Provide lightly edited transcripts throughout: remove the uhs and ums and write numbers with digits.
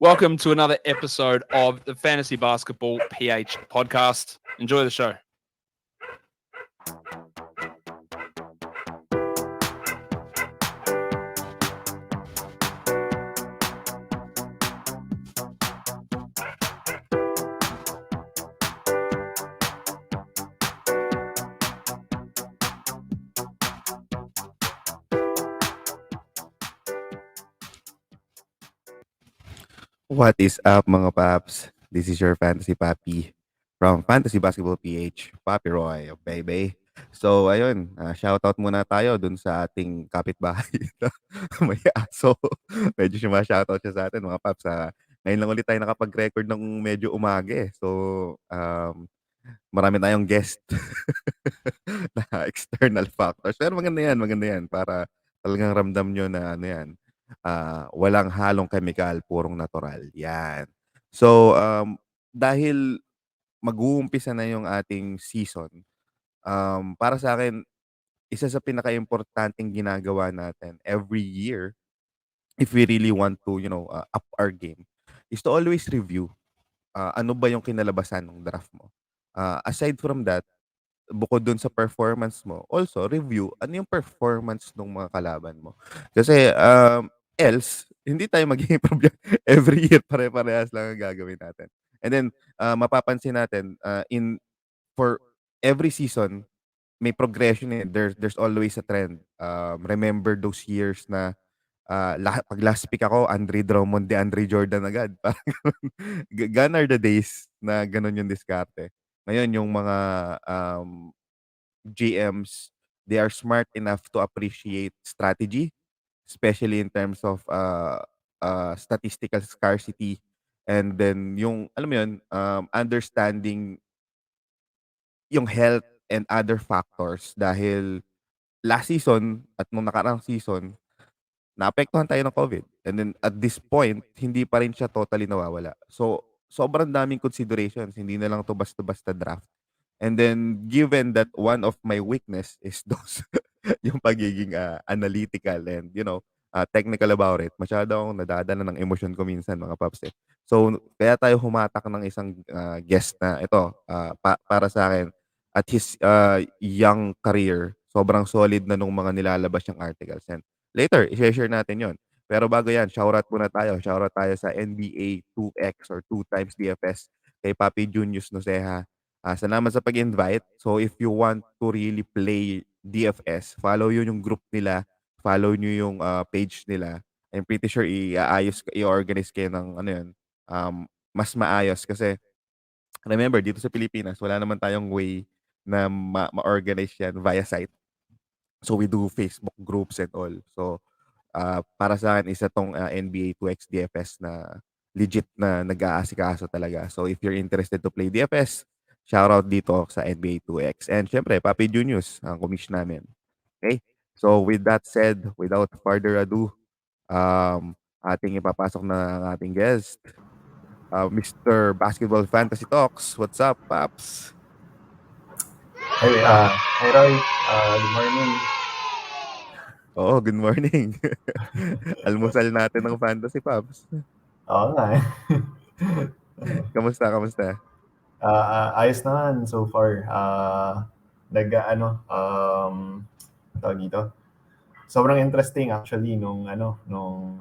Welcome to another episode of the Fantasy Basketball PH podcast. Enjoy the show. What is up mga paps? This is your fantasy papi from Fantasy Basketball PH, Papi Roy, baby. So ayun, shoutout muna tayo dun sa ating kapitbahay na may aso. Medyo shoutout siya sa atin mga paps. Ngayon lang ulit tayo nakapag-record ng medyo umaga eh. So marami tayong guest na external factors. Pero maganda yan para talagang ramdam nyo na ano yan, walang halong chemical, purong natural. Yan. So, dahil mag-uumpisa na yung ating season, para sa akin, isa sa pinaka-importanting ginagawa natin every year, if we really want to, up our game, is to always review ano ba yung kinalabasan ng draft mo. Aside from that, bukod dun sa performance mo, also review ano yung performance ng mga kalaban mo. Kasi, else hindi tayo mag-i-improve every year pare-parehas lang ang gagawin natin. And then, mapapansin natin, for every season may progression eh. There's always a trend. Remember those years na, 'pag last pick ako, Andre Drummond, DeAndre Jordan agad. Parang gano'n. Gone are the days na gano'n yung diskarte. Ngayon yung mga, GMs, they are smart enough to appreciate strategy, especially in terms of statistical scarcity, and then yung alam mo yun, understanding yung health and other factors dahil last season at nung nakaraang season naapektuhan tayo ng COVID, and then at this point hindi pa rin siya totally nawawala. So sobrang daming considerations, hindi na lang 'to basta-basta draft. And then given that one of my weakness is those yung pagiging, analytical and technical about it, masyado akong nadadala ng emosyon ko minsan mga paps, eh. So kaya tayo humatak ng isang, guest na ito, para sa'kin at his, young career, sobrang solid na nung mga nilalabas niyang articles, and later i-she-share natin yon. Pero bago yan, shoutout muna tayo. Shoutout tayo sa NBA 2X or 2 times DFS kay Papi Junius Noceja. Salamat sa pag-invite. So if you want to really play DFS, follow yun yung group nila, follow nyo yung page nila. I'm pretty sure i-organize kayo ng ano yun, mas maayos kasi remember dito sa Pilipinas wala naman tayong way na ma-organize yan via site. So we do Facebook groups and all. So para sa akin isa 'tong, NBA 2X DFS na legit na nag-aasikaso talaga. So if you're interested to play DFS, shoutout dito sa NBA 2X. And siyempre Papi Junius ang commish namin. Okay. So with that said, without further ado, ating ipapasok na ang ating guest, Mr. Basketball Fantasy Talks. What's up, Paps? Hi Roy, good morning. Oo, good morning. Almusal natin ng fantasy, Paps. Oo nga eh. Kamusta? Ayos naman so far. Tawag dito. Sobrang interesting actually nung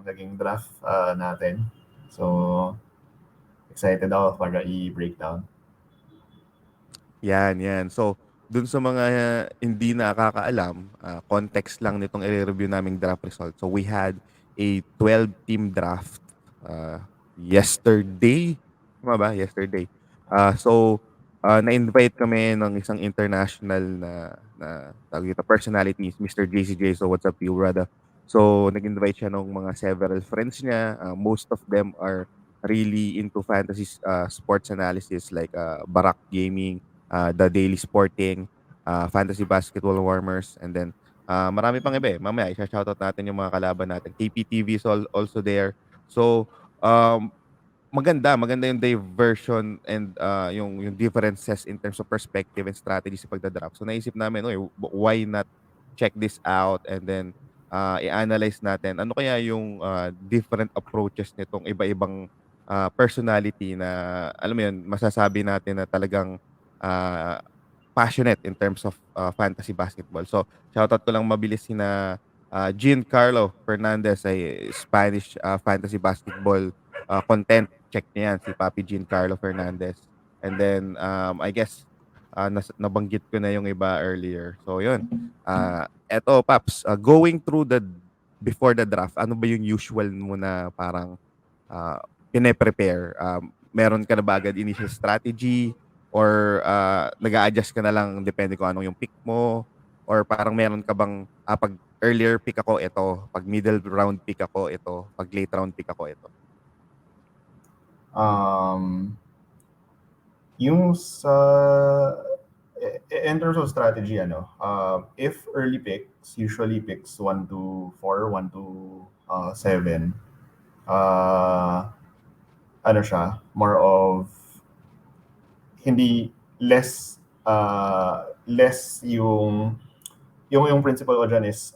naging draft natin. So excited ako para i-breakdown. Yan. So, dun sa mga hindi nakakaalam, context lang nitong i-review naming draft result. So, we had a 12-team draft yesterday. Tama ba? Yesterday. Na-invite kami ng isang international na tawag dito, personalities, Mr. JCJ. So, what's up you, brother? So, nag-invite siya ng mga several friends niya. Most of them are really into fantasy sports analysis like Barak Gaming, The Daily Sporting, Fantasy Basketball Warmers, and then marami pang iba eh. Mamaya isa-shoutout natin yung mga kalaban natin. KPTV is also there. So, maganda yung diversion and yung differences in terms of perspective and strategy sa pagda-draft. So naisip namin, oy, why not check this out and then i-analyze natin ano kaya yung different approaches nitong iba-ibang personality na alam mo 'yun, masasabi natin na talagang ah, passionate in terms of fantasy basketball. So, shoutout ko lang mabilis sina Giancarlo Fernandez ay Spanish fantasy basketball content. Check niyo 'yan, si Papi Giancarlo Fernandez. And then I guess nabanggit ko na yung iba earlier. So, 'yun. Eto Paps, going through before the draft, ano ba yung usual mo na parang pine-prepare? Meron ka na ba agad initial strategy or nag-a-adjust ka na lang depende kung anong yung pick mo or parang meron ka bang pag earlier pick ako ito, pag middle round pick ako ito, pag late round pick ako ito? Yung sa in terms of strategy, if early picks, usually picks 1 to 4, 1 to 7, siya, more of hindi less yung principle ko dyan is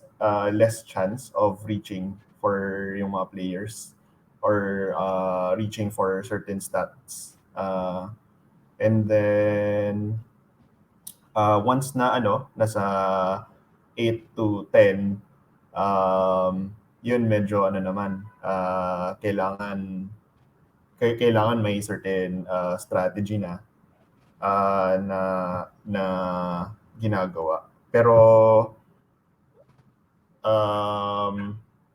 less chance of reaching for yung mga players or reaching for certain stats. And then once na nasa 8 to 10, yun medyo naman, kailangan may certain strategy na na ginagawa. Pero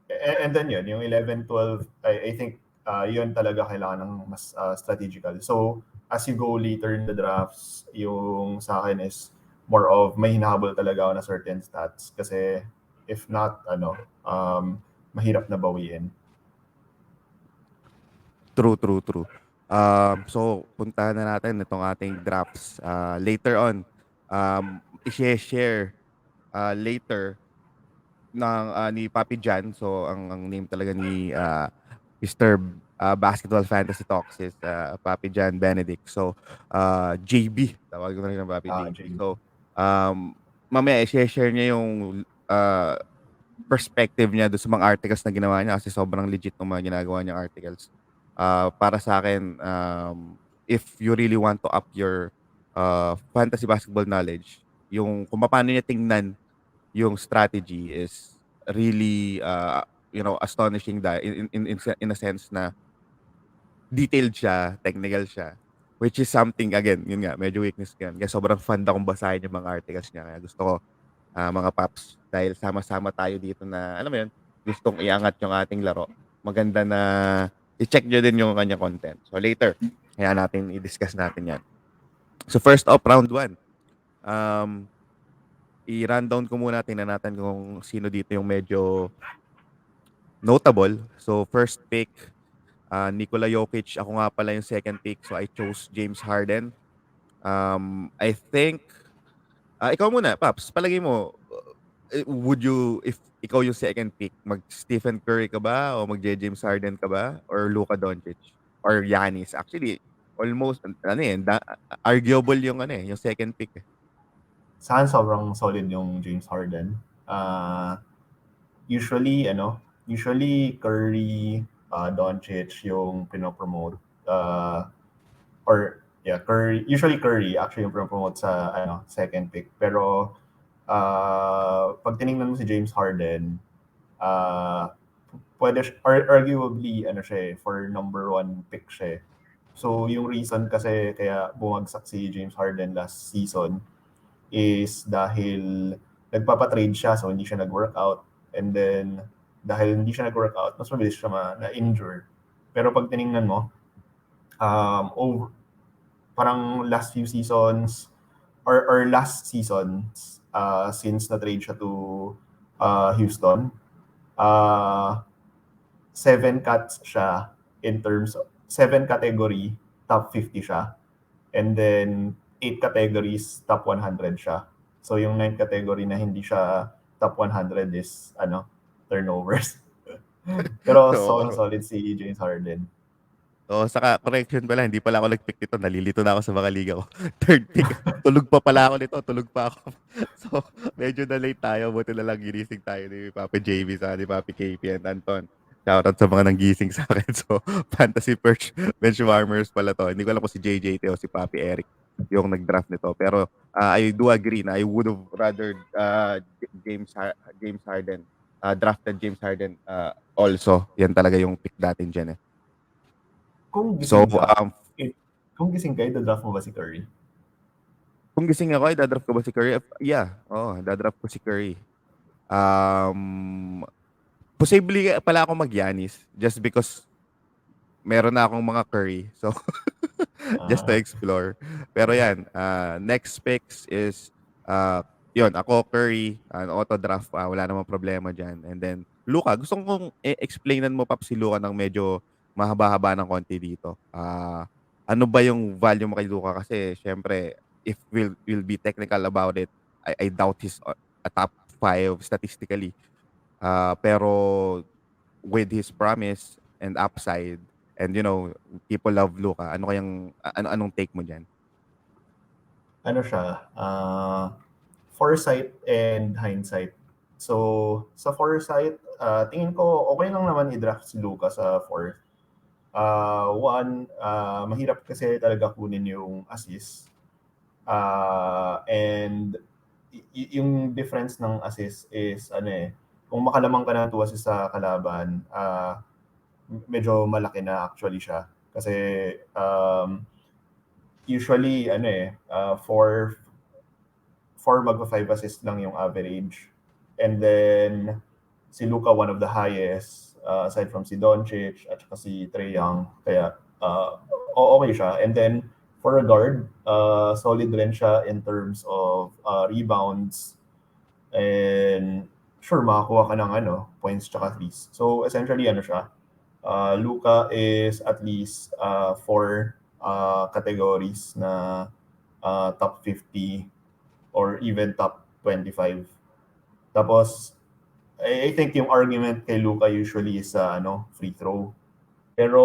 and then yun, yung 11, 12, I think yun talaga kailangan ng mas strategical. So as you go later in the drafts, yung sa akin is more of may hinahabol talaga ako na certain stats kasi if not, mahirap na bawiin. True. So, puntahan na natin itong ating drafts. Later on, i-share later ng ni Papi Jan. So, ang name talaga ni Mr. Basketball Fantasy Talks is Papi Jan Benedict. So, JB. Tawag ko na rin ng Papi JB. JB. So, mamaya i-share niya yung perspective niya doon sa mga articles na ginawa niya kasi sobrang legit ng mga ginagawa niyang articles. Para sa akin, if you really want to up your fantasy basketball knowledge, yung kung paano niya tingnan yung strategy is really astonishing in a sense na detailed siya, technical siya, which is something again, yun nga, medyo weakness ko yan. Kaya sobrang fun akong basahin yung mga articles niya. Kaya gusto ko mga paps dahil sama-sama tayo dito na alam mo yun, gustong iangat yung ating laro. Maganda na i-check nyo din yung kanya content. So later, kaya natin i-discuss natin yan. So first up, round 1. I-rundown ko muna, tingnan natin kung sino dito yung medyo notable. So first pick, Nikola Jokic. Ako nga pala yung second pick. So I chose James Harden. I think, ikaw muna, Paps, palagay mo, would you, if ikaw yung second pick, mag-Stephen Curry ka ba o mag-James Harden ka ba or Luka Doncic or Giannis? Actually, almost arguable yung yung second pick. Sa akin sobrang solid yung James Harden. Usually Curry, Doncic yung pinopromote. Usually Curry actually yung pinopromote sa second pick. Pero pag tinignan mo si James Harden, arguably siya for number 1 pick siya. So yung reason kasi kaya bumagsak si James Harden last season is dahil nagpapatrade siya so hindi siya nag-workout, and then dahil hindi siya nag-workout mas mabilis siya na-injure. Pero pag tiningnan mo parang last few seasons or last seasons since na-trade siya to Houston, 7 cuts siya in terms of 7 category top 50 siya, and then 8 categories top 100 siya. So yung 9 category na hindi siya top 100 is turnovers. Pero solid si James Harden. Saka correction pala, hindi pala ako nag-pick nito. Nalilito na ako sa mga liga ko. Third pick. Tulog pa pala ako nito. Tulog pa ako. So, medyo na late tayo. Buti na lang ginising tayo ni Papa JB sa ni Papi KP and Anton. Shoutout sa mga nanggising sa akin. So, fantasy benchwarmers pala to. Hindi ko alam kung si JJT o si Papi Eric yung nag-draft nito. Pero I do agree na I would have rather James Harden, drafted James Harden also. Yan talaga yung pick natin dyan eh. Kung So, gising ka, kung gising ka, ida-draft mo ba si Curry? kung gising ako, dadraft ko ba si Curry? Yeah, dadraft ko si Curry. Posible pala ako mag-Giannis just because meron na akong mga Curry. So, just to Ah, explore. Pero yan, next picks is, yun, ako, Curry, auto draft, wala namang problema dyan. And then, Luka, gusto kong explainan mo, Pap, si Luka ng medyo mahaba-haba ng konti dito. Ano ba yung value mo kay Luka? Kasi, syempre, if we'll be technical about it, I doubt he's a top 5 statistically. Pero, with his promise and upside, and people love Luka. Ano kayang anong take mo diyan? ano siya, foresight and hindsight. So, sa foresight, tingin ko okay lang naman i-draft si Luka sa fourth. One, mahirap kasi talaga kunin yung assist. And yung difference ng assist is kung makalamang ka ng 2 assist sa kalaban, medyo malaki na actually siya. Kasi usually for magpa-5 assist lang yung average. And then si Luka one of the highest aside from si Doncic at saka si Trae Young. Kaya okay siya. And then for a guard, solid rin siya in terms of rebounds and sure makakuha ka ng points tsaka threes. So essentially siya. Luka is at least 4 categories na top 50 or even top 25. Tapos, I think yung argument kay Luka usually is free throw. Pero,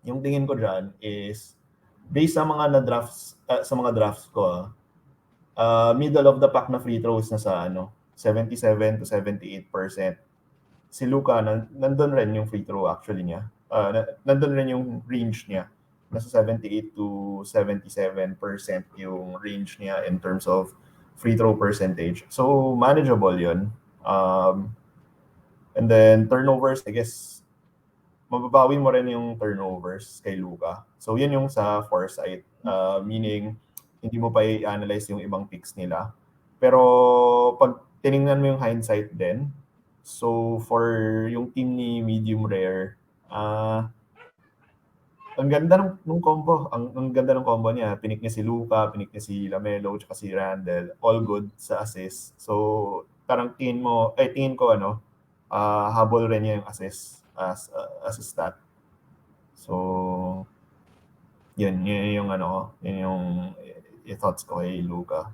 yung tingin ko dyan is, based sa mga drafts ko, middle of the pack na free throws na sa 77 to 78%. Si Luka, nandun rin yung free throw actually niya. Nandun rin yung range niya. Nasa 78 to 77% yung range niya in terms of free throw percentage. So, manageable yun. And then, turnovers, I guess, mababawi mo rin yung turnovers kay Luka. So, yun yung sa foresight. Meaning, hindi mo pa i-analyze yung ibang picks nila. Pero, pag tinignan mo yung hindsight din, so, for yung team ni Medium Rare, ang ganda ng combo. Ang ganda ng combo niya. Pinik niya si Luka, pinik niya si Lamelo, tsaka si Randle. All good sa assist. So, parang tingin ko, habol rin niya yung assist as a stat. So, yun yung yun yung thoughts ko kay Luka.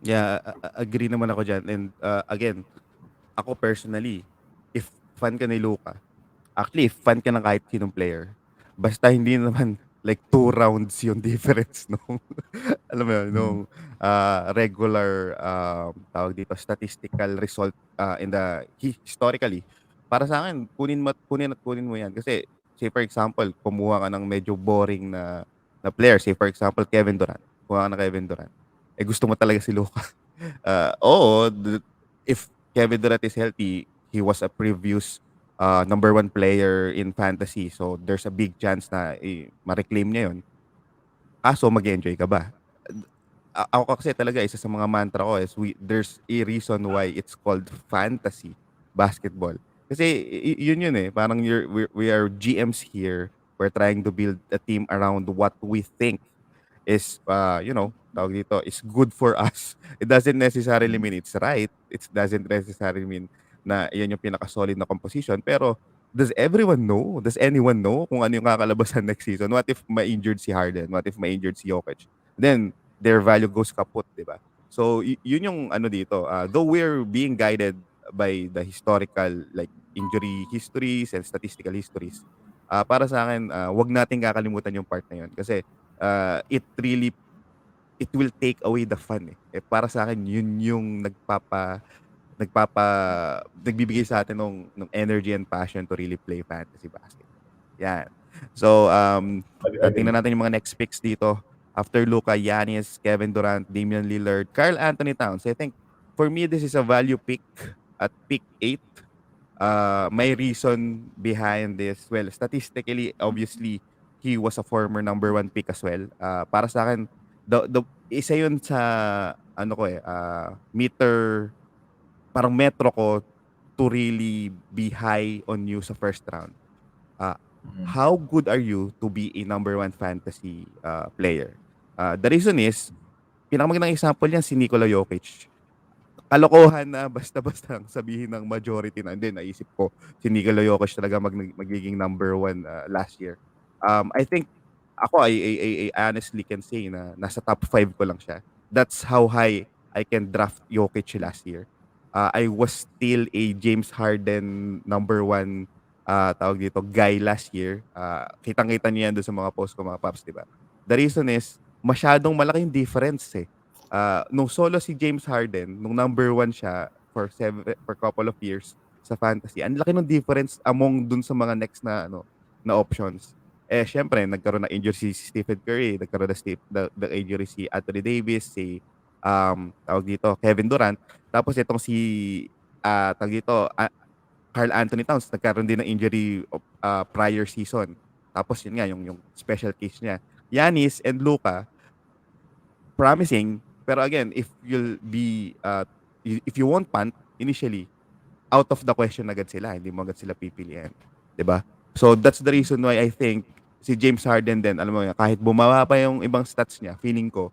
Yeah, agree naman ako dyan. And again, ako personally, if fan ka ni Luka, actually, if fan ka ng kahit sinong player, basta hindi naman like 2 rounds yung difference nung alam mo yun, nung regular tawag dito statistical result in the historically. Para sa akin, kunin mo yan kasi say for example, kumuha ka ng medyo boring na player, say for example Kevin Durant. Kumuha ka ng Kevin Durant. Eh gusto mo talaga si Luka. Oo, if Kevin Durant is healthy, he was a previous number 1 player in fantasy. So, there's a big chance na ma-reclaim niya yun. Kaso, mag-enjoy ka ba? Ako kasi talaga, isa sa mga mantra ko is there's a reason why it's called fantasy basketball. Kasi yun eh. Parang we are GMs here. We're trying to build a team around what we think is, tawag dito, is good for us. It doesn't necessarily mean it's right. It doesn't necessarily mean na yan yung pinaka-solid na composition. Pero, does everyone know? Does anyone know kung ano yung kakalabasan next season? What if ma-injured si Harden? What if ma-injured si Jokic? Then, their value goes kaput, di ba? So, yun yung ano dito. Though we're being guided by the historical, like, injury histories and statistical histories, para sa akin, wag nating kakalimutan yung part na yun. Kasi, it will take away the fun eh. Para sa akin, yun yung nagbibigay sa atin nung energy and passion to really play fantasy basketball. Yan. So, tingnan Agree. natin yung mga next picks dito. After Luka, Giannis, Kevin Durant, Damian Lillard, Karl Anthony Towns. I think for me, this is a value pick at pick 8. My reason behind this, well, statistically, obviously, he was a former number 1 pick as well. Para sa akin, the isa yun sa ano ko meter, parang metro ko to really be high on you sa first round. Uh, Mhm. how good are you to be a number 1 fantasy player? The reason is, pinakamagandang example niyan si Nikola Jokic. Kalokohan na basta-basta ang sabihin ng majority na, hindi, naisip ko si Nikola Jokic talaga magiging number 1 last year. I think ako I honestly can say na nasa top 5 ko lang siya. That's how high I can draft Jokic last year. I was still a James Harden number 1 tawag dito guy last year. Kitang-kita niyo yan doon sa mga post ko, mga paps, 'di ba? The reason is masyadong malaking difference eh. Nung solo si James Harden, nung number 1 siya for couple of years sa fantasy, ang laki ng difference among dun sa mga next na na options. Eh syempre nagkaroon ng injury si Stephen Curry, nagkaroon ng injury si Anthony Davis, si tawag dito, Kevin Durant. Tapos itong si tawag dito, Karl Anthony Towns nagkaroon din ng injury prior season. Tapos yun nga yung special case niya. Giannis and Luka, promising, pero again, if you want punt initially, out of the question agad sila, hindi mo agad sila pipiliin, 'di ba? So that's the reason why I think si James Harden din, alam mo yan, kahit bumaba pa yung ibang stats niya, feeling ko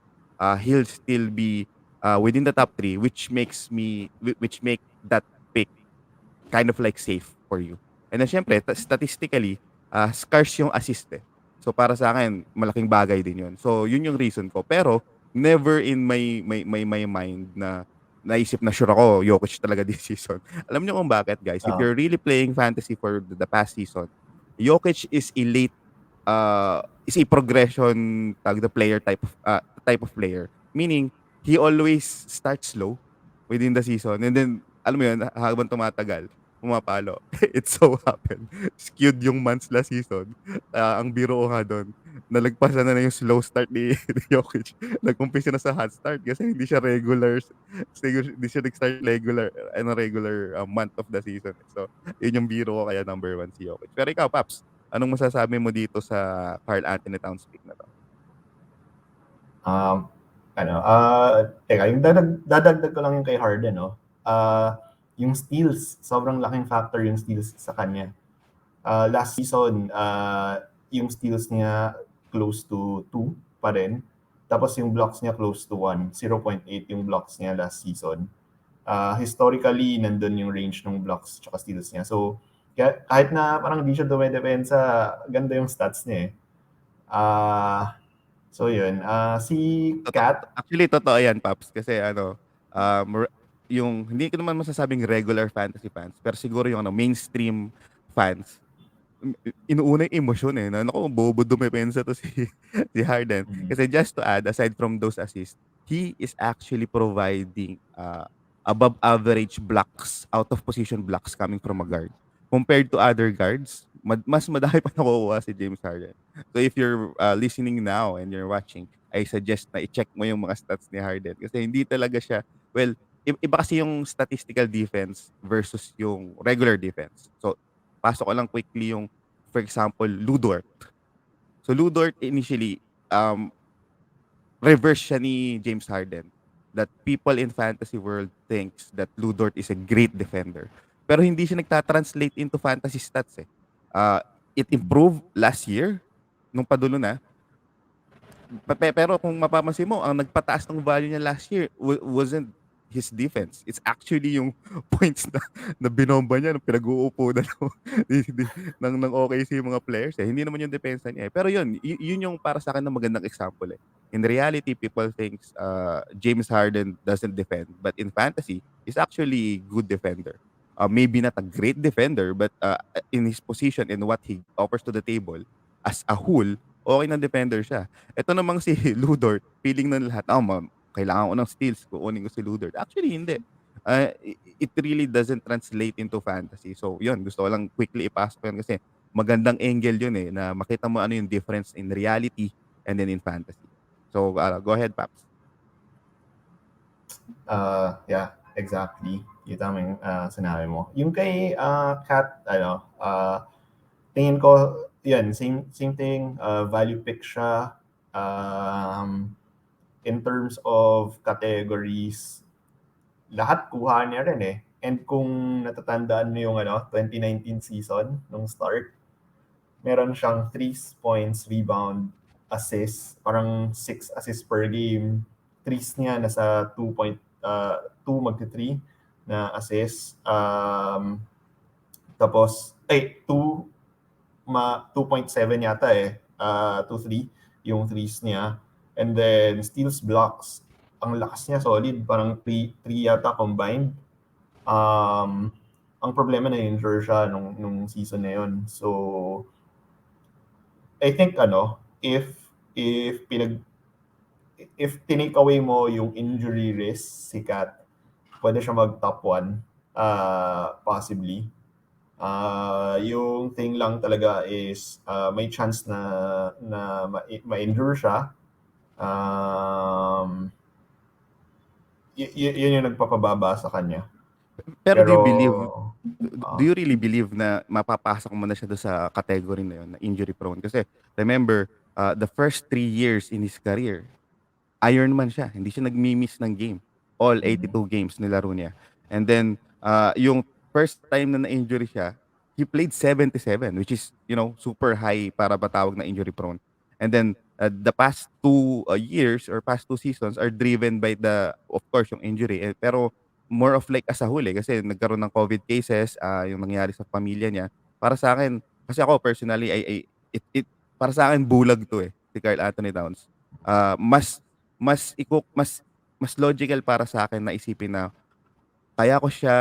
he'll still be within the top 3, which make that pick kind of like safe for you. And then syempre, statistically, scarce yung assist eh. So para sa akin, malaking bagay din yun. So yun yung reason ko. Pero never in my mind na naisip na sure ako, Jokic talaga this season. Alam niyo kung bakit, guys? If Ah, you're really playing fantasy for the past season, Jokic is a progression tag the player type of player. Meaning, he always starts slow within the season, and then alam mo yun, habang tumatagal, pumapalo. It so happened, skewed yung months last season. Ang biro ko nga doon, nalagpasan na yung slow start ni Jokic. Nag-umpisa na sa hot start kasi hindi siya hindi siya nag-start regular month of the season. So, yun yung biro ko, kaya number 1 si Jokic. Pero ikaw, Paps, anong masasabi mo dito sa Karl Anthony Towns pick na to? um, teka, yung dadagdag ko lang yung kay Harden, no? Yung steals, sobrang laking factor yung steals sa kanya. Last season, yung steals niya close to 2 pa rin. Tapos yung blocks niya close to 1. 0.8 yung blocks niya last season. Historically, nandun yung range ng blocks tsaka steals niya. So, kahit na parang di siya dumedepensa, ganda yung stats niya eh. So yun, si Kat, Actually, totoo yan, Paps. Kasi yung hindi ko naman masasabing regular fantasy fans, pero siguro yung mainstream fans, inuuna yung emosyon eh. Na, naku, bobo dumepensa to si Harden. Kasi just to add, aside from those assists, he is actually providing above average blocks, out of position blocks coming from a guard. Compared to other guards, mas madami pa nakukuha si James Harden. So if you're listening now and you're watching, I suggest na i-check mo yung mga stats ni Harden. Kasi hindi talaga siya, well, iba kasi yung statistical defense versus yung regular defense. So, pasok ko lang quickly yung, for example, Ludort. So, Ludort initially, reverse siya ni James Harden. That people in fantasy world thinks that Ludort is a great defender. Pero hindi siya nagtatranslate into fantasy stats eh. It improved last year, nung padulo na, pero kung mapapansin mo, ang nagpataas ng value niya last year wasn't his defense. It's actually yung points na binomba niya, nung pinag-uupo na ng OKC yung mga players. Eh. Hindi naman yung depensa niya. Eh. Pero yun yung para sa akin na magandang example. Eh. In reality, people thinks James Harden doesn't defend. But in fantasy, he's actually a good defender. Maybe not a great defender, but in his position and what he offers to the table as a whole, okay na defender siya. Ito namang si Ludort, feeling ng lahat, kailangan ko ng steals, kukunin ko si Ludort. Actually, hindi. it really doesn't translate into fantasy. So, yun, gusto ko lang quickly ipasok yun kasi magandang angle yun eh, na makita mo ano yung difference in reality and then in fantasy. So, go ahead, Paps. Yeah, exactly. Yung tamang sinabi mo. Yung kay Kat, tingin ko, yan, same thing, value pick siya. In terms of categories, lahat kuha niya rin eh. And kung natatandaan mo yung 2019 season, nung start, meron siyang 3 points, rebound, assist, parang 6 assists per game. Threes niya nasa 2 magti-3 na assist. Tapos, 2.7 yata eh. 2-3 yung threes niya. And then, steals, blocks. Ang lakas niya, solid. Parang 3 yata combined. Ang problema na injure siya nung season na yun. So, I think if tinake away mo yung injury risk si Kat, pwede siya mag top 1 possibly. Yung thing lang talaga is may chance na ma-injure siya. Yun yung nagpapababa sa kanya. Pero do you Pero really believe na mapapasok mo na siya doon sa category na yun, na injury prone? Kasi remember, the first 3 years in his career, Ironman siya. Hindi siya nagmi-miss ng game. All 82 games nilaro niya. And then, yung first time na na-injury siya, he played 77, which is, super high para batawag na injury prone. And then, the past 2 years or past 2 seasons are driven by of course, yung injury. Pero more of like as a whole kasi nagkaroon ng COVID cases, yung nangyari sa pamilya niya. Para sa akin, kasi ako personally, para sa akin bulag to eh, si Karl Anthony Towns. Ah, mas mas iko mas logical para sa akin na isipin na kaya ko siya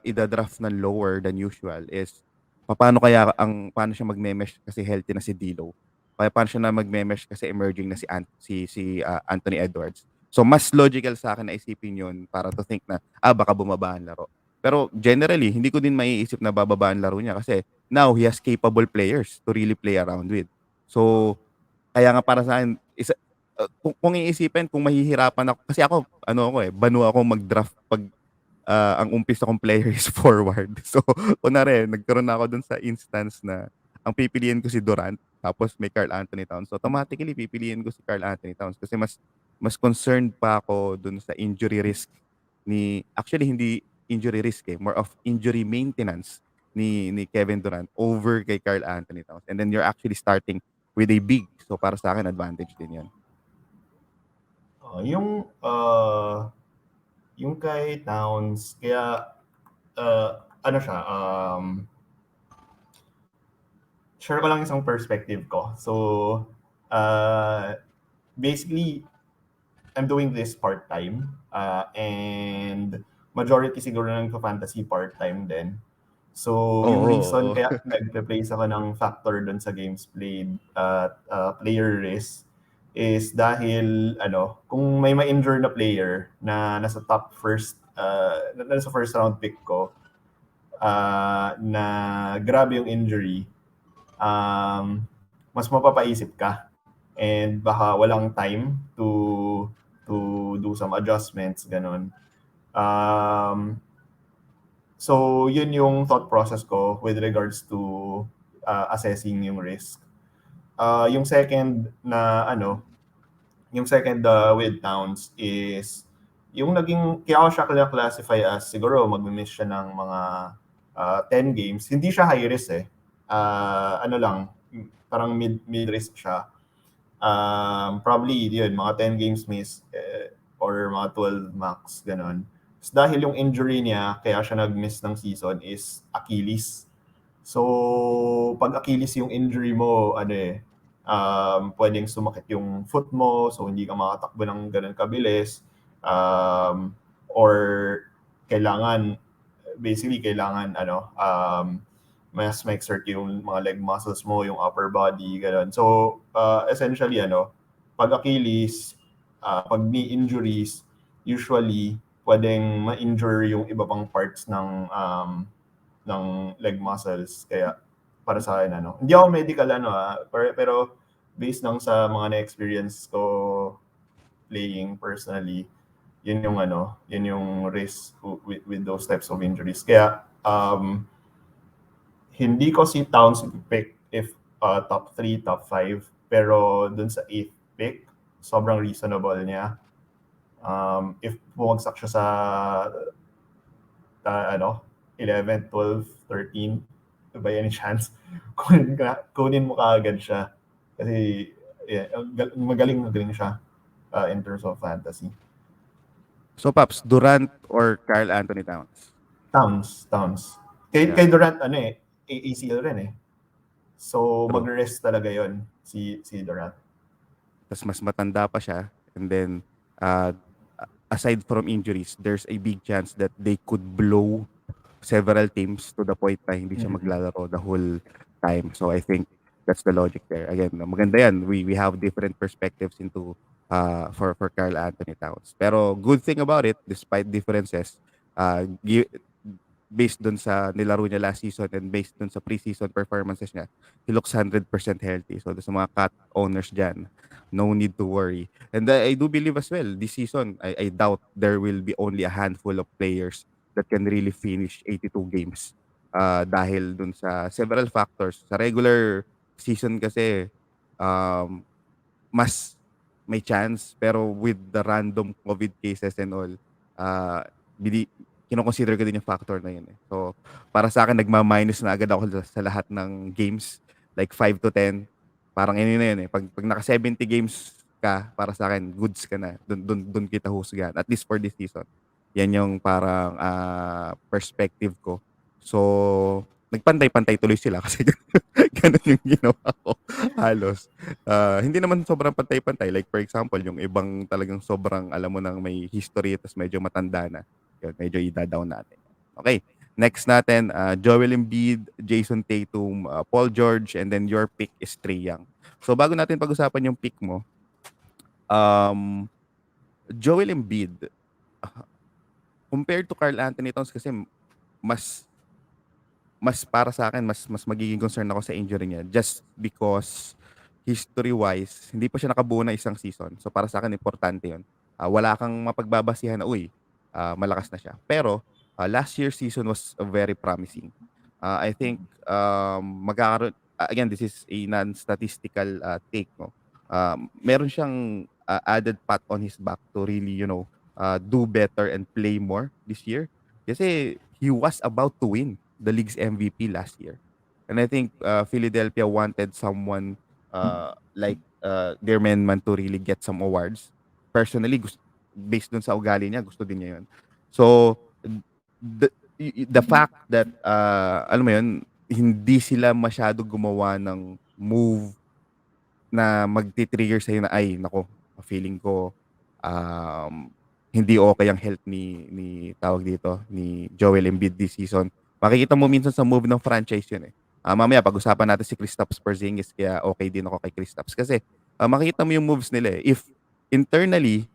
ida-draft ng lower than usual is paano siya magme-mesh kasi healthy na si D'Lo. Paano siya na magme-mesh kasi emerging na si Anthony Edwards. So mas logical sa akin na isipin 'yun para to think na baka bumaba ang laro. Pero generally hindi ko din maiisip na bababa ang laro niya kasi now he has capable players to really play around with. So kaya nga para sa akin kung iisipin kung mahihirapan ako kasi ako banu ako mag-draft 'pag ang umpisa kong player is forward. So, kunwari nagkaroon na ako dun sa instance na ang pipiliin ko si Durant tapos may Karl Anthony Towns. So, automatically pipiliin ko si Karl Anthony Towns kasi mas concerned pa ako dun sa injury risk actually hindi injury risk more of injury maintenance ni Kevin Durant over kay Karl Anthony Towns. And then you're actually starting with a big. So, para sa akin advantage din 'yan. yung kay Towns, kaya ano siya, share ko lang isang perspective ko. So, basically, I'm doing this part-time and majority siguro ng fantasy part-time din. So, yung reason kaya nagpe-place ako ng factor dun sa games played at player risk is dahil kung may ma-injure na player na nasa nasa first round pick ko na grabe yung injury, mas mapapaisip ka and baka walang time to do some adjustments, ganun. So, yun yung thought process ko with regards to assessing yung risk. Yung second with Towns is yung kaya ko siya classify as siguro mag-miss siya ng mga 10 games. Hindi siya high risk eh. Parang mid risk siya. Probably yun, mga 10 games miss or mga 12 max, ganon. So, dahil yung injury niya, kaya siya nag-miss ng season is Achilles. So, pag Achilles yung injury mo, pwedeng sumakit yung foot mo, so hindi ka makatakbo ng ganun kabilis. Or kailangan mas ma-exert yung mga leg muscles mo, yung upper body, ganun. So, essentially, pag Achilles, pag knee injuries, usually, pwedeng ma-injure yung iba pang parts ng leg muscles. Kaya para sa akin, hindi ako medical pero based lang sa mga na-experience ko playing personally, yun yung risk with those types of injuries. Kaya hindi ko si Towns pick if top 3, top 5, pero dun sa 8th pick, sobrang reasonable niya. If bumagsak siya sa 11, 12, 13, by any chance, kunin mo kaagad siya. Kasi magaling siya in terms of fantasy. So, Paps, Durant or Karl Anthony Towns? Towns. Kay Durant, ACL rin eh. So, True. mag-rest talaga yon si Durant. Tapos mas matanda pa siya. And then, uh, aside from injuries, there's a big chance that they could blow several teams to the point na hindi siya maglalaro the whole time. So I think that's the logic there. Again, maganda yan. We have different perspectives into for Karl Anthony Towns. Pero good thing about it, despite differences, based dun sa nilaro niya last season and based dun sa preseason performances niya, he looks 100% healthy. So, sa mga cat owners dyan, no need to worry. And I do believe as well, this season, I doubt there will be only a handful of players that can really finish 82 games. Dahil dun sa several factors. Sa regular season kasi, um, mas may chance. Pero with the random COVID cases and all, uh, kino-consider ko din yung factor na yun eh. So, para sa akin, nagma-minus na agad ako sa lahat ng games. Like 5 to 10. Parang yun na yun eh. Pag naka 70 games ka, para sa akin, goods ka na. Dun kita husgahan. At least for this season. Yan yung parang perspective ko. So, nagpantay-pantay tuloy sila kasi ganun yung ginawa ko halos. Hindi naman sobrang pantay-pantay. Like for example, yung ibang talagang sobrang alam mo nang may history tapos medyo matanda na. Yun, medyo ida-down natin. Okay. Next natin, Joel Embiid, Jason Tatum, Paul George, and then your pick is Trae Young. So bago natin pag-usapan yung pick mo, Joel Embiid, compared to Karl Anthony Towns kasi mas para sa akin mas magiging concern ako sa injury niya just because history-wise, hindi pa siya nakabuo na isang season. So para sa akin importante 'yon. Wala kang mapagbabasihan na malakas na siya. Pero last year's season was very promising. I think magkakaroon again, this is a non-statistical take, no. Meron siyang added pat on his back to really, do better and play more this year. Kasi he was about to win the league's MVP last year. And I think Philadelphia wanted someone like their main man to really get some awards. Personally, based dun sa ugali niya, gusto din niya yun. So, the fact that, alam mo yun, hindi sila masyado gumawa ng move na magti-trigger sa'yo na, ay, nako, feeling ko, hindi okay ang health ni tawag dito, ni Joel Embiid this season. Makikita mo minsan sa move ng franchise yun eh. Mamaya pag-usapan natin si Kristaps Porzingis, kaya okay din ako kay Kristaps kasi makikita mo yung moves nila eh. If internally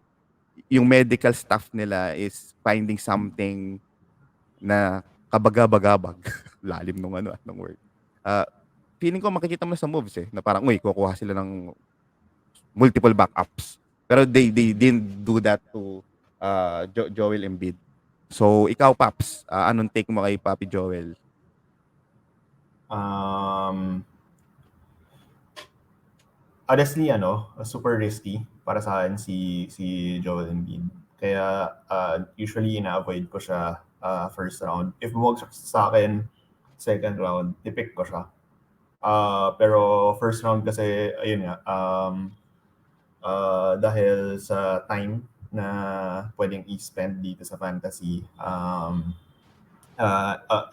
yung medical staff nila is finding something na kabagabagabag, lalim nung ng word. Feeling ko makikita mo na sa moves eh, na parang kukuha sila ng multiple backups. Pero they didn't do that to Joel Embiid. So, ikaw, Paps, anong take mo kay Papi Joel? Honestly, super risky para sa akin si Joel Embiid. Kaya usually ina-avoid ko siya first round. If bumagsak sa akin second round, i-pick ko siya. Pero first round kasi, ayun nga, dahil sa time na pwedeng i-spend dito sa fantasy,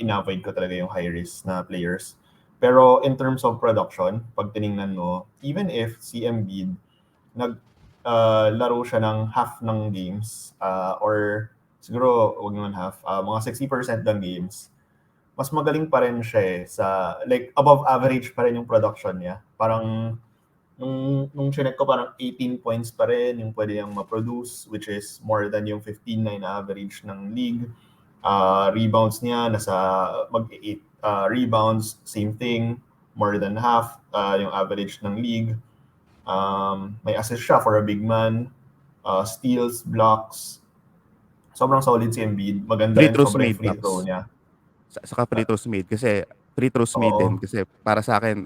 ina-avoid ko talaga yung high risk na players. Pero in terms of production, pag tiningnan mo, even if si Embiid laro siya ng half ng games, or siguro wag naman half, mga 60% ng games, mas magaling pa rin siya sa like above average pa rin yung production niya. Parang nung chinek ko parang 18 points pa rin yung pwede niyang ma-produce, which is more than yung 15 na average ng league. Rebounds niya, nasa mag-8 rebounds, same thing, more than half yung average ng league. May assist siya for a big man, steals, blocks. Sobrang solid si Embiid. Maganda Free rin throws sobrang made, free throw Paps. niya. Saka free throws made kasi free throws made din Oo. kasi para sa akin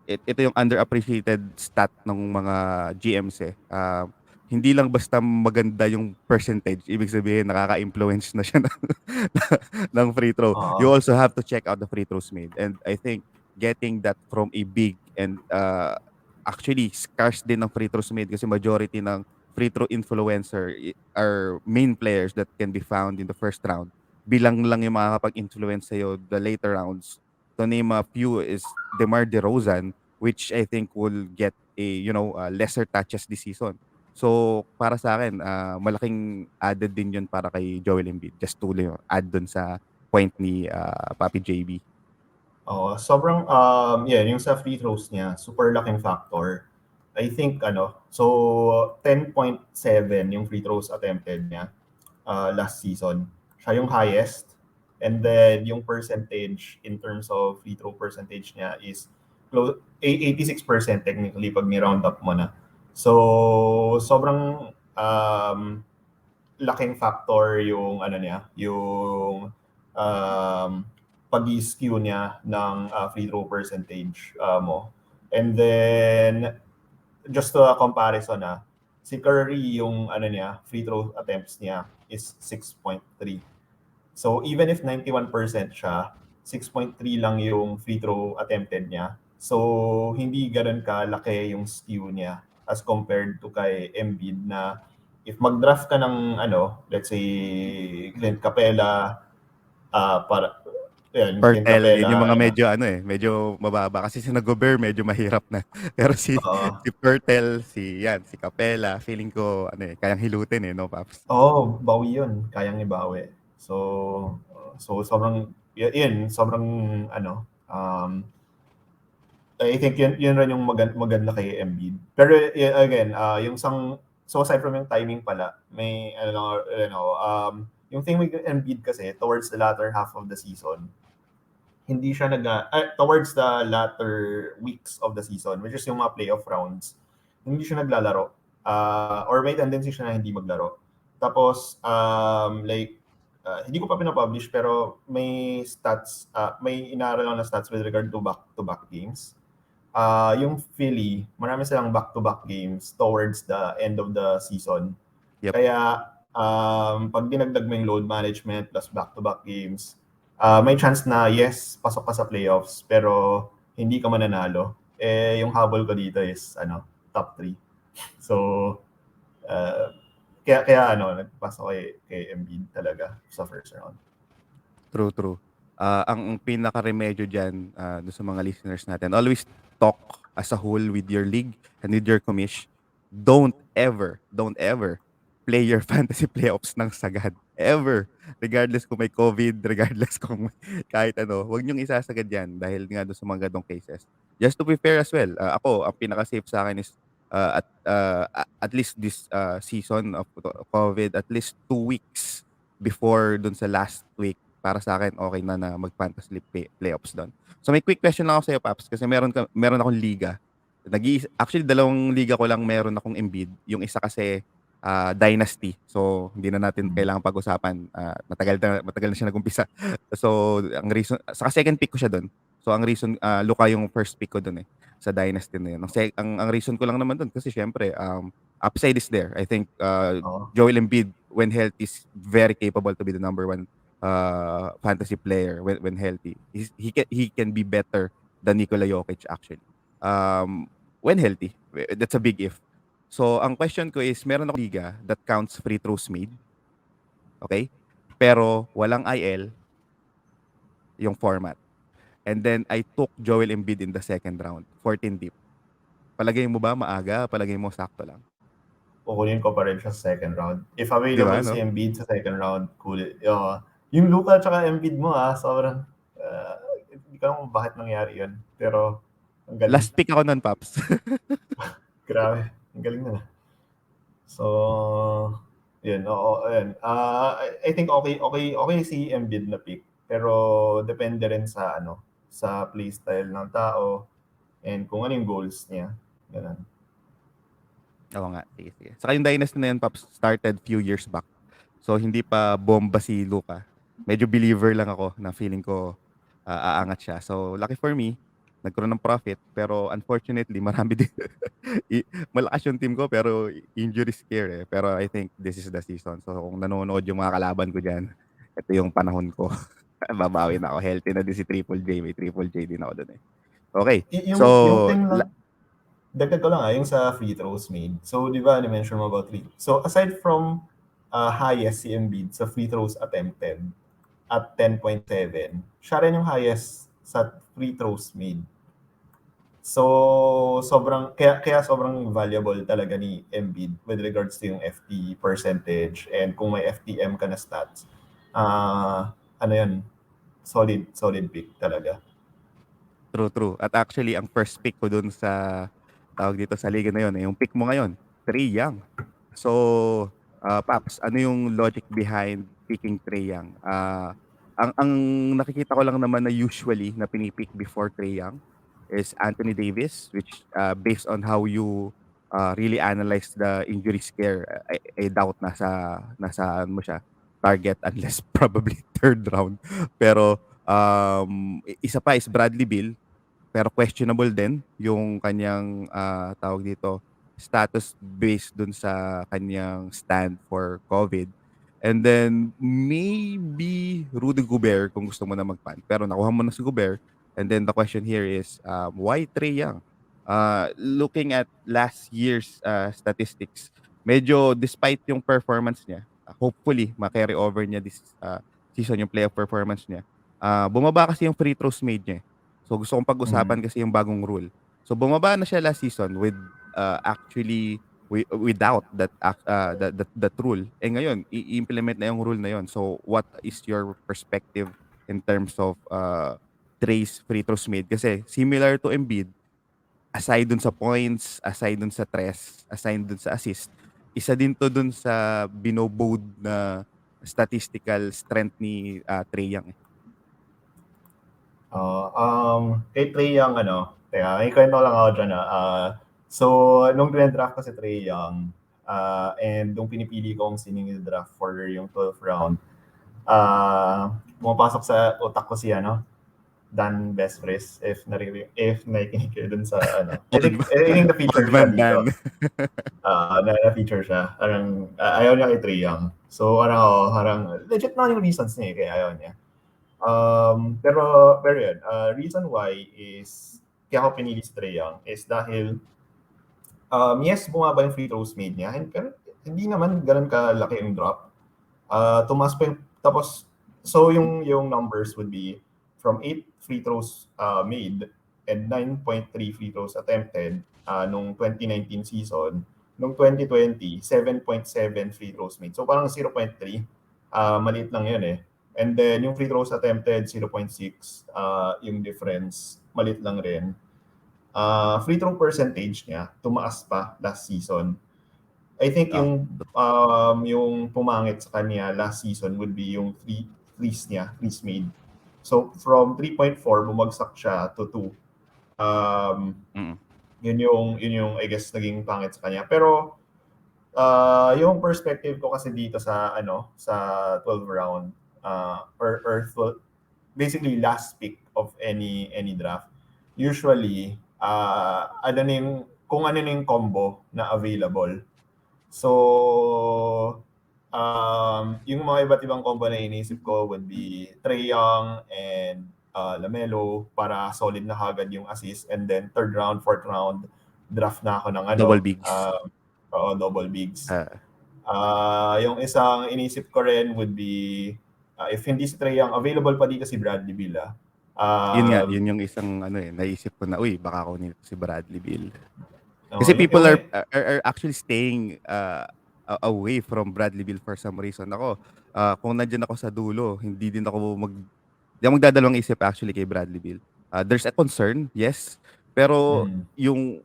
ito yung underappreciated stat ng mga GMs eh. Hindi lang basta maganda yung percentage, ibig sabihin nakaka-influence na siya ng free throw. You Oo. also have to check out the free throws made. And I think getting that from a big and actually scarce din ng free throws made kasi majority ng free throw influencer are main players that can be found in the first round. Bilang lang yung makakapag-influence sa'yo the later rounds. To name a few is DeMar DeRozan, which I think will get lesser touches this season. So, para sa akin, malaking added din yun para kay Joel Embiid. Just to add dun sa point ni Papi JB. Oo, sobrang yung sa free throws niya, super laking factor. I think so 10.7 yung free throws attempted niya last season. Siya yung highest. And then yung percentage in terms of free throw percentage niya is 86% technically pag ni-round up mo na. So sobrang laking factor yung yung pag-skew niya ng free throw percentage mo. And then just to a comparison si Curry yung free throw attempts niya is 6.3. So even if 91% siya, 6.3 lang yung free throw attempted niya. So hindi ganoon kalaki yung skew niya as compared to kay Embiid na if mag-draft ka ng let's say Clint Capela para Clint Pertel, yun yung Capela mga medyo mababa kasi si Nagober medyo mahirap na. Pero si Pertel, si Capela, feeling ko kayang hilutin no, Paps. bawi yun, kayang ibawi. So sobrang sobrang I think yun rin yung maganda kay Embiid. Pero again, so aside from yung timing pala, may yung thing with Embiid kasi towards the latter half of the season, hindi siya towards the latter weeks of the season, which is yung mga playoff rounds, hindi siya naglalaro. Or may tendency siya na hindi maglaro. Tapos, hindi ko pa pinapublish pero may stats, may inaaral lang na stats with regard to back-to-back games. Yung Philly, marami silang back-to-back games towards the end of the season. Yep. Kaya pag dinagdag mo yung load management plus back-to-back games, may chance na yes, pasok ka sa playoffs pero hindi ka mananalo. Yung habol ko dito is top 3. So kaya nagpasa ko kay Embiid talaga sa first round. True. Ang pinaka-remedyo dyan doon sa mga listeners natin, always talk as a whole with your league and with your commish. Don't ever play your fantasy playoffs ng sagad. Ever. Regardless kung may COVID, regardless kung kahit huwag niyong isasagad yan dahil nga doon sa mga ganong cases. Just to be fair as well, ako, ang pinaka-safe sa akin is at least this season of COVID, at least 2 weeks before doon sa last week, para sa akin okay na mag-fantasy playoffs doon. So may quick question lang ako sa iyo, Paps, kasi meron akong liga. Actually, 2 liga ko lang meron akong Embiid. Yung isa kasi Dynasty. So hindi na natin kailangan pag-usapan. Matagal na siya nag-umpisa. So ang reason, sa second pick ko siya doon. So ang reason, Luka yung first pick ko doon sa Dynasty na yun. Ang reason ko lang naman doon kasi syempre upside is there. I think Joel Embiid when healthy is very capable to be the number 1 fantasy player when healthy. He can be better than Nikola Jokic actually. When healthy. That's a big if. So ang question ko is, meron ako liga that counts free throws made. Okay? Pero walang IL yung format. And then I took Joel Embiid in the second round, 14 deep. Palagay mo ba maaga? Palagay mo sakto lang? Kukunin ko pa rin siya sa second round. If Di ba, available no? si Embiid sa second round, cool. Yung Luka at Embiid mo sobrang hindi ko alam bakit nangyari yun. Pero Ang galing. Last pick ako nun, Paps. Grabe. Ang galing na. So, yun. Oo, ayun. I think okay si Embiid na pick. Pero depende rin sa sa playstyle ng tao and kung ano yung goals niya. Ganun. Oo nga, sige. Saka yung dynasty na yun, Paps, started few years back. So, hindi pa bomba si Luka. Medyo believer lang ako na feeling ko aangat siya. So, lucky for me, nagkaroon ng profit. Pero unfortunately, marami din. Malakas yung team ko, pero injury scare eh. Pero I think this is the season. So, kung nanonood yung mga kalaban ko dyan, ito yung panahon ko. Babawi na ako. Healthy na din si Triple J. May Triple J din ako doon eh. Okay. Yung So, thing lang, dagdag ko lang yung sa free throws made. So, di ba, na-mention mo about free. So, aside from highest si Embiid sa free throws attempted at 10.7, siya rin yung highest sa free throws made. So, kaya sobrang valuable talaga ni Embiid with regards to yung FT percentage and kung may FTM ka na stats. Ano yan, solid pick talaga. true. At actually, ang first pick ko dun sa tawag dito sa liga na yun, yung pick mo ngayon, Trae Young. So, Paps, ano yung logic behind picking Trae Young? Ang nakikita ko lang naman na usually na pinipick before Trae Young is Anthony Davis, which based on how you really analyze the injury scare, I doubt nasa ano mo siya, target unless probably third round. Pero isa pa is Bradley Beal, pero questionable din yung kanyang tawag dito status based dun sa kanyang stand for COVID. And then maybe Rudy Gobert kung gusto mo na mag-punt. Pero nakuha mo na si Gobert. And then the question here is why Trae Young? Looking at last year's statistics, medyo despite yung performance niya, hopefully ma-carry over niya this season yung playoff performance niya. Bumaba kasi yung free throws made niya. So gusto kong pag-usapan kasi yung bagong rule. So bumaba na siya last season with actually without that rule. Eh ngayon, i-implement na yung rule na yon. So what is your perspective in terms of Trace free throws made? Kasi similar to Embiid, aside dun sa points, aside dun sa tres, aside dun sa assist, isa din to dun sa binobode na statistical strength ni Trae Young. Kay Trae Young, teka, may kwento lang ako dyan. So, nung draft ko si Trae Young, and nung pinipili ko kung sino yung draft for yung 12th round, pumapasok sa utak ko si Dan Besfres, if nakikinig kayo dun sa I think na-feature siya dito. Na-feature siya. Parang ayaw niya kay Trae Young. So, parang legit na yung reasons niya kaya ayaw niya. Pero yun, reason why is kaya ako pinili si Trae Young is dahil yes, bumaba yung free throws made niya, pero hindi naman ganun kalaki yung drop. Tumas pa yung, tapos, so yung numbers would be from 8 free throws made and 9.3 free throws attempted nung 2019 season. Nung 2020, 7.7 free throws made. So parang 0.3, maliit lang yun eh. And then yung free throws attempted, 0.6, yung difference, maliit lang rin. Free throw percentage niya, tumaas pa last season. I think yung pumangit sa kanya last season would be yung threes made. So from 3.4 bumagsak siya to 2. Yun yung I guess naging pangit sa kanya. Pero yung perspective ko kasi dito sa sa 12 round basically last pick of any draft. Usually kung ano yung combo na available. So, yung mga iba't ibang combo na inisip ko would be Trae Young and LaMelo para solid na kagad yung assist. And then third round, fourth round, draft na ako ng Double bigs. Double bigs. Yung isang inisip ko rin would be if hindi si Trae Young, available pa dito si Bradley Beal. Yun yung isang naisip ko na, baka kunin si Bradley Beal. Kasi people are actually staying away from Bradley Beal for some reason. Ako, kung nandiyan ako sa dulo, hindi ako magdadalawang isip actually kay Bradley Beal. There's a concern, yes, Pero yung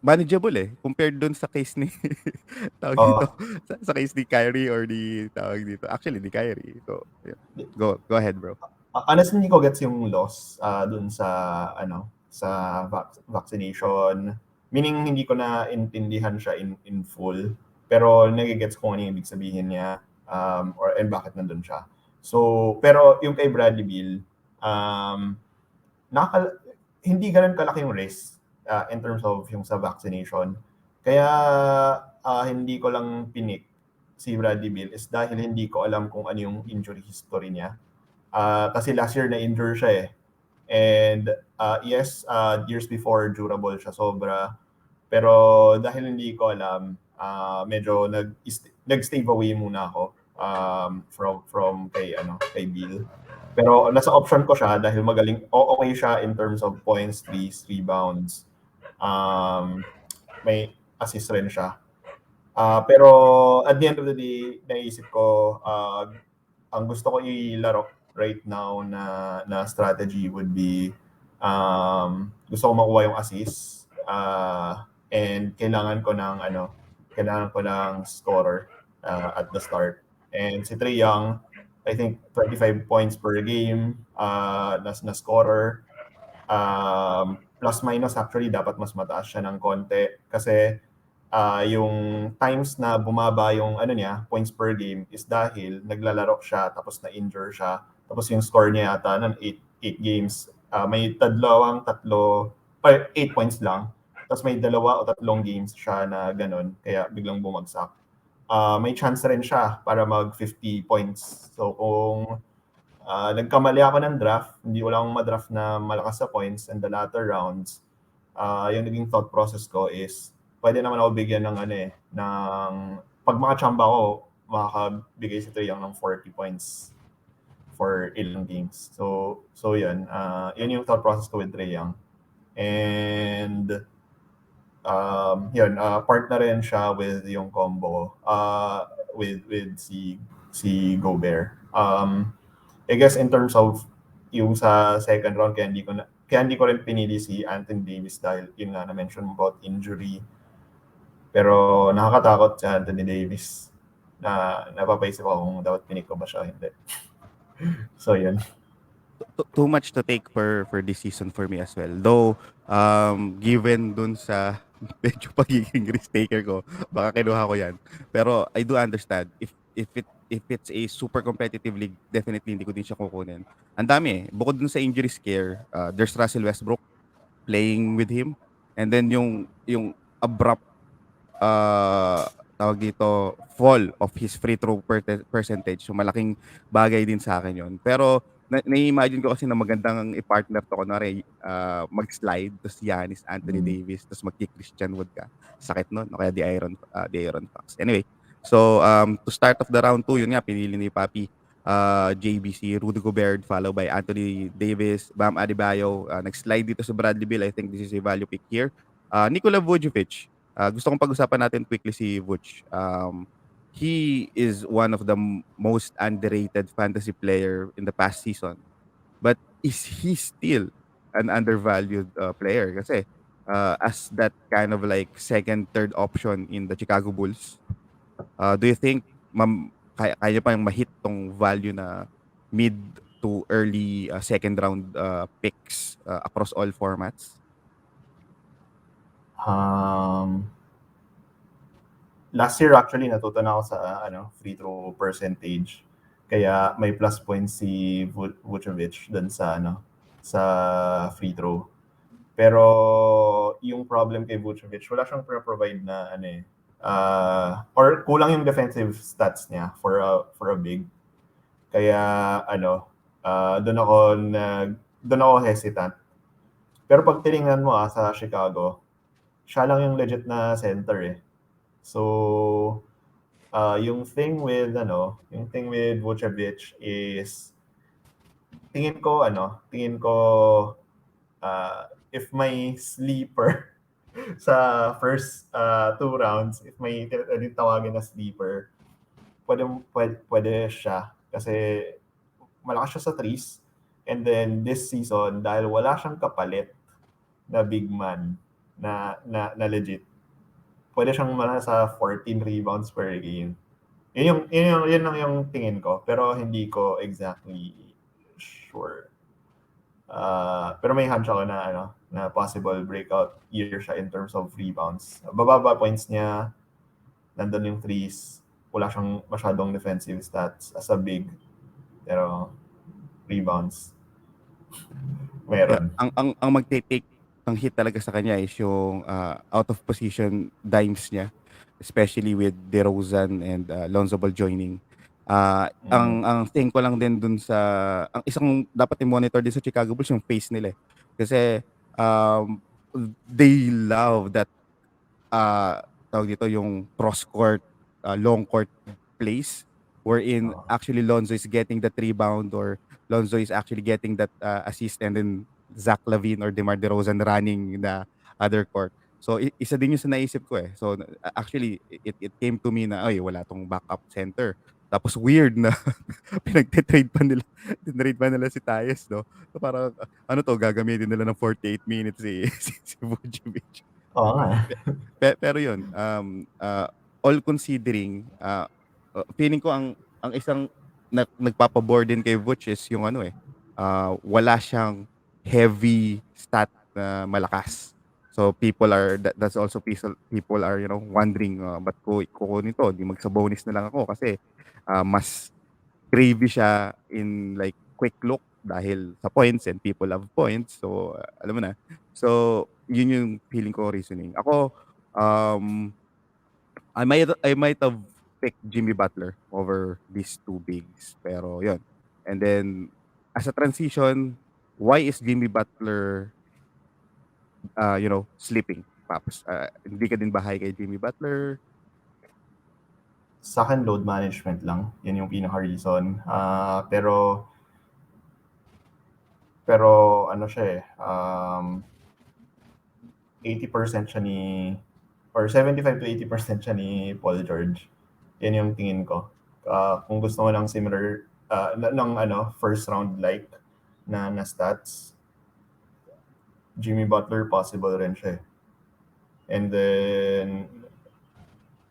manageable compared dun sa case ni tawag dito, Oh, sa case ni Kyrie or ni tawag dito. Actually, ni Kyrie. So, yun. Go ahead, bro. honestly, hindi ko gets yung loss dun sa sa vaccination. Meaning hindi ko na intindihan siya in full. Pero nagigets ko ano yung ibig sabihin niya and bakit nandun siya. So, pero yung kay Bradley Beal, nakaka- hindi ganun kalaki yung risk in terms of yung sa vaccination. Kaya hindi ko lang pinik si Bradley Beal is dahil hindi ko alam kung ano yung injury history niya. Kasi last year na-injure siya eh. And yes, years before durable siya sobra. Pero dahil hindi ko alam, medyo nag-stay away muna ako from kay Bill. Pero nasa option ko siya dahil magaling okay siya in terms of points, threes, rebounds. May assist rin siya. Pero at the end of the day, naisip ko ang gusto ko ilaro right now na strategy would be gusto ko makuha yung assist and kailangan ko ng scorer at the start. And si Trae Young, I think 25 points per game na scorer. Plus minus actually dapat mas mataas siya ng konti kasi yung times na bumaba yung points per game is dahil naglalaro siya tapos na-injure siya. Tapos yung score niya yata ng 8 games, may 8 points lang. Tapos may 2 o 3 games siya na ganun, kaya biglang bumagsak. May chance rin siya para mag 50 points. So kung nagkamali ako ng draft, hindi ko lang ma-draft na malakas sa points in the latter rounds, yung naging thought process ko is pwede naman ako bigyan ng pag makachamba ko, makakabigay si Trae Young ng 40 points for ilang games. So yun. Yun yung thought process ko with Trae Young. And yun, part na rin siya with yung combo with si Gobert. I guess in terms of yung sa second round, kaya hindi ko rin pinili si Anthony Davis dahil yun nga na-mention about injury. Pero nakakatakot si Anthony Davis na napapaisip ako kung dapat pinik ko ba siya hindi. So yun. Too much to take for this season for me as well. Though, given dun sa medyo pagiging risk taker ko, baka kinuha ko yan. Pero I do understand. If it's a super competitive league, definitely hindi ko din siya kukunin. Ang dami Bukod dun sa injury scare, there's Russell Westbrook playing with him. And then yung abrupt tawag dito, fall of his free throw percentage. So malaking bagay din sa akin 'yon. Pero na-imagine ko kasi na magandang i-partner to kunwari mag-slide tapos Giannis, Anthony Davis tapos magki-Christian Wood ka. Sakit nun o kaya De'Aaron Fox. Anyway, so to start off the round 2, yun nga pinili ni Papi, JBC, Rudy Gobert followed by Anthony Davis, Bam Adebayo. Nag-slide dito sa Bradley Beal. I think this is a value pick here. Nikola Vucevic. Gusto kong pag-usapan natin quickly si Vuce. He is one of the most underrated fantasy player in the past season. But is he still an undervalued player? Kasi as that kind of like second, third option in the Chicago Bulls, do you think kaya pa yung ma-hit tong value na mid to early second round picks across all formats? Last year actually natuto na ako sa free throw percentage. Kaya may plus points si Vucevic dun sa sa free throw. Pero yung problem kay Vucevic, wala siyang provide na or kulang yung defensive stats niya for a big. Kaya doon ako hesitant. Pero pag tiningnan mo sa Chicago, siya lang yung legit na center eh. So yung thing with Vucevic is tingin ko if may sleeper sa first 2 rounds, if may tawagin na sleeper, pwede siya kasi malakas siya sa threes. And then this season, dahil wala siyang kapalit na big man na legit. Pwede siyang sa 14 rebounds per game. Yun lang yung tingin ko. Pero hindi ko exactly sure. Pero may hunch ako na possible breakout year siya in terms of rebounds. Bababa points niya, nandun yung threes. Wala siyang masyadong defensive stats as a big. Pero rebounds, Yeah, meron. ang magte-take ng hit talaga sa kanya is yung out of position dimes niya, especially with DeRozan and Lonzo Ball joining. Ang thing ko lang din dun sa ang isang dapat i-monitor din sa Chicago Bulls yung face nila eh. Kasi um, they love that tawag dito yung cross court, long court plays wherein Oo. actually Lonzo is getting that rebound or Lonzo is actually getting that assist and then Zach Levine or DeMar DeRozan running the other court. So isa din yung sa naisip ko eh. So actually it came to me na ay wala tong backup center. Tapos weird na pinagte-trade pa nila, tinrade pa nila si Tyus, no? So parang ano to, gagamitin nila ng 48 minutes si Vucevic. Oo nga. Pero yun, all considering, feeling ko ang isang nagpapabor din kay Vooch is yung ano eh, wala siyang heavy stat na malakas. So that's also people are wondering ba't ko kukunin to, di magsa-bonus na lang ako kasi mas gravy siya in like quick look dahil sa points and people love points. So alam mo na. So yun yung feeling ko reasoning. Ako I might have picked Jimmy Butler over these two bigs. Pero yun. And then as a transition, why is Jimmy Butler sleeping? Paps, hindi ka din bahay kay Jimmy Butler? Sa akin, load management lang. Yan yung pinaka-reason. Pero ano siya eh, 80% siya or 75 to 80% siya ni Paul George. Yan yung tingin ko. Kung gusto mo ng similar, first round like na stats, Jimmy Butler possible rin siya eh. And then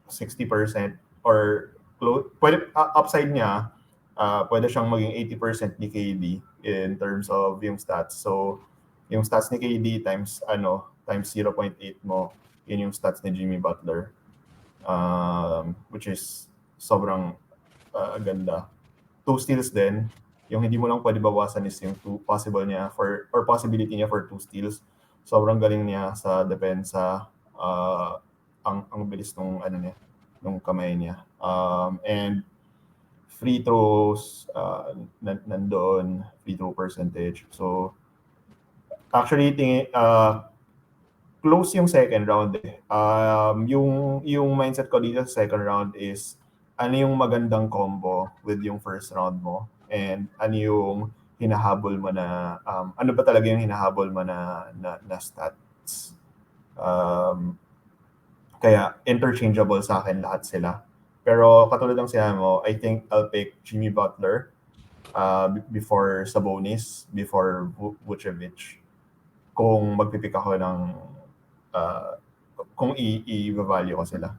60% or pwede, upside niya, pwede siyang maging 80% ni KD in terms of yung stats. So, yung stats ni KD times 0.8 mo, yun yung stats ni Jimmy Butler. Which is sobrang ganda. 2 steals din. Yung hindi mo lang pwede bawasan is yung possibility niya for 2 steals. Sobrang galing niya sa depensa. Ang bilis nung kamay niya. And free throws, nandoon, free throw percentage. So, actually, close yung second round eh. Yung mindset ko dito sa second round is ano yung magandang combo with yung first round mo and ano yung hinahabol mo na ano ba talaga yung hinahabol mo na stats. Kaya interchangeable sa akin lahat sila. Pero katulad ng sinabi mo, I think I'll pick Jimmy Butler before Sabonis, before Vucevic. Kung magpipick ako ng kung i-value ko sila.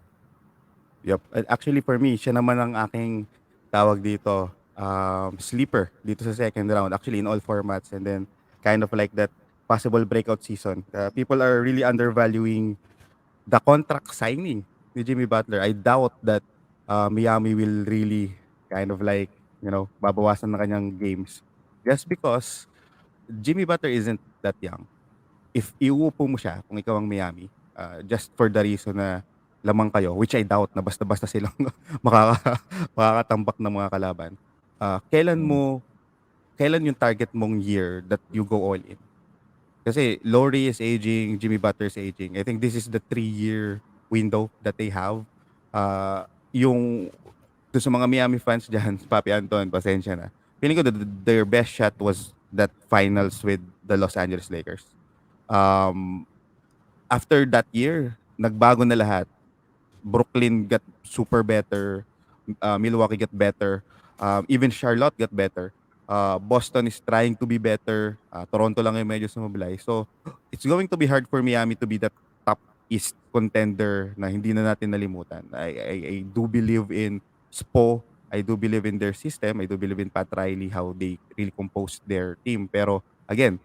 Yep. Actually for me, siya naman ang aking tawag dito, sleeper dito sa second round. Actually in all formats and then kind of like that possible breakout season. People are really undervaluing the contract signing ni Jimmy Butler. I doubt that Miami will really kind of like, babawasan na kanyang games. Just because Jimmy Butler isn't that young. If iuupo mo siya, kung ikaw ang Miami, just for the reason na lamang kayo, which I doubt na basta-basta silang makakatambak ng mga kalaban. Kailan yung target mong year that you go all in? Kasi Laurie is aging, Jimmy Butler is aging. I think this is the 3-year window that they have. Yung doon sa mga Miami fans dyan, Papi Anton, pasensya na. Feeling ko their best shot was that finals with the Los Angeles Lakers. After that year, nagbago na lahat. Brooklyn got super better. Milwaukee got better. Even Charlotte got better. Boston is trying to be better. Toronto lang yung medyo sumablay. So, it's going to be hard for Miami to be the top East contender na hindi na natin nalimutan. I do believe in Spo. I do believe in their system. I do believe in Pat Riley, how they really composed their team. Pero, again,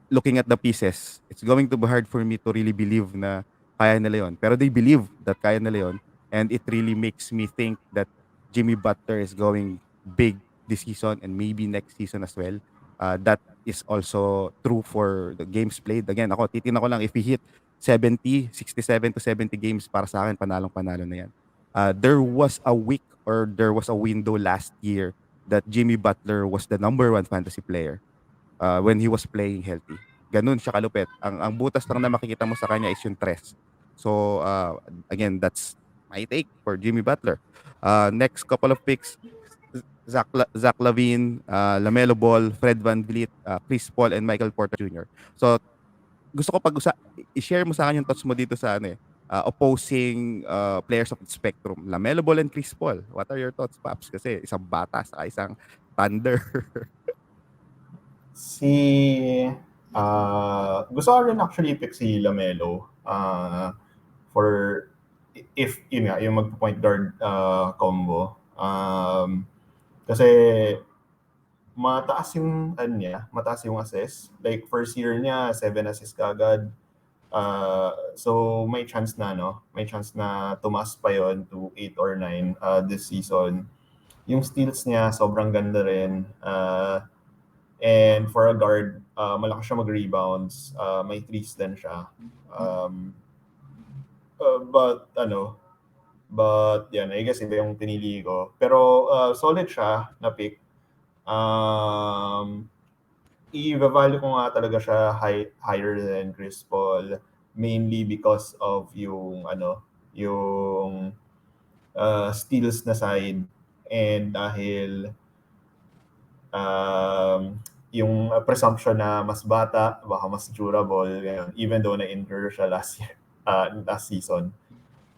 looking at the pieces, it's going to be hard for me to really believe na kaya nila yun. Pero they believe that kaya nila yun. And it really makes me think that Jimmy Butler is going big this season and maybe next season as well. That is also true for the games played. Again, ako, titignan ko lang if he hit 67 to 70 games para sa akin, panalong-panalo na yan. There was a week or there was a window last year that Jimmy Butler was the number one fantasy player when he was playing healthy. Ganun siya kalupit. Ang butas lang na makikita mo sa kanya is yung tres. So, again, that's my take for Jimmy Butler. Next couple of picks, Zach Levine, Lamelo Ball, Fred VanVleet, Chris Paul, and Michael Porter Jr. So, gusto ko i-share mo sa akin yung thoughts mo dito sa opposing players of the spectrum. Lamelo Ball and Chris Paul. What are your thoughts, Paps? Kasi isang bata sa isang Thunder. Gusto ko rin actually pick si Lamelo for if yun nga yung mag-point guard combo. Kasi mataas yung assist. Like first year niya 7 assists kaagad. So may chance na tumaas pa yon to 8 or 9 this season. Yung steals niya sobrang ganda rin. And for a guard, malakas siya mag-rebounds. May threes din siya. But yan, I guess iba yung pinili ko. Pero solid siya na pick. I-value ko nga talaga siya higher than Chris Paul, mainly because of yung steals na side, and dahil yung presumption na mas bata, baka mas durable, ganyan, even though na-injure siya last season.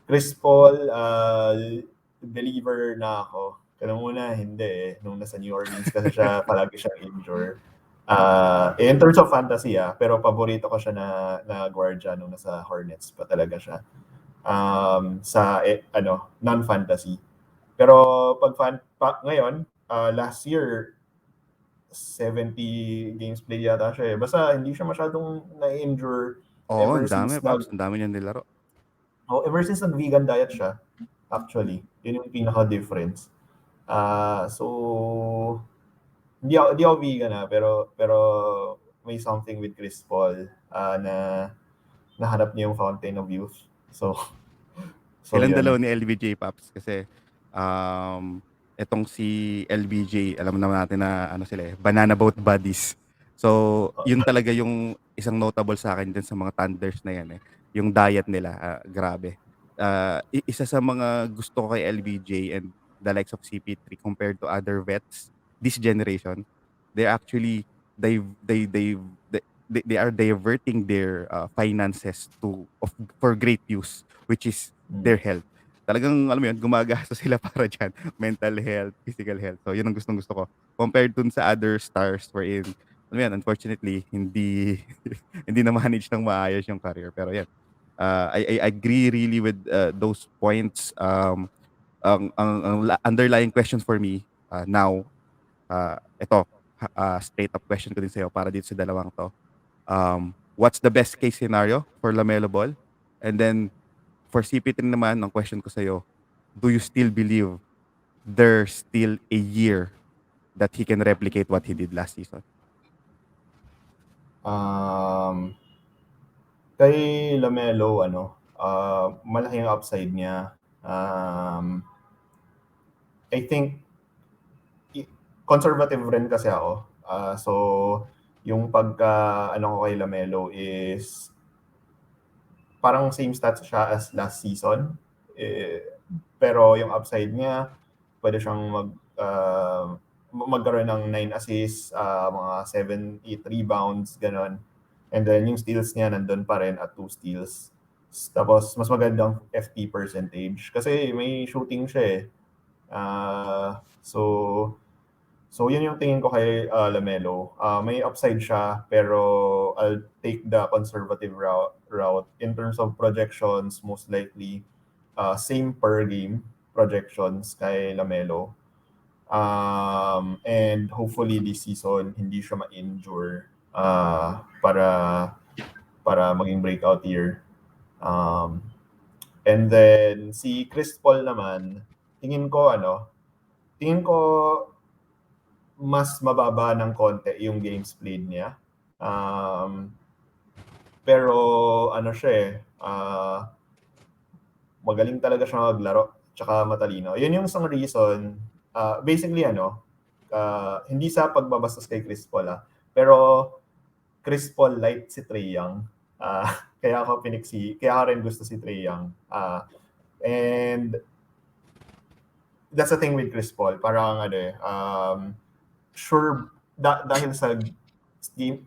Chris Paul, believer na ako. Kaya muna, hindi nung nasa New Orleans kasi siya palagi siyang injure. In terms of fantasy, pero paborito ko siya na guardia nung nasa Hornets pa talaga siya. Non-fantasy. Pero ngayon, last year, 70 games played yata siya. Basta hindi siya masyadong na-injure. Oo, ang dami, Paps. Ang dami niya nilaro. Ever since nag-vegan diet siya, actually. Yun yung pinaka-difference. So, hindi ako vegan pero may something with Chris Paul na nahanap niya yung fountain of youth. So Silang yun. dalawa ni LBJ, Paps, kasi etong si LBJ, alam naman natin na banana boat buddies. So, yun talaga yung isang notable sa akin din sa mga Thunders na yan. Yung diet nila, grabe. Isa sa mga gusto ko kay LBJ and the likes of CP3 compared to other vets this generation, they actually they are diverting their finances for great use, which is their health. Talagang alam mo yun, gumagasa sila para dyan. Mental health, physical health. So yun ang gustong-gusto ko. Compared dun sa other stars wherein, alam mo yan, unfortunately, hindi hindi na manage ng maayos yung career. Pero yan, I agree really with those points. Ang underlying questions for me now, ito, straight up question ko din sa'yo para dito sa dalawang to. What's the best case scenario for Lamelo Ball? And then, for CP3 naman, ang question ko sa'yo, do you still believe there's still a year that he can replicate what he did last season? Kay Lamelo, malaki yung upside niya. I think conservative rin kasi ako. So, yung pagka ko kay Lamelo is parang same stats siya as last season. Pero yung upside niya, pwede siyang magkaroon ng 9 assists, mga 7-8 rebounds, ganon. And then yung steals niya nandun pa rin at 2 steals. Tapos mas magandang FP percentage kasi may shooting siya . So So yun yung tingin ko kay Lamelo. May upside siya pero I'll take the conservative route in terms of projections. Most likely same per game projections kay Lamelo. And hopefully this season hindi siya ma-injure para maging breakout year. And then si Chris Paul naman, tingin ko mas mababa ng konti yung games played niya. Pero siya magaling talaga siya maglaro, tsaka matalino. Yun yung isang reason, basically hindi sa pagbabastos kay Chris Paul pero Chris Paul light si Trae Young. Kaya ako rin gusto si Trae Young. And that's the thing with Chris Paul. Parang sure, dahil sa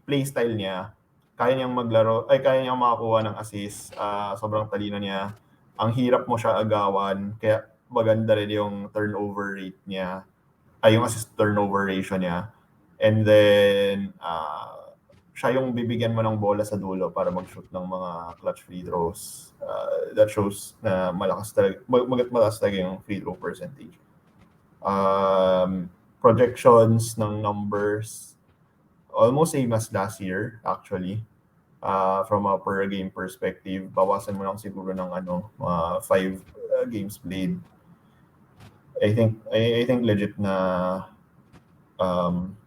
play style niya, kaya niyang makakuha ng assist, sobrang talino niya. Ang hirap mo siya agawan, kaya maganda rin yung turnover rate niya, yung assist turnover ratio niya. And then, siya yung bibigyan mo ng bola sa dulo para mag-shoot ng mga clutch free throws. That shows na malakas talaga yung free throw percentage. Projections ng numbers, almost same as last year, actually. From a per game perspective, bawasan mo lang siguro ng 5 games played. I think legit na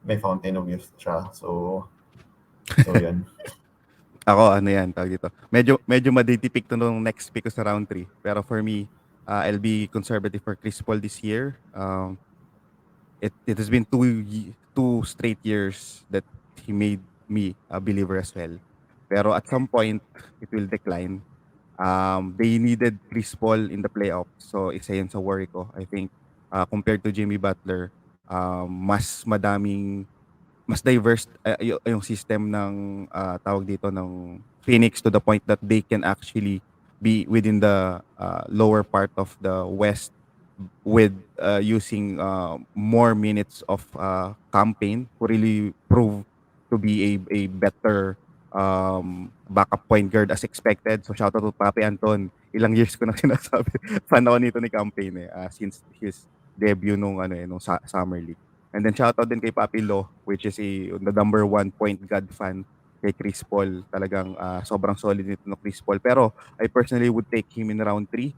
may fountain of youth siya. So yan. Ako, tawag dito. Medyo madidipik to nung next pick ko sa round 3. Pero for me, I'll be conservative for Chris Paul this year. It has been 2 straight years that he made me a believer as well. Pero at some point, it will decline. They needed Chris Paul in the playoffs. So, isa yun sa worry ko. I think, compared to Jimmy Butler, mas diverse yung system ng tawag dito ng Phoenix to the point that they can actually be within the lower part of the West with using more minutes of campaign who really prove to be a better backup point guard as expected. So shout out to Papi Anton. Ilang years ko na sinasabi. Fan ako nito ni campaign since his debut nung summer league. And then shout out din kay Papi Lo, which is the number 1 point guard fan kay Chris Paul. Talagang sobrang solid nito no Chris Paul. Pero I personally would take him in round 3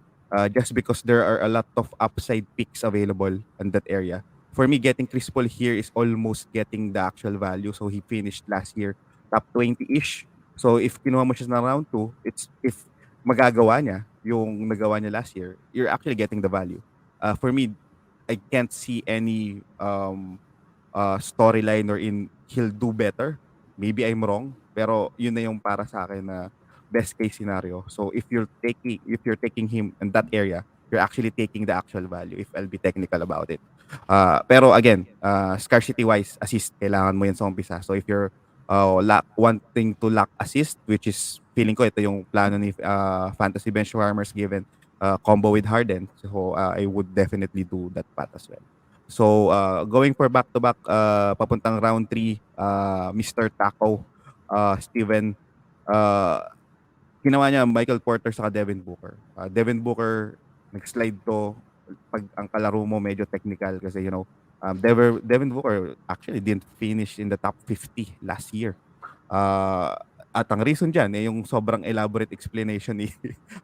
just because there are a lot of upside picks available in that area. For me, getting Chris Paul here is almost getting the actual value. So he finished last year top 20-ish. So if kinuha mo siya na round 2, if magagawa niya yung nagawa niya last year, you're actually getting the value. For me, I can't see any storyline or he'll do better. Maybe I'm wrong, pero yun na yung para sa akin na best case scenario. So if you're taking him in that area, you're actually taking the actual value if I'll be technical about it. Pero again, scarcity wise, assist kailangan mo yan sa umpisa. So if you're wanting to lack assist, which is feeling ko ito yung plano ni Fantasy Benchwarmers given combo with Harden. So I would definitely do that path as well. So going for back-to-back papuntang round 3, Mr. Taco, Steven, ginawa niya Michael Porter saka Devin Booker. Devin Booker, nag-slide to pag ang kalaro mo medyo technical kasi Devin Booker actually didn't finish in the top 50 last year. At ang reason dyan yung sobrang elaborate explanation ni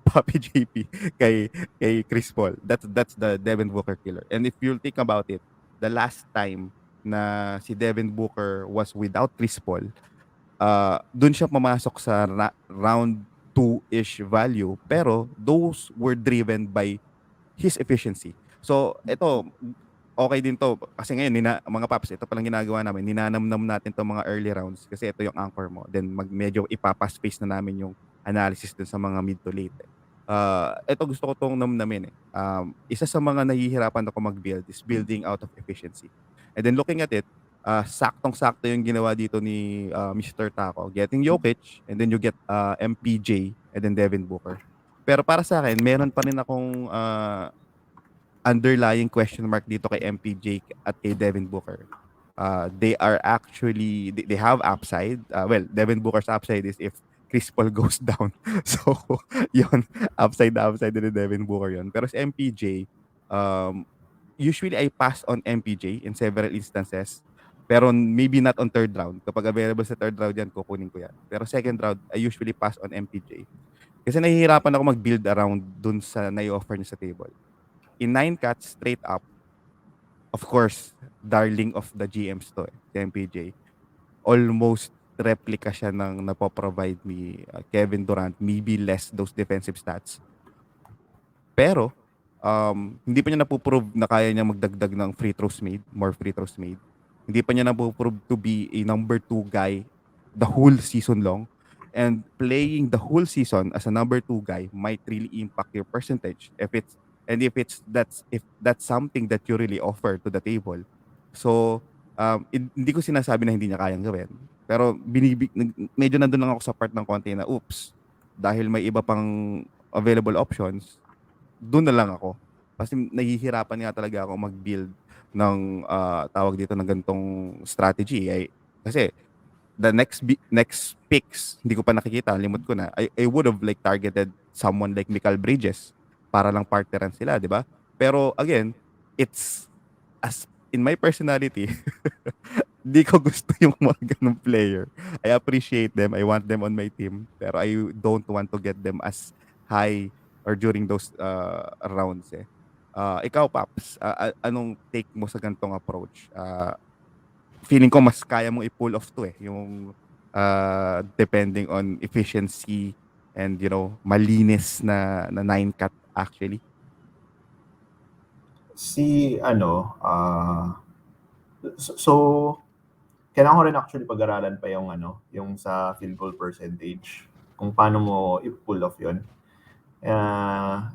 Papi JP kay Chris Paul. That's the Devin Booker killer. And if you'll think about it, the last time na si Devin Booker was without Chris Paul, dun siya pumasok sa round 2-ish value. Pero those were driven by his efficiency. So ito, okay din to kasi ngayon mga paps, ito palang ginagawa namin, ninanamnam natin to mga early rounds kasi ito yung anchor mo, then medyo ipapass-pace na namin yung analysis dun sa mga mid to late. Ito gusto ko tong namnamin isa sa mga nahihirapan ako mag-build is building out of efficiency, and then looking at it, saktong-sakto yung ginawa dito ni Mr. Taco, getting Jokic and then you get MPJ and then Devin Booker. Pero para sa akin, meron pa rin akong underlying question mark dito kay MPJ at kay Devin Booker. They are actually they have upside. Well, Devin Booker's upside is if Chris Paul goes down. So, yun, upside na upside din ni Devin Booker yun. Pero si MPJ, um, usually I pass on MPJ in several instances. Pero maybe not on third round. Kapag available sa third round yan, kukunin ko yan. Pero second round, I usually pass on MPJ. Kasi nahihirapan ako mag-build around dun sa nai-offer niya sa table. In 9 cuts, straight up, of course, darling of the GMs to si MPJ. Almost replica siya ng napoprovide ni Kevin Durant, maybe less those defensive stats. Pero, hindi pa niya napuprove na kaya niya magdagdag ng free throws made, more free throws made. Hindi pa niya napuprove to be a number 2 guy the whole season long. And playing the whole season as a number 2 guy might really impact your percentage if that's something that you really offer to the table. So, hindi ko sinasabi na hindi niya kayang gawin. Pero medyo nandun lang ako sa part ng konti na, oops, dahil may iba pang available options, doon na lang ako. Kasi nahihirapan nga talaga ako mag-build ng tawag dito ng gantong strategy. Kasi the next picks, hindi ko pa nakikita, limot ko na. I would have like targeted someone like Mikal Bridges para lang partneran sila, di ba? Pero again, it's as in my personality, di ko gusto yung mga ganung player. I appreciate them. I want them on my team. Pero I don't want to get them as high or during those rounds eh. Ikaw, Paps, anong take mo sa gantong approach? Feeling ko mas kaya mong i-pull off to eh. Yung depending on efficiency and malinis na 9 cut actually. So kailangan ko rin actually pag-aralan pa yung sa field goal percentage, kung paano mo i-pull off yun.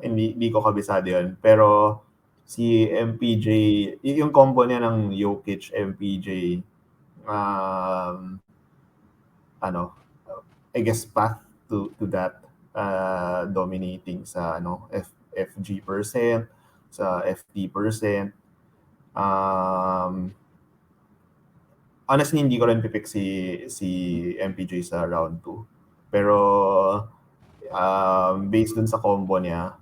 Hindi ko kabisado yun. Pero si MPJ, yung combo niya ng Jokic, MPJ, I guess path to that, dominating sa FG percent, sa FT percent. Honestly, hindi ko rin pipick si MPJ sa round 2. Pero based dun sa combo niya,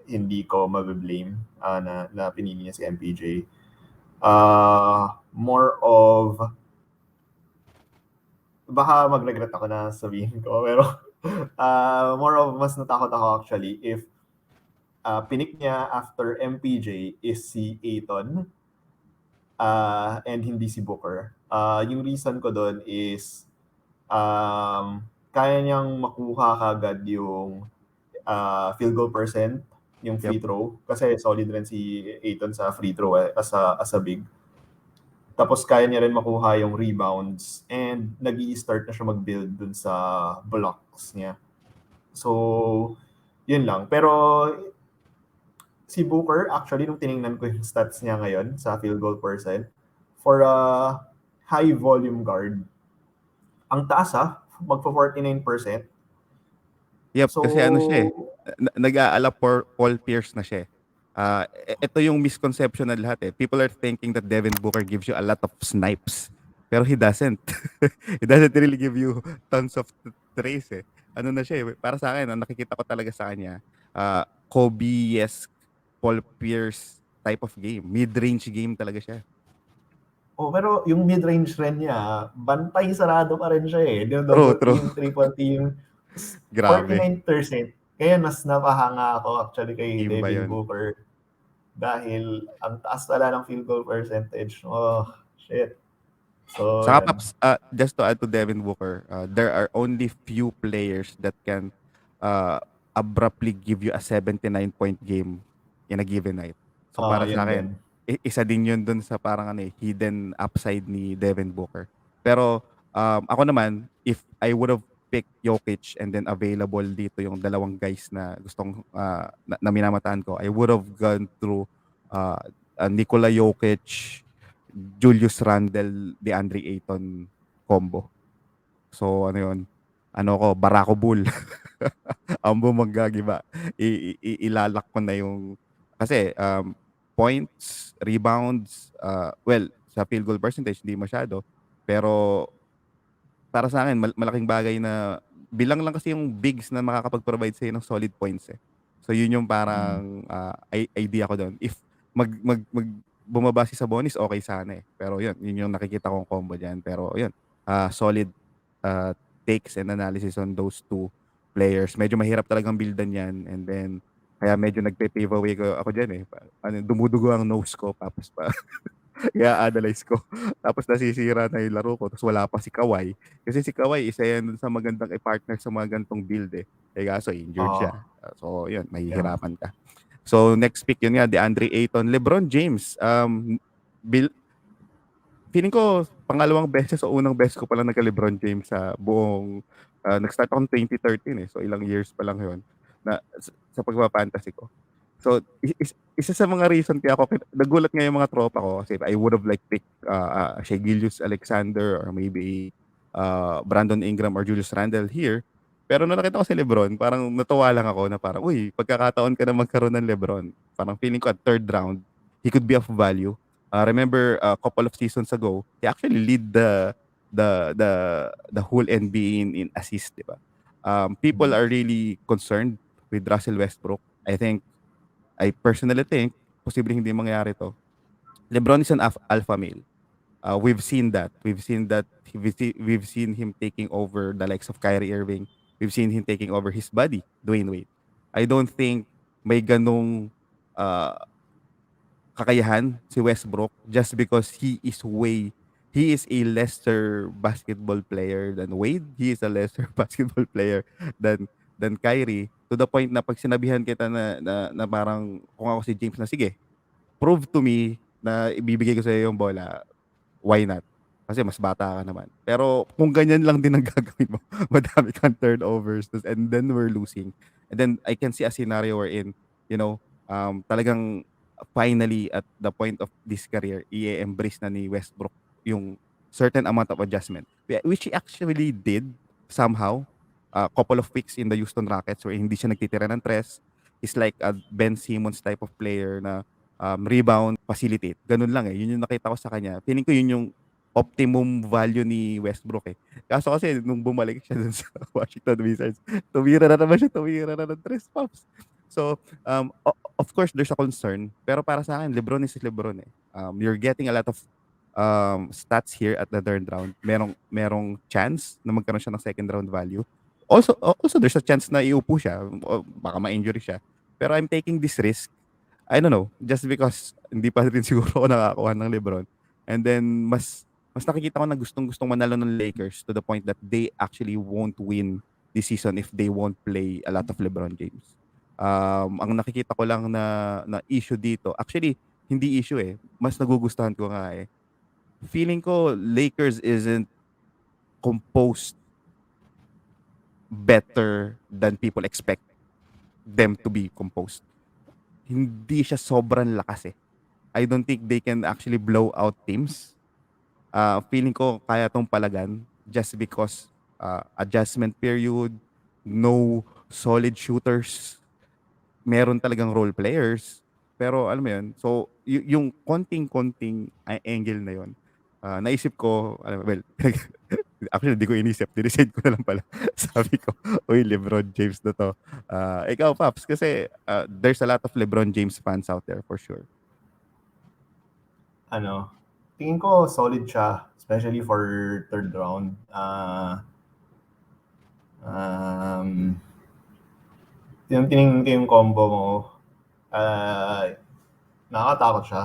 hindi ko mabiblame na pinili niya si MPJ. More of, baka mag-regret ako na sabihin ko, pero more of mas natakot ako actually if pinik niya after MPJ is si Ayton and hindi si Booker. Yung reason ko doon is kaya niyang makuha kagad yung field goal percent, yung free throw, kasi solid rin si Ayton sa free throw as a big. Tapos kaya niya rin makuha yung rebounds and nag-i-start na siya mag-build dun sa blocks niya. So, yun lang. Pero si Booker, actually, nung tiningnan ko yung stats niya ngayon sa field goal percent, for a high volume guard, ang taas magpa-49%. Yep, so, kasi siya eh. Nag-aala Paul Pierce na siya eh. Ito yung misconception na lahat eh. People are thinking that Devin Booker gives you a lot of snipes. Pero he doesn't. He doesn't really give you tons of trays eh. Ano na siya eh. Para sa akin, nakikita ko talaga sa kanya, Kobe-esque Paul Pierce type of game. Mid-range game talaga siya. Pero yung mid-range rin niya, bantay sarado pa rin siya eh. True. Yung triple team, grabe. 49%. Kaya mas napahanga ako actually kay Team Devin Booker. Dahil ang taas pala ng field goal percentage. Oh, shit. So, saka Paps, just to add to Devin Booker, there are only few players that can abruptly give you a 79-point game in a given night. So para sa akin, isa din yun dun sa parang hidden upside ni Devin Booker. Pero ako naman, if I would have picked Jokic and then available dito yung dalawang guys na gustong na minamataan ko, I would have gone through Nikola Jokic, Julius Randle, DeAndre Ayton combo. So yun? Barako Bull. Ang bumagagiba. Ilalak ko na yung kasi points, rebounds, Sa field goal percentage, hindi masyado. Pero para sa akin, malaking bagay na bilang lang kasi yung bigs na makakapag-provide sa'yo ng solid points eh. So yun yung parang idea ko doon. If bumaba si Sabonis, okay sana eh. Pero yun yung nakikita kong combo diyan. Pero yun, solid uh, takes and analysis on those two players. Medyo mahirap talagang buildan yan. And then, kaya medyo nagpe-pave away ko ako diyan eh. Dumudugo ang nose ko, tapos pa i-analyze ko. Tapos nasisira na yung laro ko. Tapos wala pa si Kawhi. Kasi si Kawhi, isa yan dun sa magandang i-partner sa mga gantong build eh. Kaso injured siya. So, yun, mahihirapan ka. So, next pick yun nga, DeAndre Ayton. LeBron James. Feeling ko, pangalawang beses o unang beses ko palang nagka-LeBron James sa buong, nag-start akong 2013 eh. So, ilang years pa lang yun na, sa pagpapantasy ko. So, isa sa mga reason kaya ako, nagulat nga yung mga tropa ko kasi I would have like picked Shai Gilgeous-Alexander or maybe Brandon Ingram or Julius Randle here. Pero nung nakita ko si LeBron, parang natuwa lang ako na parang, uy, pagkakataon ka na magkaroon ng LeBron. Parang feeling ko at third round, he could be of value. Remember a couple of seasons ago, he actually lead the the the whole NBA in assist, di ba? People are really concerned with Russell Westbrook. I personally think, posibleng hindi mangyari to. LeBron is an alpha male. We've seen that. We've seen him taking over the likes of Kyrie Irving. We've seen him taking over his buddy, Dwayne Wade. I don't think may ganong uh, kakayahan si Westbrook just because he is a lesser basketball player than Wade. He is a lesser basketball player than Kyrie, to the point na pag sinabihan kita na parang kung ako si James na sige, prove to me na ibibigay ko sa iyo yung bola, why not? Kasi mas bata ka naman. Pero kung ganyan lang din ang gagawin mo, madami kang turnovers and then we're losing. And then I can see a scenario wherein, talagang finally at the point of this career, i-embrace na ni Westbrook yung certain amount of adjustment. Which he actually did somehow a couple of weeks in the Houston Rockets where hindi siya nagtitira ng tres. He's like a Ben Simmons type of player na rebound, facilitate. Ganun lang eh. Yun yung nakita ko sa kanya. Feeling ko yun yung optimum value ni Westbrook eh. Kaso kasi nung bumalik siya dun sa Washington Wizards, tumira na naman siya, tumira na ng tres pops. So, of course, there's a concern. Pero para sa akin, LeBron is LeBron eh. You're getting a lot of stats here at the third round. Merong chance na magkaroon siya ng second round value. Also there's a chance na iupo siya. O baka ma-injury siya. Pero I'm taking this risk. I don't know, just because hindi pa rin siguro ako nakakuha ng LeBron. And then mas nakikita ko na gustong manalo ng Lakers to the point that they actually won't win this season if they won't play a lot of LeBron James. Ang nakikita ko lang na issue dito, actually hindi issue eh. Mas nagugustuhan ko nga eh. Feeling ko Lakers isn't composed better than people expect them to be composed. Hindi siya sobrang lakas eh. I don't think they can actually blow out teams. Feeling ko kaya tong palagan just because adjustment period, no solid shooters, meron talagang role players. Pero alam mo yun, so yung konting-konting angle na yun, naisip ko, actually di ko inisip, dinisend ko na lang pala. Sabi ko, uy, LeBron James na to. Ikaw, Paps, kasi there's a lot of LeBron James fans out there for sure. Tingin ko solid siya, especially for third round. Tinignan ko yung combo mo, nakakatakot siya.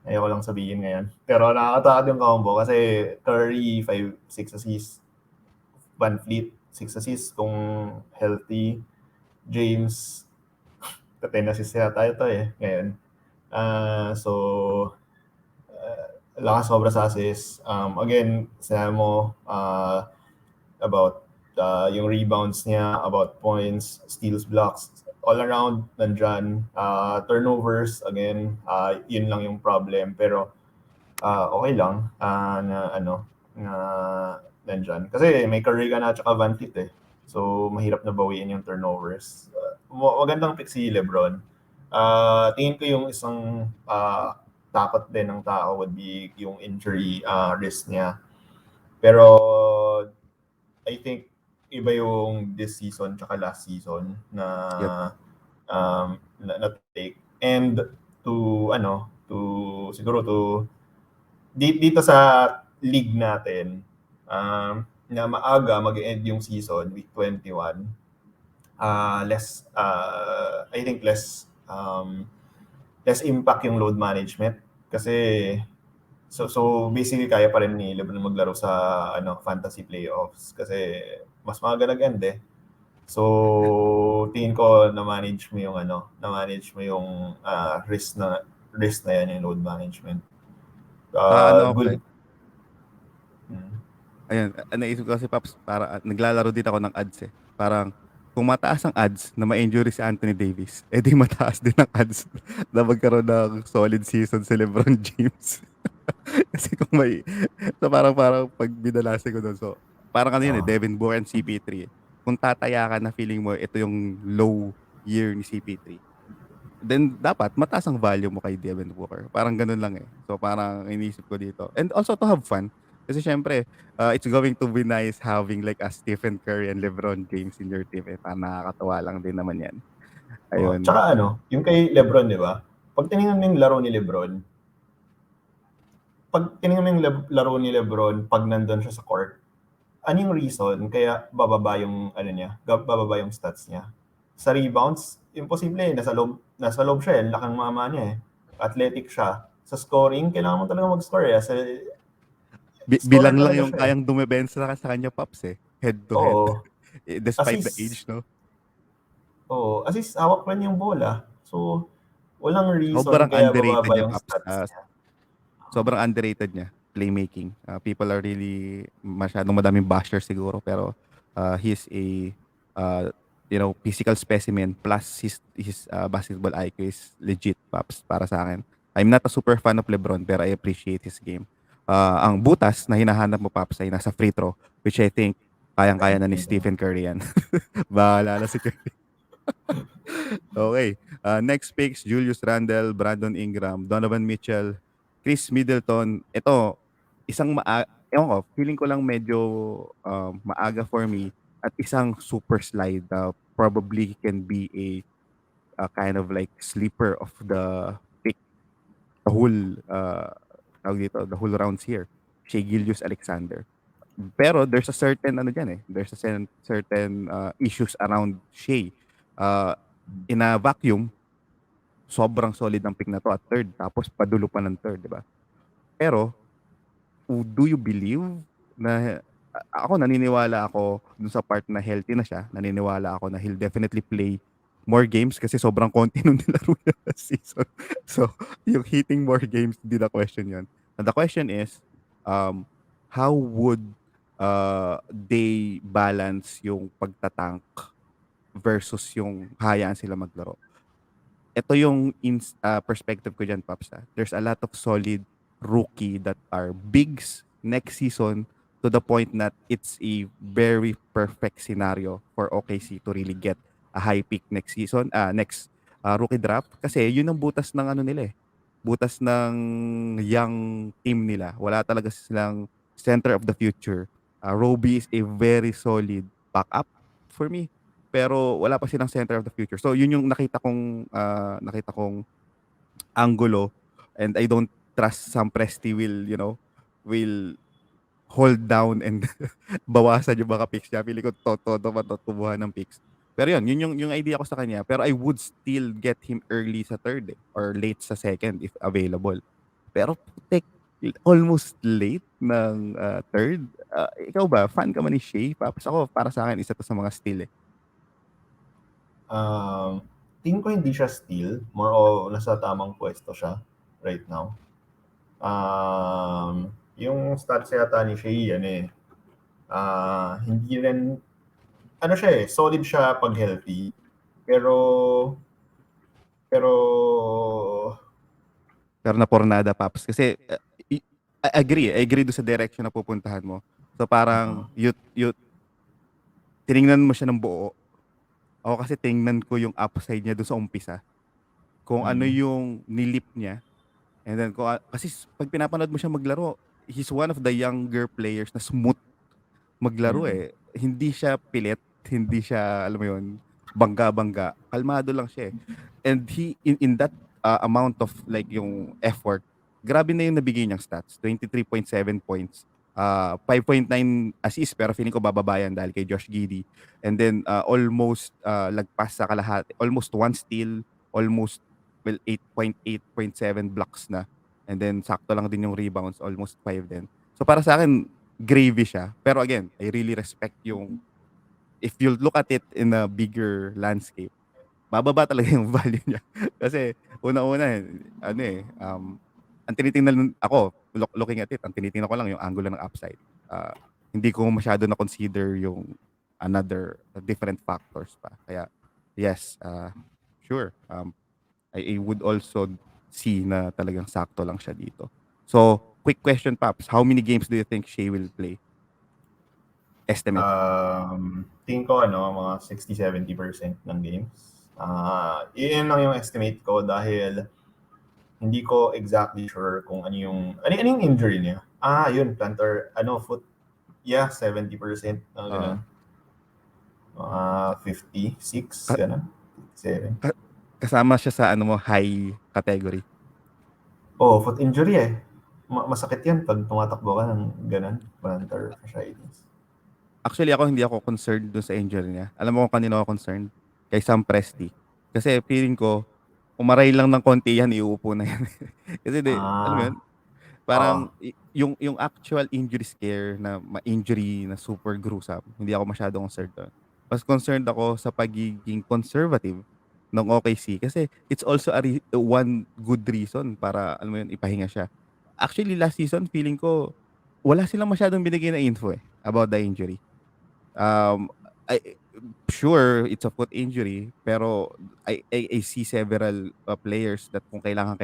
Ayoko lang sabihin ngayon. Pero nakakatakot yung combo kasi Curry, 6 assists. Van Fleet, 6 assists kung healthy. James, 10 assists yata ito eh, ngayon. So, lakas sobra sa assist. Again, sabi mo about yung rebounds niya, about points, steals, blocks, all around nandyan. Turnovers, again, yun lang yung problem. Pero okay lang na nandyan. Kasi may Curry ka na at saka Van Fleet eh. So, mahirap na bawiin yung turnovers. Magandang pick si LeBron. Tingin ko yung isang takot din ng tao would be yung injury risk niya. Pero I think iba yung this season tsaka last season na Yep. na take. And siguro dito sa league natin, na maaga mag-end yung season, week 21, I think less impact yung load management. Kasi, so basically kaya pa rin ni LeBron maglaro sa fantasy playoffs kasi mas maaga nag-end eh. So, tingin ko na-manage mo yung risk na yan, yung load management. Ano ako Good. ayun, naisip ko kasi Paps, para naglalaro din ako ng ads eh. Parang kung mataas ang ads na ma-injury si Anthony Davis, edi mataas din ang ads na magkaroon ng solid season si LeBron James. Kasi kung may, so parang pag binalase ko doon, so parang ano yun eh, Devin Booker and CP3 eh. Kung tataya ka na feeling mo ito yung low year ni CP3, then dapat mataas ang value mo kay Devin Booker. Parang ganun lang eh. So parang inisip ko dito. And also to have fun. Kasi syempre, it's going to be nice having like a Stephen Curry and LeBron James in your team eh. Parang nakakatawa lang din naman yan. Ayun. Tsaka yung kay LeBron, di ba? Pag tinignan mo yung laro ni LeBron, pag nandun siya sa court, anong reason kaya bababa yung stats niya? Sa rebounds, imposible, nasa loob siya, laking mama niya eh. Athletic siya. Sa scoring, kailangan mo talaga mag-score eh. Scorer Bilang lang talaga yung siya eh. kayang dumebensa sa kanya, Pops eh. Head to head. Oo. Despite the Assist. age, no? Oo. Assist, hawak pa niya yung bola. So, walang reason Sobrang kaya underrated bababa niya, yung Pops. stats niya. Sobrang underrated niya, playmaking. People are really masyadong madaming bashers siguro, pero he's a physical specimen plus his basketball IQ is legit, Pops, para sa akin. I'm not a super fan of LeBron, pero I appreciate his game. Ang butas na hinahanap mo, Pops, ay nasa free throw, which I think kayang-kaya na ni Stephen Curry yan. Bahala na si Curry. Okay. Next picks, Julius Randle, Brandon Ingram, Donovan Mitchell, Chris Middleton. Ito, ewan ko, feeling ko lang medyo maaga for me at isang super slide na probably can be a kind of like sleeper of the pick, the whole the whole rounds here. Shea Gilgeous-Alexander. Pero there's a certain there's a certain issues around Shea. In a vacuum, sobrang solid ng pick na to at third. Tapos padulo pa ng third, di ba? Pero, do you believe na ako naniniwala ako dun sa part na healthy na siya. Naniniwala ako na he'll definitely play more games kasi sobrang konti nung nilaro niya last season. So, yung hitting more games, di the question yun. And the question is, how would they balance yung pagtatank versus yung hayaan sila maglaro? Ito yung perspective ko dyan, Paps. There's a lot of solid rookie that are bigs next season to the point that it's a very perfect scenario for OKC to really get a high pick next season, next rookie draft. Kasi yun ang butas ng nila eh. Butas ng young team nila. Wala talaga silang center of the future. Roby is a very solid backup for me, pero wala pa silang center of the future. So yun yung nakita kong angulo, and I don't trust Sam Presti will hold down and bawasan yung mga picks niya. Pili ko todo matutubuhan ng picks. Pero yun yung idea ko sa kanya. Pero I would still get him early sa third or late sa second if available. Pero take almost late ng third. Ikaw ba, fan ka man ni Shea? Tapos ako, para sa akin, isa to sa mga steal eh. Tingin ko hindi siya steal. More o nasa tamang pwesto siya right now. Yung stats yata ni Shea, hindi rin, siya solid siya pag healthy. Pero na pornada, Paps. Kasi, I agree do sa direction na pupuntahan mo. So parang, tiningnan mo siya ng buo. Ako kasi tingnan ko yung upside niya doon sa umpisa. Kung ano yung nilip niya And then kasi pag pinapanood mo siya maglaro, he's one of the younger players na smooth maglaro Mm. eh. Hindi siya pilit, hindi siya, alam mo yun, bangga-bangga. Kalmado lang siya eh. And he, in that amount of like yung effort, grabe na yung nabigay niyang stats. 23.7 points. 5.9 assists pero feeling ko bababayan dahil kay Josh Giddey. And then almost lagpas sa kalahati. Almost one steal, almost 8.8.7 blocks na. And then sakto lang din yung rebounds, almost 5 din. So para sa akin, gravy siya. Pero again, I really respect yung if you look at it in a bigger landscape, bababa talaga yung value niya. Kasi una-una, ano ang tinitingnan ako, looking at it, ang tinitingnan ko lang yung angulo ng upside. Hindi ko masyado na consider yung different factors pa. Kaya, yes, sure. I would also see na talagang sakto lang siya dito. So, quick question, Paps. How many games do you think Shea will play? Estimate. Tingin ko mga 60-70% ng games. Yun lang yung estimate ko dahil hindi ko exactly sure kung ano yung injury niya. Yun, plantar, foot. Yeah, 70%. Ganun. 56, ganun. 7. Kasama siya sa high category. Foot injury eh. Masakit yan pag tumatakbo ka ng ganun, plantar fasciitis. Actually, hindi ako concerned dun sa injury niya. Alam mo kung kanino ako concerned? Kay Sam Presti. Kasi feeling ko, umaray lang ng konti yan, iuupo na yan. Kasi alam mo yun, parang yung actual injury scare na ma-injury na super gruesome, hindi ako masyado concerned doon. Mas concerned ako sa pagiging conservative ng OKC kasi it's also one good reason para, alam mo yun, ipahinga siya. Actually, last season, feeling ko, wala silang masyadong binigay na info about the injury. I sure it's a foot injury pero I see several players that kung kailangan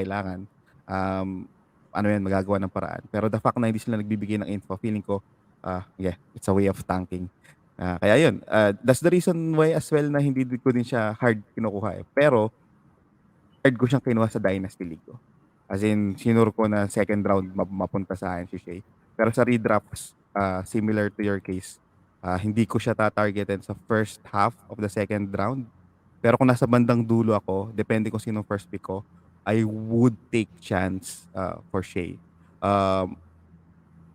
magagawa ng paraan. Pero the fact na hindi sila nagbibigay ng info, feeling ko yeah, it's a way of tanking. Kaya yun, that's the reason why as well na hindi ko din siya hard kinukuha eh. Pero hard ko siyang kinuha sa Dynasty League ko. As in, sinure ko na second round mapunta sa akin si Shea. Pero sa redrafts, similar to your case, hindi ko siya tatargetin sa first half of the second round. Pero kung nasa bandang dulo ako, depende kung sino first pick ko, I would take chance for Shea.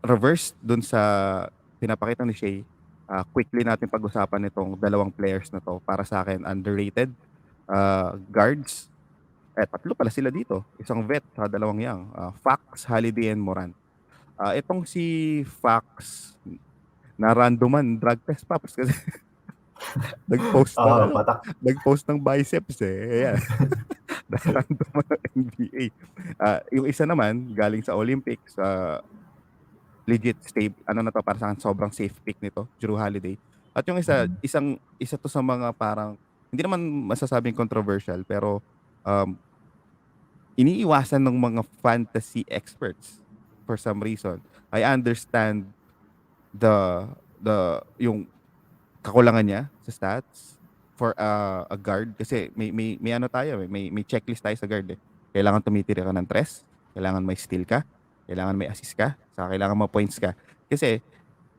Reverse dun sa pinapakita ni Shea, quickly natin pag-usapan itong dalawang players na to. Para sa akin, underrated guards. Tatlo pala sila dito. Isang vet sa dalawang young. Fax, Holiday, and Morant. Itong si Fax, na randoman drug test Paps kasi nag-post ng Patak. nag-post ng biceps eh. Ayan. Randoman ng NBA. Yung isa naman galing sa Olympics, legit stable. Para sa akin sobrang safe pick nito, Drew Holiday. At yung isa to sa mga parang hindi naman masasabing controversial pero iniiwasan ng mga fantasy experts for some reason. I understand yung kakulangan niya sa stats for a guard kasi may tayo may checklist tayo sa guard eh. Kailangan tumitira ka ng tres, kailangan may steal ka, kailangan may assist ka, saka kailangan may points ka. Kasi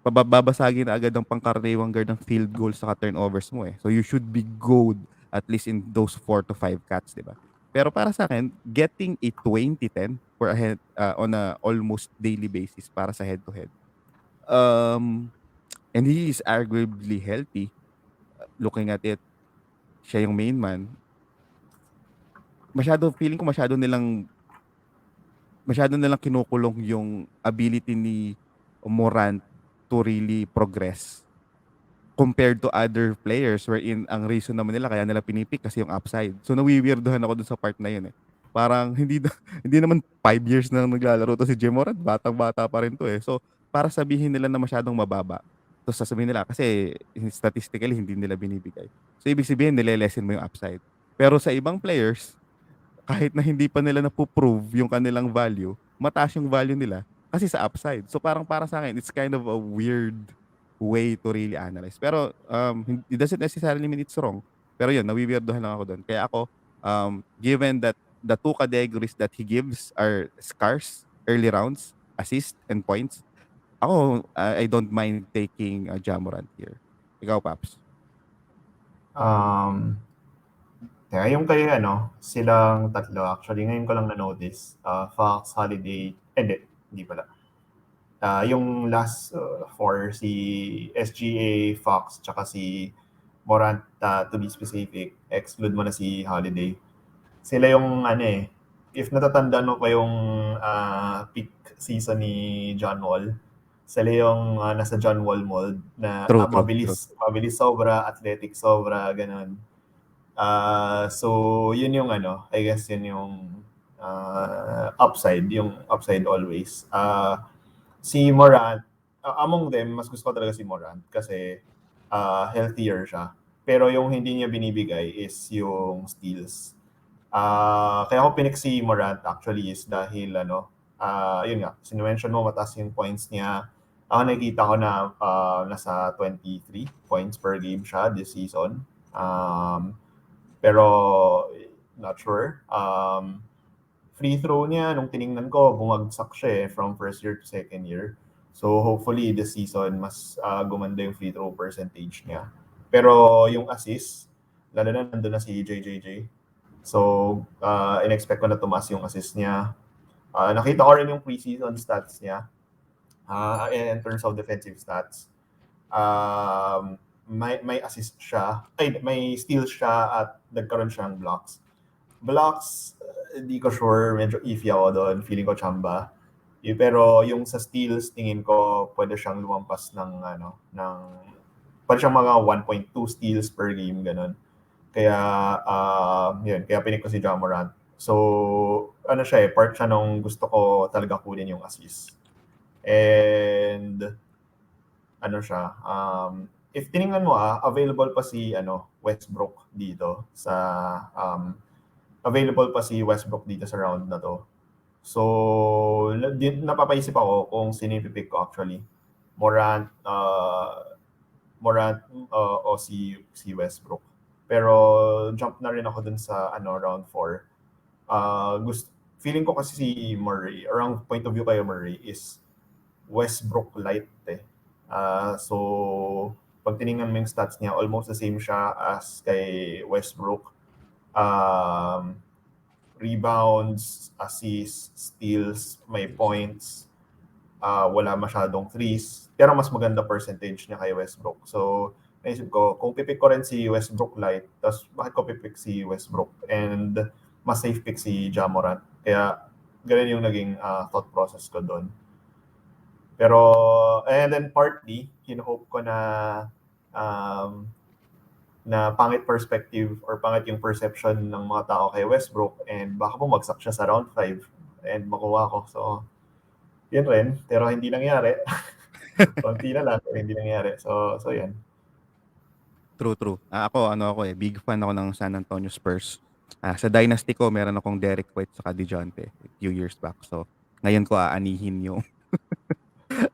babasagin na agad ang pangkaraniwang guard ng field goals sa turnovers mo eh. So you should be good at least in those 4 to 5 cuts, di ba? Pero para sa akin, getting a 20-10 for a head, on a almost daily basis para sa head-to-head. And he is arguably healthy. Looking at it, siya yung main man. Feeling ko masyado nilang kinukulong yung ability ni Morant to really progress compared to other players wherein ang reason naman nila kaya nila pinipik kasi yung upside. So nawiwirdohan ako dun sa part na yun eh. Parang hindi naman 5 years na naglalaro to si Jim Morant, batang-bata pa rin to eh. So para sabihin nila na masyadong mababa, to sasabihin nila kasi statistically hindi nila binibigay. So ibig sabihin nile-lessen mo yung upside. Pero sa ibang players, kahit na hindi pa nila na-prove yung kanilang value, mataas yung value nila kasi sa upside. So parang para sa akin, it's kind of a weird way to really analyze. Pero it doesn't necessarily mean it's wrong. Pero yun, nawiwirdohan lang ako doon. Kaya ako, given that the two categories that he gives are scarce early rounds, assist and points. Ako, I don't mind taking Ja Morant here. Ikaw, Paps? Um, Kaya yung kay silang tatlo, actually, ngayon ko lang na-notice. Fox, Holiday, hindi pala. Yung last four, si SGA, Fox, tsaka si Morant, to be specific, exclude mo na si Holiday. Sila yung if natatandaan mo pa yung peak season ni John Wall, sila yung nasa John Wall mold na True, true, true. mabilis sobra, athletic sobra, ganun. So yun yung I guess yun yung yung upside always. Si Morant, among them, mas gusto ko talaga si Morant kasi healthier siya. Pero yung hindi niya binibigay is yung steals. Kaya ako pinik si Morant actually is dahil yun nga, sinumention mo mataas yung points niya. Ako nakikita ko na nasa 23 points per game siya this season. Pero not sure. Free throw niya, nung tiningnan ko, bumagsak siya from first year to second year. So hopefully this season, mas gumanda yung free throw percentage niya. Pero yung assist, lalo na nandun na si JJJ. So in-expect ko na tumaas yung assist niya. Nakita ko rin yung preseason stats niya in terms of defensive stats. May assist siya, may steals siya at nagkaroon siyang blocks. Blocks, hindi ko sure, medyo iffy ako doon, feeling ko chamba. Pero yung sa steals, tingin ko pwede siyang lumampas ng pwede siyang mga 1.2 steals per game, ganun. Kaya yun, kaya pinik ko si Ja Morant. So siya part siya nung gusto ko talaga kunin yung assist. And siya, if tiningnan mo available pa si Westbrook dito sa round na to. So napapaisip ako kung sino yung pipick ko actually. Morant o si Westbrook. Pero jump na rin ako dun sa round 4. Feeling ko kasi si Murray, or ang point of view kay Murray is Westbrook light eh. So pag tiningnan mo yung stats niya, almost the same siya as kay Westbrook. Rebounds, assists, steals, may points, wala masyadong threes, pero mas maganda percentage niya kay Westbrook. So naisip ko, kung pipick ko rin si Westbrook light, tapos bakit ko pipick si Westbrook? And mas safe pick si Ja Morant. Kaya ganun yung naging thought process ko doon. Pero, and then partly, hinohope ko na pangit perspective or pangit yung perception ng mga tao kay Westbrook and baka bumagsak siya sa round 5 and makuha ko. So, yun rin. Pero hindi nangyari. Konti na lang, pero hindi nangyari. So yan. True. Ako big fan ako ng San Antonio Spurs. Sa dynasty ko, meron akong Derek White saka DeJounte a few years back. So, ngayon ko aanihin yung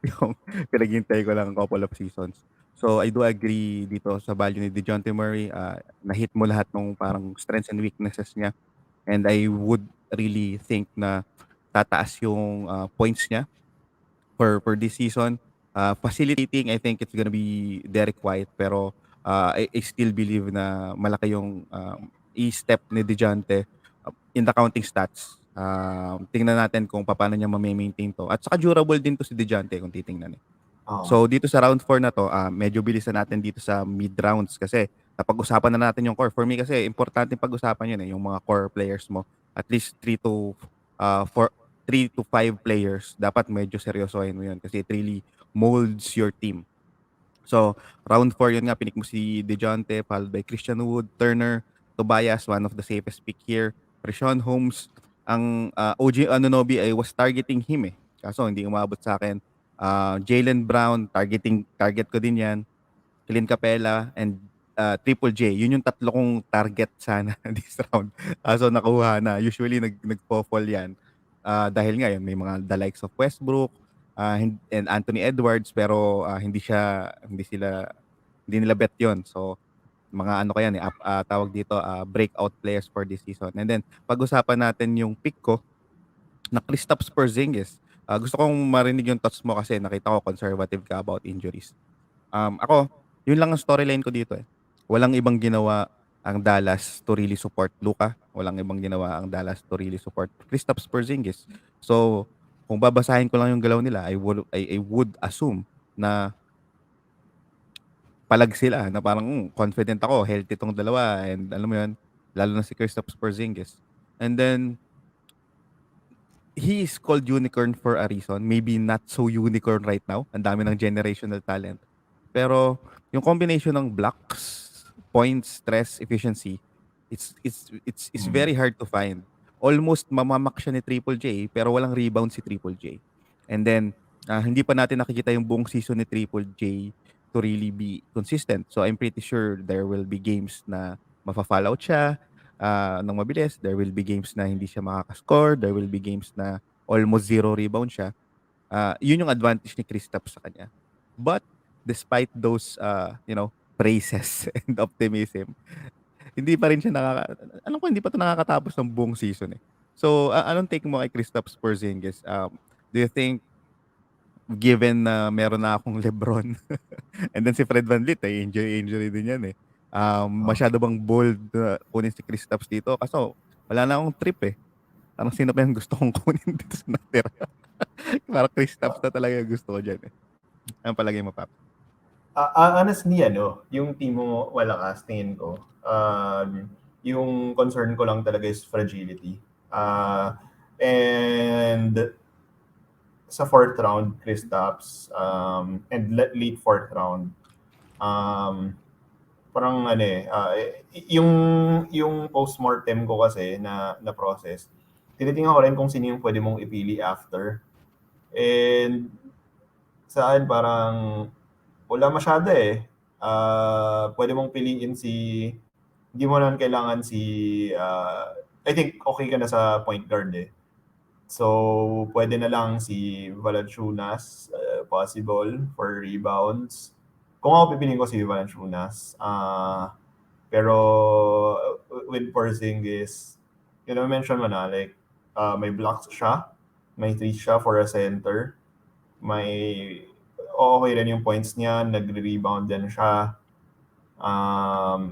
yung pinaghintay ko lang a couple of seasons. So, I do agree dito sa value ni DeJounte Murray. Na-hit mo lahat ng parang strengths and weaknesses niya. And I would really think na tataas yung points niya for this season. Facilitating, I think it's gonna be Derek White. Pero I still believe na malaki yung i-step ni DeJounte in the counting stats. Tingnan natin kung paano niya ma-maintain to. At saka durable din to si DeJounte kung titingnan eh. So dito sa round 4 na to, medyo bilisan natin dito sa mid rounds kasi napag-usapan na natin yung core. For me kasi importante pag-usapan yun eh, yung mga core players mo. At least 3 to 5 players dapat medyo seryosohin mo yun kasi it really molds your team. So, round 4 yun nga, pinik mo si DeJounte, followed by Christian Wood, Turner, Tobias, one of the safest pick here. Richaun Holmes, ang OG Anunoby, I was targeting him eh. Kaso hindi umabot sa akin. Jaylen Brown, target ko din yan. Clint Capella, and Triple J. Yun yung tatlo kong target sana this round. So, nakuha na. Usually, nagpo-fall yan. Dahil nga yun, may mga the likes of Westbrook, and Anthony Edwards, pero hindi nila bet yon. So mga ano kaya tawag dito, breakout players for this season. And then pag-usapan natin yung pick ko na Kristaps Porzingis. Gusto kong marinig yung thoughts mo kasi nakita ko conservative ka about injuries. Ako, yun lang ang storyline ko dito eh. Walang ibang ginawa ang Dallas to really support Luka. Walang ibang ginawa ang Dallas to really support Kristaps Porzingis. So, kung babasahin ko lang yung galaw nila, I would assume na palag sila na parang confident ako, healthy tong dalawa and alam mo yun, lalo na si Kristaps Porzingis. And then he is called unicorn for a reason. Maybe not so unicorn right now. Ang dami ng generational talent. Pero yung combination ng blocks, points, stress, efficiency, it's Mm. very hard to find. Almost mamamak siya ni Triple J pero walang rebound si Triple J. And then hindi pa natin nakikita yung buong season ni Triple J to really be consistent. So I'm pretty sure there will be games na mafa-fall out siya ng mabilis. There will be games na hindi siya makaka-score. There will be games na almost zero rebound siya. Yun yung advantage ni Kristaps sa kanya. But despite those praises and optimism, hindi pa rin siya alam ko hindi pa 'to nakakatapos ng buong season eh. So, anong take mo kay Kristaps Porzingis? Do you think given na meron na akong LeBron and then si Fred VanVleet ay injury din yan eh. Masyado bang bold na kunin si Kristaps dito? Kaso wala na akong trip eh. Parang sino pa yung gusto kong kunin dito sa natira? Parang Kristaps na talaga yung gusto ko dyan eh. Anong palagay mo, Pap? Honestly, yung team mo malakas, tingin ko. Yung concern ko lang talaga is fragility. And sa fourth round, Kristaps, and late fourth round, parang yung postmortem ko kasi na process, tinitingnan ko rin kung sino yung pwede mong ipili after. And sa akin parang wala masyado eh. Pwede mong piliin hindi mo naman kailangan I think okay ka na sa point guard eh. So, pwede na lang si Valanciunas, possible for rebounds. Kung ako pipiliin ko si Valanciunas. Pero with Porzingis, mention mo na, like, may blocks siya, may threes siya for a center, may okay rin yung points niya, nagre-rebound din siya,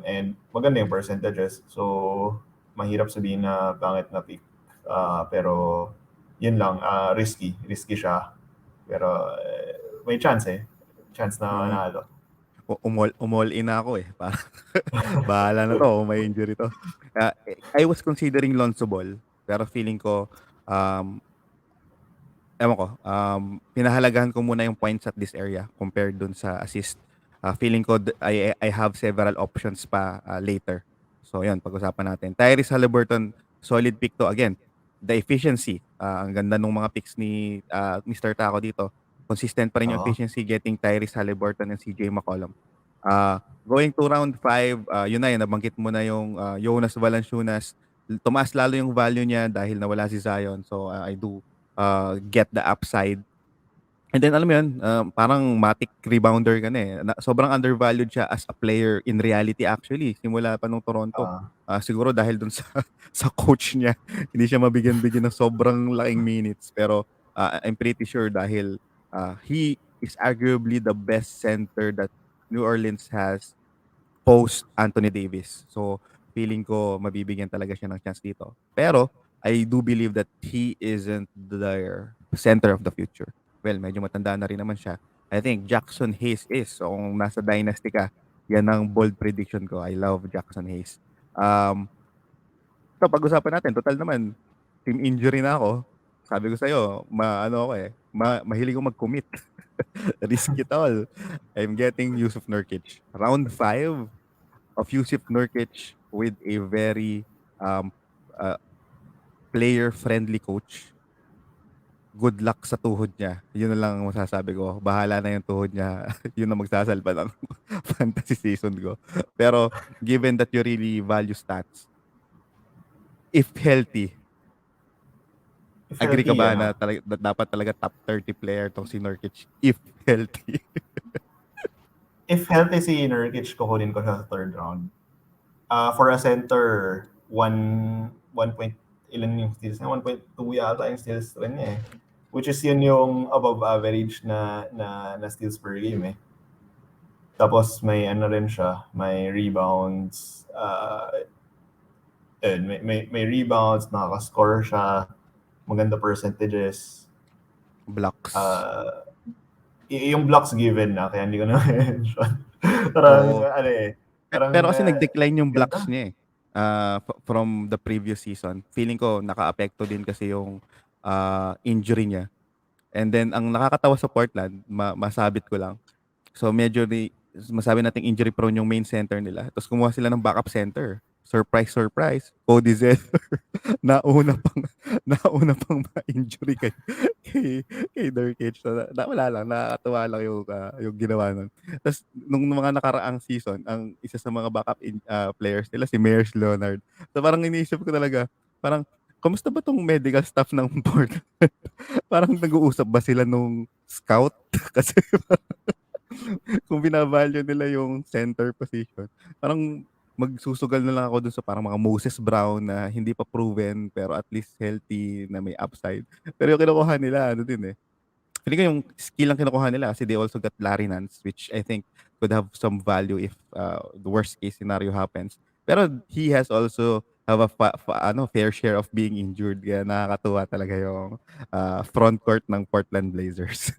and maganda yung percentages. So, mahirap sabihin na pangit na pick. Pero, yun lang, risky siya. Pero, may chance na manalo. Umall in ako eh. Bahala na to kung may injury to. I was considering Lonzo Ball, pero feeling ko, ewan ko, pinahalagahan ko muna yung points at this area compared dun sa assist. Feeling ko I have several options pa later. So yun, pag-usapan natin. Tyrese Haliburton, solid pick to again. The efficiency, ang ganda nung mga picks ni Mr. Taco dito. Consistent pa rin yung Oo. efficiency getting Tyrese Haliburton and CJ McCollum. Going to round 5, yun na yun, nabanggit mo na yung Jonas Valanciunas. Tumaas lalo yung value niya dahil nawala si Zion. So I do get the upside. And then alam mo yun, parang matic rebounder ka na eh. Sobrang undervalued siya as a player in reality actually. Simula pa nung Toronto. Siguro dahil dun sa sa coach niya, hindi siya mabigyan-bigyan ng sobrang laking minutes. Pero I'm pretty sure dahil he is arguably the best center that New Orleans has post Anthony Davis. So feeling ko mabibigyan talaga siya ng chance dito. Pero I do believe that he isn't the center of the future. Well, medyo matanda na rin naman siya. I think Jackson Hayes is. So kung nasa dynasty ka, yan ang bold prediction ko. I love Jackson Hayes. So pag-usapan natin, total naman, team injury na ako. Sabi ko sa'yo, mahilig ko mag-commit. Risk it all. I'm getting Yusuf Nurkic. Round 5 of Yusuf Nurkic with a very player-friendly coach. Good luck sa tuhod niya. Yun na lang ang masasabi ko. Bahala na yung tuhod niya. Yun na magsasalba ng fantasy season ko. Pero given that you really value stats, if healthy, agree ka ba na dapat talaga top 30 player tong si Nurkic if healthy? If healthy si Nurkic, kukunin ko siya sa third round. For a center, 1 point, ilan yung steals niya? 1.2 yata yung steals rin niya eh. Which is yun yung above average na steals per game eh. Tapos may ano rin siya, may rebounds, may rebounds, nakaka-score siya, maganda percentages. Blocks. Yung blocks given na, kaya hindi ko na mention. Parang, Oo. ano eh. Pero kasi nag-decline yung blocks ganda. niya eh. From the previous season. Feeling ko naka-apekto din kasi yung injury niya. And then ang nakakatawa sa Portland, masabit ko lang. So medyo masabi nating injury prone yung main center nila. Tapos kumuha sila ng backup center. Surprise, surprise. Cody Zeller. nauna pang nauna pang ma-injury kay Nurkic. So, wala lang, nakakatuwa lang yung ginawa nun. Tapos nung mga nakaraang season, ang isa sa mga backup players nila si Myers Leonard. So parang iniisip ko talaga, parang kamusta ba tong medical staff ng Portland? Parang nag-uusap ba sila nung scout? Kasi kung binavalue nila yung center position, parang magsusugal na lang ako dun sa parang mga Moses Brown na hindi pa proven pero at least healthy na may upside. Pero yung kinukuha nila, ano din eh. Feeling ko yung skill lang kinukuha nila kasi they also got Larry Nance, which I think could have some value if the worst case scenario happens. Pero he has also have a fair share of being injured. Kaya nakakatuwa talaga yung front court ng Portland Blazers.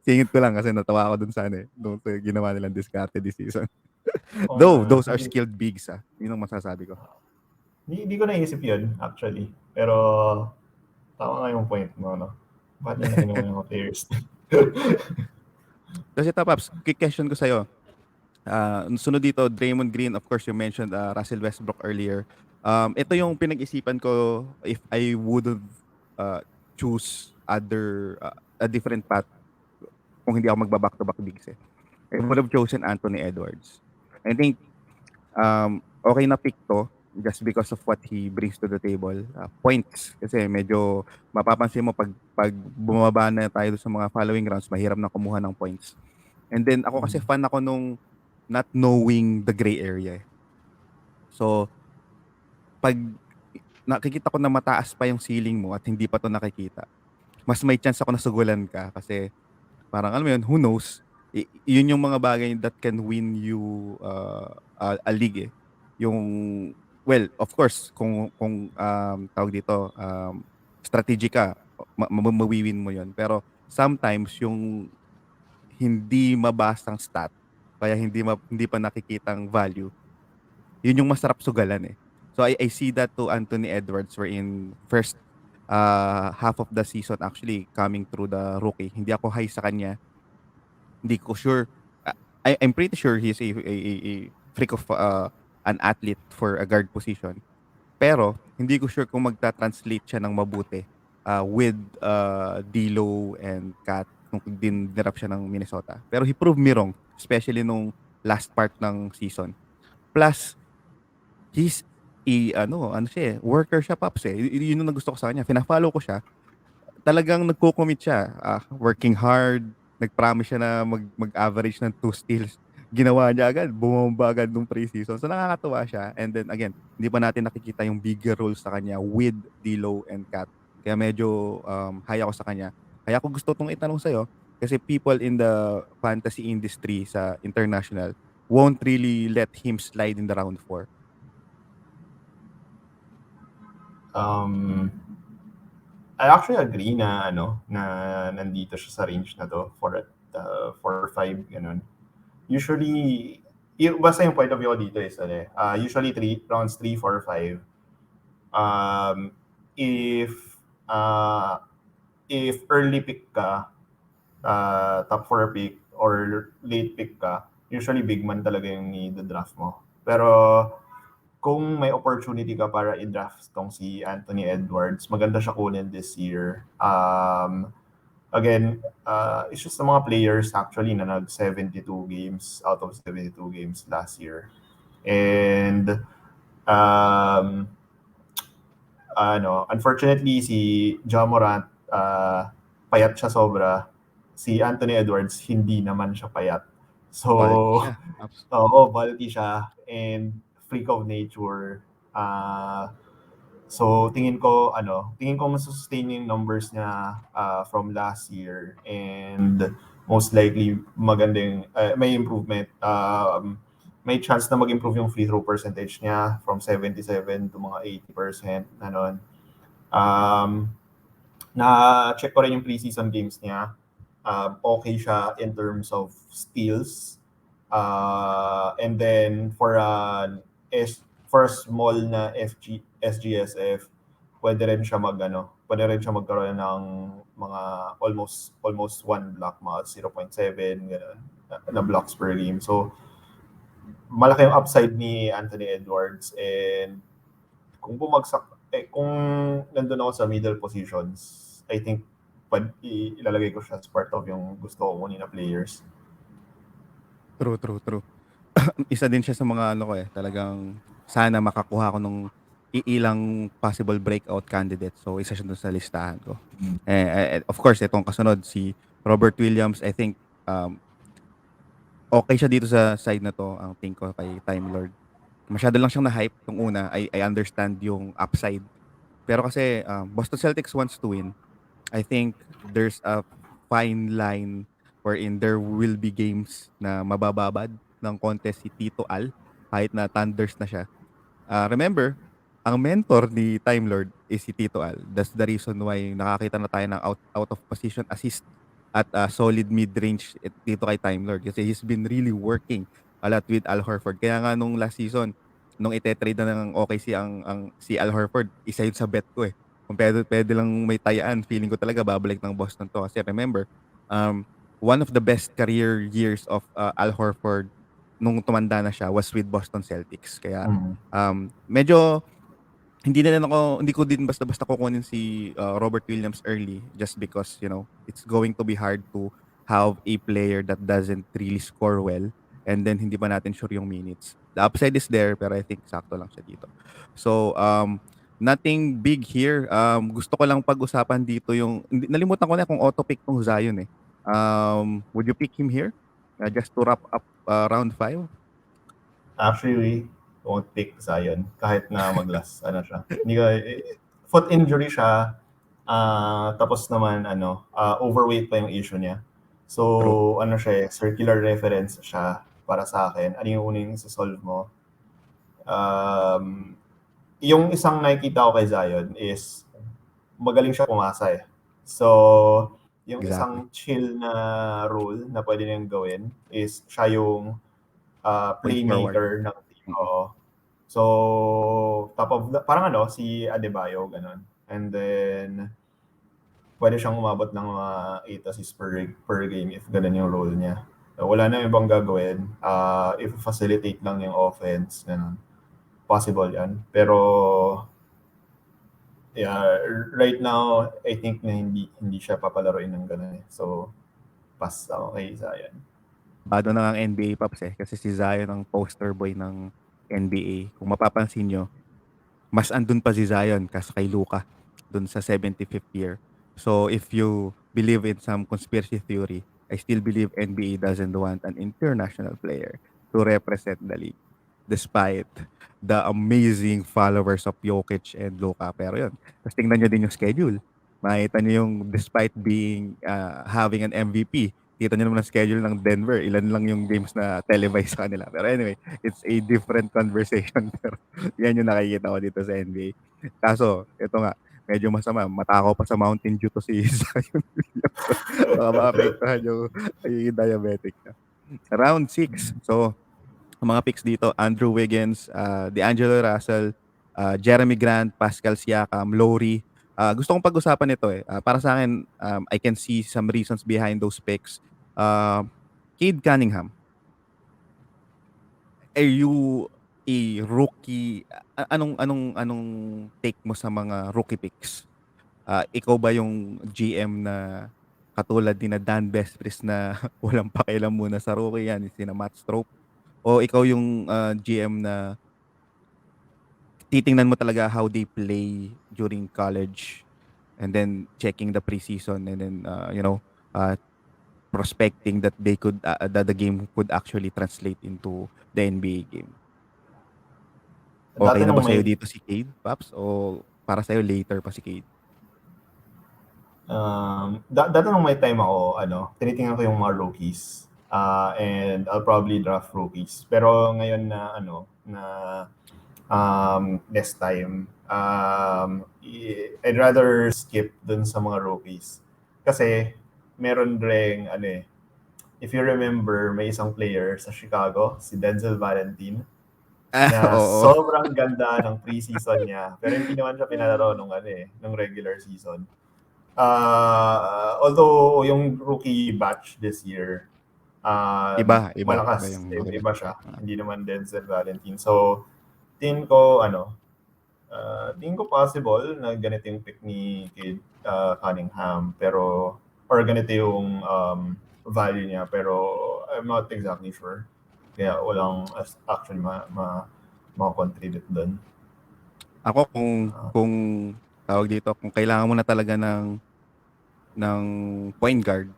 Singit ko lang kasi natawa ako dun sa dun sa ginawa nilang diskarte this season. Though those are skilled bigs yun ang masasabi ko. Hindi ko naisip yun, actually. Pero, tama nga yung point mo, no? Ba't nila kinuha yung mga players? Kasi Tapaps, quick question ko sa'yo. Sunod dito, Draymond Green, of course, you mentioned Russell Westbrook earlier. Ito yung pinag-isipan ko if I would choose a different path kung hindi ako magba-back-to-back bigs eh. I would have chosen Anthony Edwards. I think okay na pick to just because of what he brings to the table. Points. Kasi medyo mapapansin mo pag bumaba na tayo sa mga following rounds, mahirap na kumuha ng points. And then ako kasi fan ako nung not knowing the gray area. So, pag nakikita ko na mataas pa yung ceiling mo at hindi pa to nakikita, mas may chance ako na sugulan ka kasi parang alam mo yun, who knows? Yun yung mga bagay that can win you a league eh. Yung, well, of course, kung tawag dito, strategy ka, mawiwin mo yun. Pero sometimes yung hindi mabasang stat, kaya hindi pa nakikitang value, yun yung masarap sugalan eh. So I see that to Anthony Edwards wherein first half of the season actually coming through the rookie. Hindi ako high sa kanya. Hindi ko sure. I'm pretty sure he's a freak of an athlete for a guard position. Pero hindi ko sure kung magta-translate siya ng mabuti with D'Lo and Kat nung dinrap siya ng Minnesota. Pero he proved me wrong, especially nung last part ng season. Plus, he's ano siya worker siya, Paps eh. Yun yung gusto ko sa kanya. Fina-follow ko siya. Talagang nagko-commit siya. Working hard. Nag-promise siya na mag-average ng 2 steals. Ginawa niya agad. Bumaba agad nung preseason. So nakakatuwa siya. And then again, hindi pa natin nakikita yung bigger role sa kanya with D'Lo and Kat. Kaya medyo high ako sa kanya. Kaya ako gusto itong itanong sa'yo kasi people in the fantasy industry sa international won't really let him slide in the round 4. I actually agree na nandito siya sa range na to for 4-5 ganun. Usually basta yung point of view ko dito is usually rounds 3, 4, 5. If early pick ka, top 4 pick or late pick ka, usually big man talaga yung ni-draft mo. Pero kung may opportunity ka para i-draft tong si Anthony Edwards, maganda siya kunin this year. Again, it's just the mga players actually na nag-72 games out of 72 games last year. And unfortunately si Ja Morant payat siya sobra. Si Anthony Edwards hindi naman siya payat. So, Quality siya. bulky siya and freak of nature. So tingin ko masustain yung numbers niya from last year, and most likely magandang may improvement. May chance na mag-improve yung free throw percentage niya from 77 to mga 80% ganon. Na-check ko rin yung preseason games niya. Okay siya in terms of steals. And then for a small na SGSF, pwede rin siya magkaroon ng mga almost one block, mga 0.7 ganun, na blocks per game. So malaki yung upside ni Anthony Edwards, and kung nandun ako sa middle positions, I think ilalagay ko siya as part of yung gusto ko kunin na players. True. Isa din siya sa mga ano ko talagang sana makakuha ko nung ilang possible breakout candidates. So isa siya dun sa listahan ko. Of course, itong kasunod si Robert Williams, I think okay siya dito sa side na to, ang think ko kay Time Lord. Masyado lang siyang na-hype nung una. I understand yung upside. Pero kasi Boston Celtics wants to win. I think there's a fine line wherein there will be games na mabababad ng contest si Tito Al kahit na Thunders na siya. Remember, ang mentor ni Time Lord is si Tito Al. That's the reason why nakakita na tayo ng out of position assist at solid mid-range dito kay Time Lord kasi he's been really working a lot with Al Horford. Kaya nga nung last season, nung ite-trade na ng OKC ang si Al Horford, isa yun sa bet ko eh. Kung pwede lang may tayaan, feeling ko talaga babalik ng Boston to. Kasi remember, um, one of the best career years of Al Horford nung tumanda na siya was with Boston Celtics. Kaya medyo hindi ko din basta-basta kukunin si Robert Williams early just because, it's going to be hard to have a player that doesn't really score well and then hindi pa natin sure yung minutes. The upside is there pero I think sakto lang siya dito. So, nothing big here. Gusto ko lang pag-usapan dito nalimutan ko na kung auto pick tong Zion eh. Would you pick him here? Just to wrap up round 5? Actually, won't pick Zion kahit na mag-last siya. Hindi ko, foot injury siya. Tapos naman overweight pa yung issue niya. So True. siya circular reference siya para sa akin. Ano yung unang solve mo? Yung isang nakikita ko kay Zion is magaling siya pumasa eh. So yung Exactly. isang chill na role na pwede niyang gawin is siya yung Point forward. playmaker ng team. So, top of parang si Adebayo, ganun. And then, pwede siyang umabot ng mga 8 assists per game if ganun yung role niya. So, wala na ibang gagawin. If facilitate lang yung offense, ganun. Possible yan. Pero, yeah, right now, I think na hindi siya papalaroin ng ganun eh. So, pass ako kay Zion. Bado na ang NBA Pops eh. Kasi si Zion ang poster boy ng NBA. Kung mapapansin nyo, mas andun pa si Zion kasi kay Luka dun sa 75th year. So if you believe in some conspiracy theory, I still believe NBA doesn't want an international player to represent the league despite the amazing followers of Jokic and Luka. Pero yun, tapos tingnan nyo din yung schedule. Makita nyo yung despite having an MVP, kita nyo naman ang schedule ng Denver. Ilan lang yung games na televised sa kanila. Pero anyway, it's a different conversation. Pero yan yung nakikita ko dito sa NBA. Kaso, ito nga, medyo masama. Matakaw pa sa Mountain Dew to si Zion Williams. Baka maapektuhan yung diabetic na. Round 6. So, ang mga picks dito, Andrew Wiggins, D'Angelo Russell, Jeremy Grant, Pascal Siakam, Lowry. Gusto kong pag-usapan ito eh. Para sa akin, I can see some reasons behind those picks. Cade Cunningham. Are you a rookie? Anong take mo sa mga rookie picks? Ikaw ba yung GM na katulad ni na Dan Bestris na walang pakialam muna sa rookie yan, sina Matt Strope? O ikaw yung GM na titingnan mo talaga how they play during college and then checking the preseason and then prospecting that they could that the game could actually translate into the NBA game. Okay Dati na ba nung sa'yo may dito si Cade, Paps? O para sa'yo later pa si Cade? dati nung may time ako, tinitingnan ko yung mga rookies. And I'll probably draft rookies. Pero ngayon na next time, I'd rather skip dun sa mga rookies. Kasi meron ring if you remember, may isang player sa Chicago, si Denzel Valentine, na Oo. sobrang ganda ng preseason niya. Pero hindi naman siya pinalaro nung regular season. Although yung rookie batch this year, Iba malakas, yung iba siya. Hindi naman Denzel Valentine. So, tingin ko, tingin ko possible na ganito yung pick ni Kid Cunningham, pero, or ganito yung value niya, pero I'm not exactly sure. Kaya walang actually ma-contribute doon. Ako kung tawag dito, kung kailangan mo na talaga ng point guard,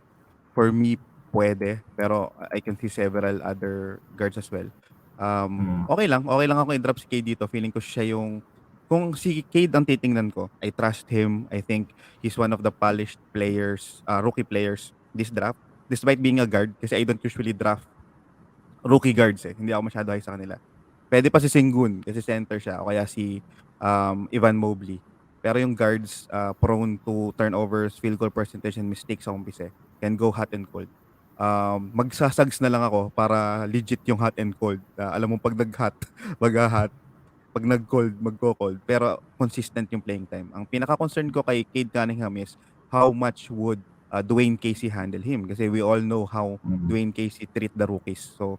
for me pwede, pero I can see several other guards as well. Okay lang ako i-drop si Cade dito. Feeling ko siya yung kung si Cade ang titingnan ko, I trust him. I think he's one of the polished players, rookie players this draft. Despite being a guard, kasi I don't usually draft rookie guards eh. Hindi ako masyado high sa kanila. Pwede pa si Sengun kasi center siya o kaya si Evan Mobley. Pero yung guards prone to turnovers, field goal percentage and mistakes sa umpisa eh. Can go hot and cold. Magsasags na lang ako para legit yung hot and cold. Alam mo pag nag-hot, mag-hot. Pag nag-cold, magko-cold. Pero consistent yung playing time. Ang pinaka-concern ko kay Cade Cunningham is how much would Dwayne Casey handle him? Kasi we all know how Dwayne Casey treat the rookies. So,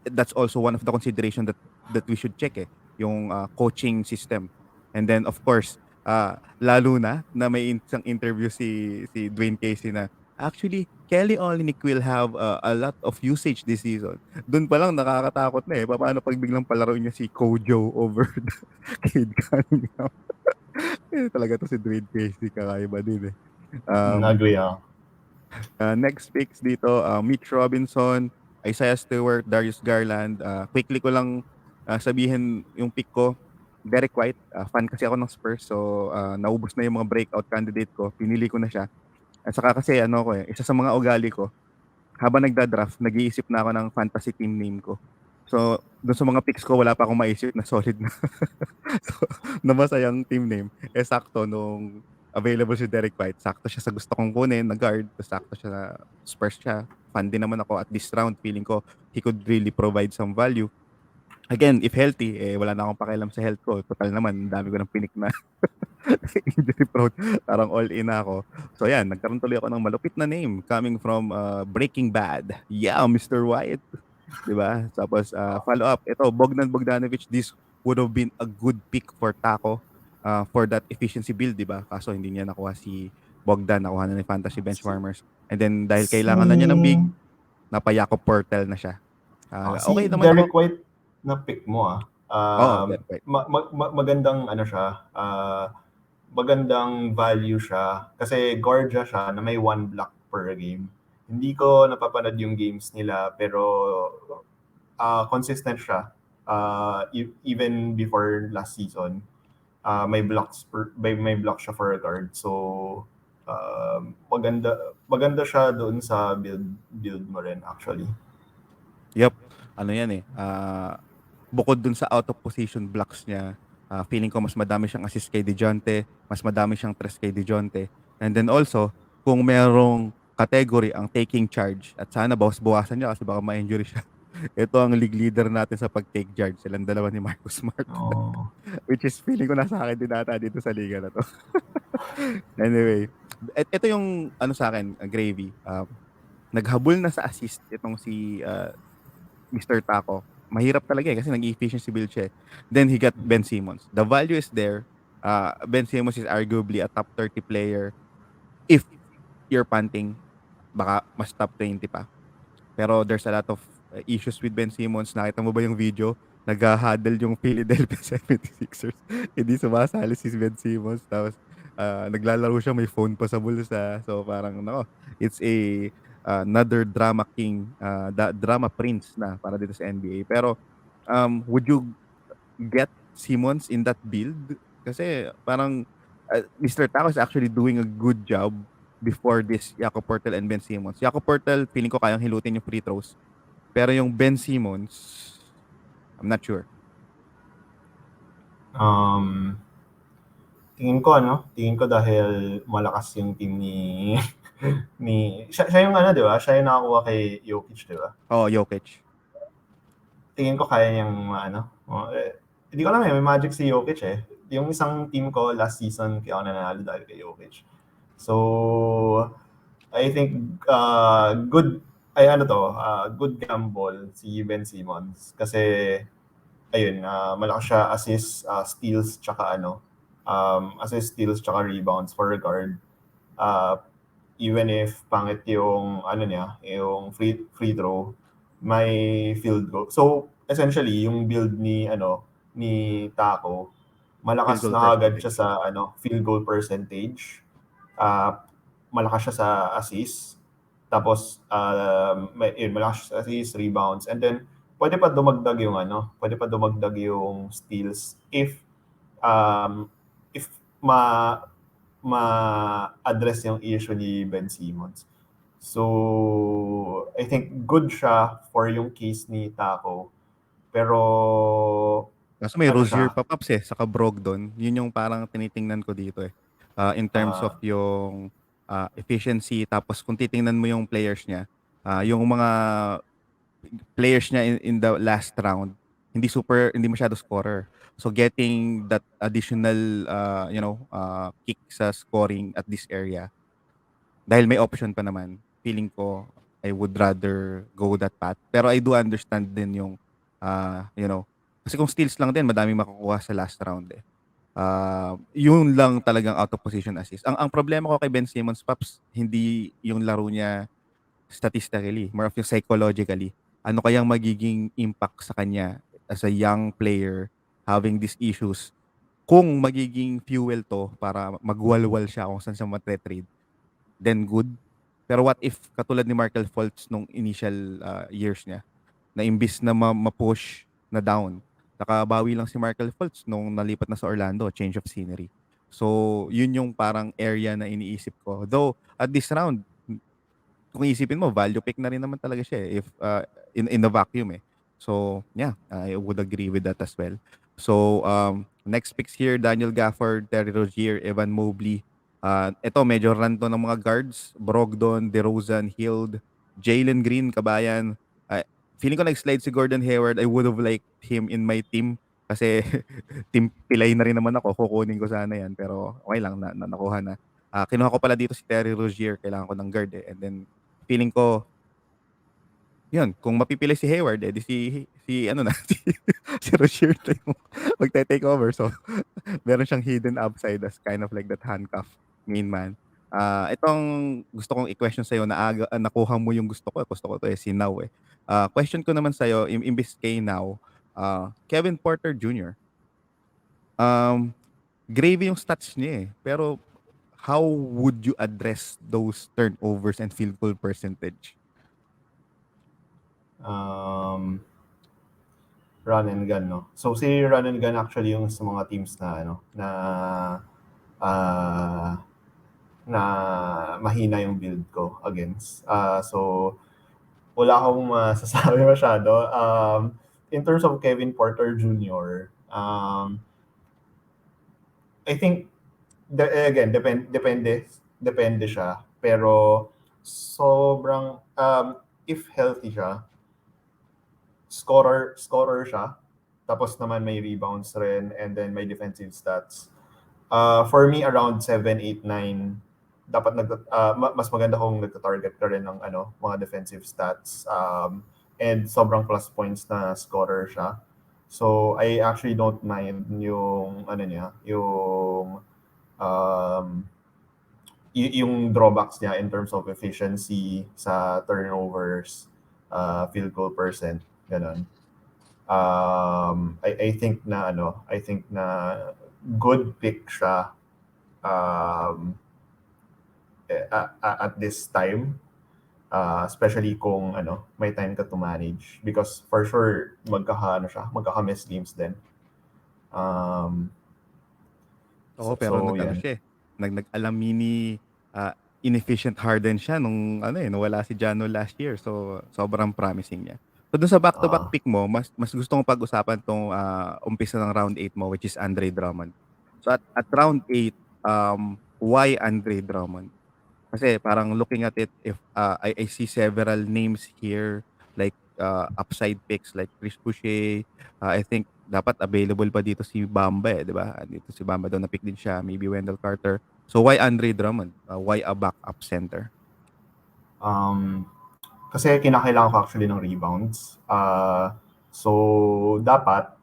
that's also one of the consideration that we should check eh. Yung coaching system. And then, of course, lalo na may isang interview si Dwayne Casey na actually, Kelly Olynyk will have a lot of usage this season. Doon pa lang nakakatakot na eh. Paano pag biglang palaro niya si Kojo over the Cade Cunningham? Talaga to si Dwayne Casey, kakaiba din eh. Agree ako. Next picks dito, Mitch Robinson, Isaiah Stewart, Darius Garland. Quickly ko lang sabihin yung pick ko, Derek White. Fan kasi ako ng Spurs, so naubos na yung mga breakout candidate ko. Pinili ko na siya. At saka kasi isa sa mga ugali ko, habang nagda-draft, nag-iisip na ako ng fantasy team name ko. So, doon sa mga picks ko, wala pa akong maisip na solid na, so, na masayang team name. Sakto nung available si Derek White, sakto siya sa gusto kong kunin na guard, sakto siya sa Spurs siya. Fan din naman ako at this round, feeling ko he could really provide some value. Again, if healthy, wala na akong pakialam sa health ko. Total naman, dami ko ng pinik na injury prone. Parang all in na ako. So yan, nagkaroon tuloy ako ng malupit na name coming from Breaking Bad. Yeah, Mr. White. Diba? Tapos follow up. Ito, Bogdan Bogdanovic. This would have been a good pick for Taco for that efficiency build, diba? Kaso hindi niya nakuha si Bogdan. Nakuha na ni Fantasy Benchwarmers. And then dahil kailangan na niya ng big, napayako portal na siya. Si Okay naman Derek ako. White na pick mo Derek White. magandang magandang value siya kasi guard siya na may 1 block per game. Hindi ko napapanood yung games nila pero consistent siya. Even before last season, may block siya for a guard. So maganda siya doon sa build mo rin actually. Yep. Ano yan eh. Bukod dun sa out of position blocks niya, feeling ko mas madami siyang assist kay DeJounte, mas madami siyang tres kay DeJounte. And then also, kung merong category ang taking charge, at sana bawas-bawasan niya kasi baka ma-injury siya. Ito ang league leader natin sa pag-take charge. Silang dalawa ni Marcus Smart. Which is feeling ko nasa akin din ata dito sa liga na to. Anyway, ito yung sa akin, Gravy. Naghabol na sa assist itong si Mr. Taco. Mahirap talaga kasi nag-efficiency build siya. Then he got Ben Simmons. The value is there. Ben Simmons is arguably a top 30 player. If you're punting, baka mas top 20 pa. Pero there's a lot of issues with Ben Simmons. Nakita mo ba yung video? Nag-huddle yung Philadelphia 76ers. Hindi sumasali si Ben Simmons. Tapos naglalaro siya, may phone pa sa bulsa. So parang it's a another drama king, drama prince na para dito sa NBA. Pero would you get Simmons in that build? Kasi parang Mr. Taco is actually doing a good job before this Jakob Poeltl and Ben Simmons. Jakob Poeltl, feeling ko kayang hilutin yung free throws. Pero yung Ben Simmons, I'm not sure. Tingin ko dahil malakas yung team ni siya yung ano, di ba? Siya yung nakakuha kay Jokic, di ba? Jokic. Tingin ko kaya niyang hindi ko alam may magic si Jokic eh. Yung isang team ko last season kaya ako nanalo dahil kay Jokic. So, I think good gamble si Ben Simmons kasi ayun, malakas siya assist, steals tsaka assist, steals tsaka rebounds for guard. Even if pangit yung yung free throw, may field goal. So essentially yung build ni Taco, malakas Field goal na agad percentage. siya sa field goal percentage. Malakas siya sa assist. Tapos malakas siya sa assist, rebounds, and then pwede pa dumagdag yung steals if ma-address yung issue ni Ben Simmons. So, I think good siya for yung case ni Taco. Pero, Kaso may ano Rozier siya? pa-pops saka Brogdon. Yun yung parang tinitingnan ko dito eh. In terms of yung efficiency, tapos kung titingnan mo yung players niya, yung mga players niya in the last round, hindi masyado scorer. So getting that additional kick sa scoring at this area, dahil may option pa naman, feeling ko I would rather go that path. Pero I do understand din yung kasi kung steals lang din madaming makukuha sa last round eh. Yun lang talagang out of position assist. Ang problema ko kay Ben Simmons, Paps, hindi yung laro niya statistically, more of yung psychologically. Ano kayang magiging impact sa kanya as a young player having these issues, kung magiging fuel to para magwalwal siya kung saan siya matre-trade, then good. Pero what if katulad ni Markel Fultz nung initial years niya, na imbis na ma-push na down, nakabawi lang si Markel Fultz nung nalipat na sa Orlando, change of scenery. So, yun yung parang area na iniisip ko. Though, at this round, kung isipin mo, value pick na rin naman talaga siya if in the vacuum eh. So, yeah, I would agree with that as well. So, next picks here, Daniel Gafford, Terry Rozier, Evan Mobley. Ito, medyo run to ng mga guards. Brogdon, DeRozan, Hield, Jalen Green, Kabayan. Feeling ko nag-slide si Gordon Hayward. I would have liked him in my team kasi team pilay na rin naman ako. Kukunin ko sana yan. Pero okay lang, nakuha na. Kinuha ko pala dito si Terry Rozier. Kailangan ko ng guard eh. And then, feeling ko, yun, kung mapipili si Hayward, eh, di si ano na, si Rozier na yung magte-take over. So, meron siyang hidden upside as kind of like that handcuff main man. Itong gusto kong i-question sa'yo, nakuha mo yung gusto ko. Gusto ko to eh, si Now eh. Question ko naman sa'yo, imbis kay Now, Kevin Porter Jr. Gravy yung stats niya eh. Pero, how would you address those turnovers and field goal percentage? Run and gun, no? So, si run and gun actually yung sa mga teams na mahina yung build ko against. So, wala akong masasabi masyado. In terms of Kevin Porter Jr., I think, again, depende siya. Pero, sobrang, if healthy siya, scorer siya, tapos naman may rebounds rin, and then may defensive stats. For me, around 7, 8, 9, dapat mas maganda kung nagta-target ka rin ng mga defensive stats, and sobrang plus points na scorer siya. So, I actually don't mind yung yung drawbacks niya in terms of efficiency sa turnovers, field goal percent, ganun. I think na good pick siya at this time. Especially kung may time ka to manage because for sure magkaka-miss games din. Um, Oo, pero so nag-ano yan. siya, nag-alamini, inefficient Harden siya nung nawala si Jano last year. So, sobrang promising niya. So, dun sa back-to-back Ah, pick mo, mas gusto kong pag-usapan tong umpisa ng round 8 mo, which is Andre Drummond. So, at round 8, why Andre Drummond? Kasi parang looking at it, if I see several names here like upside picks like Chris Boucher. I think dapat available pa dito si Bamba, 'di ba? Dito si Bamba daw na pick din siya, maybe Wendell Carter. So why Andre Drummond? Why a backup center? um, kasi kinakailangan ko actually ng rebounds. So dapat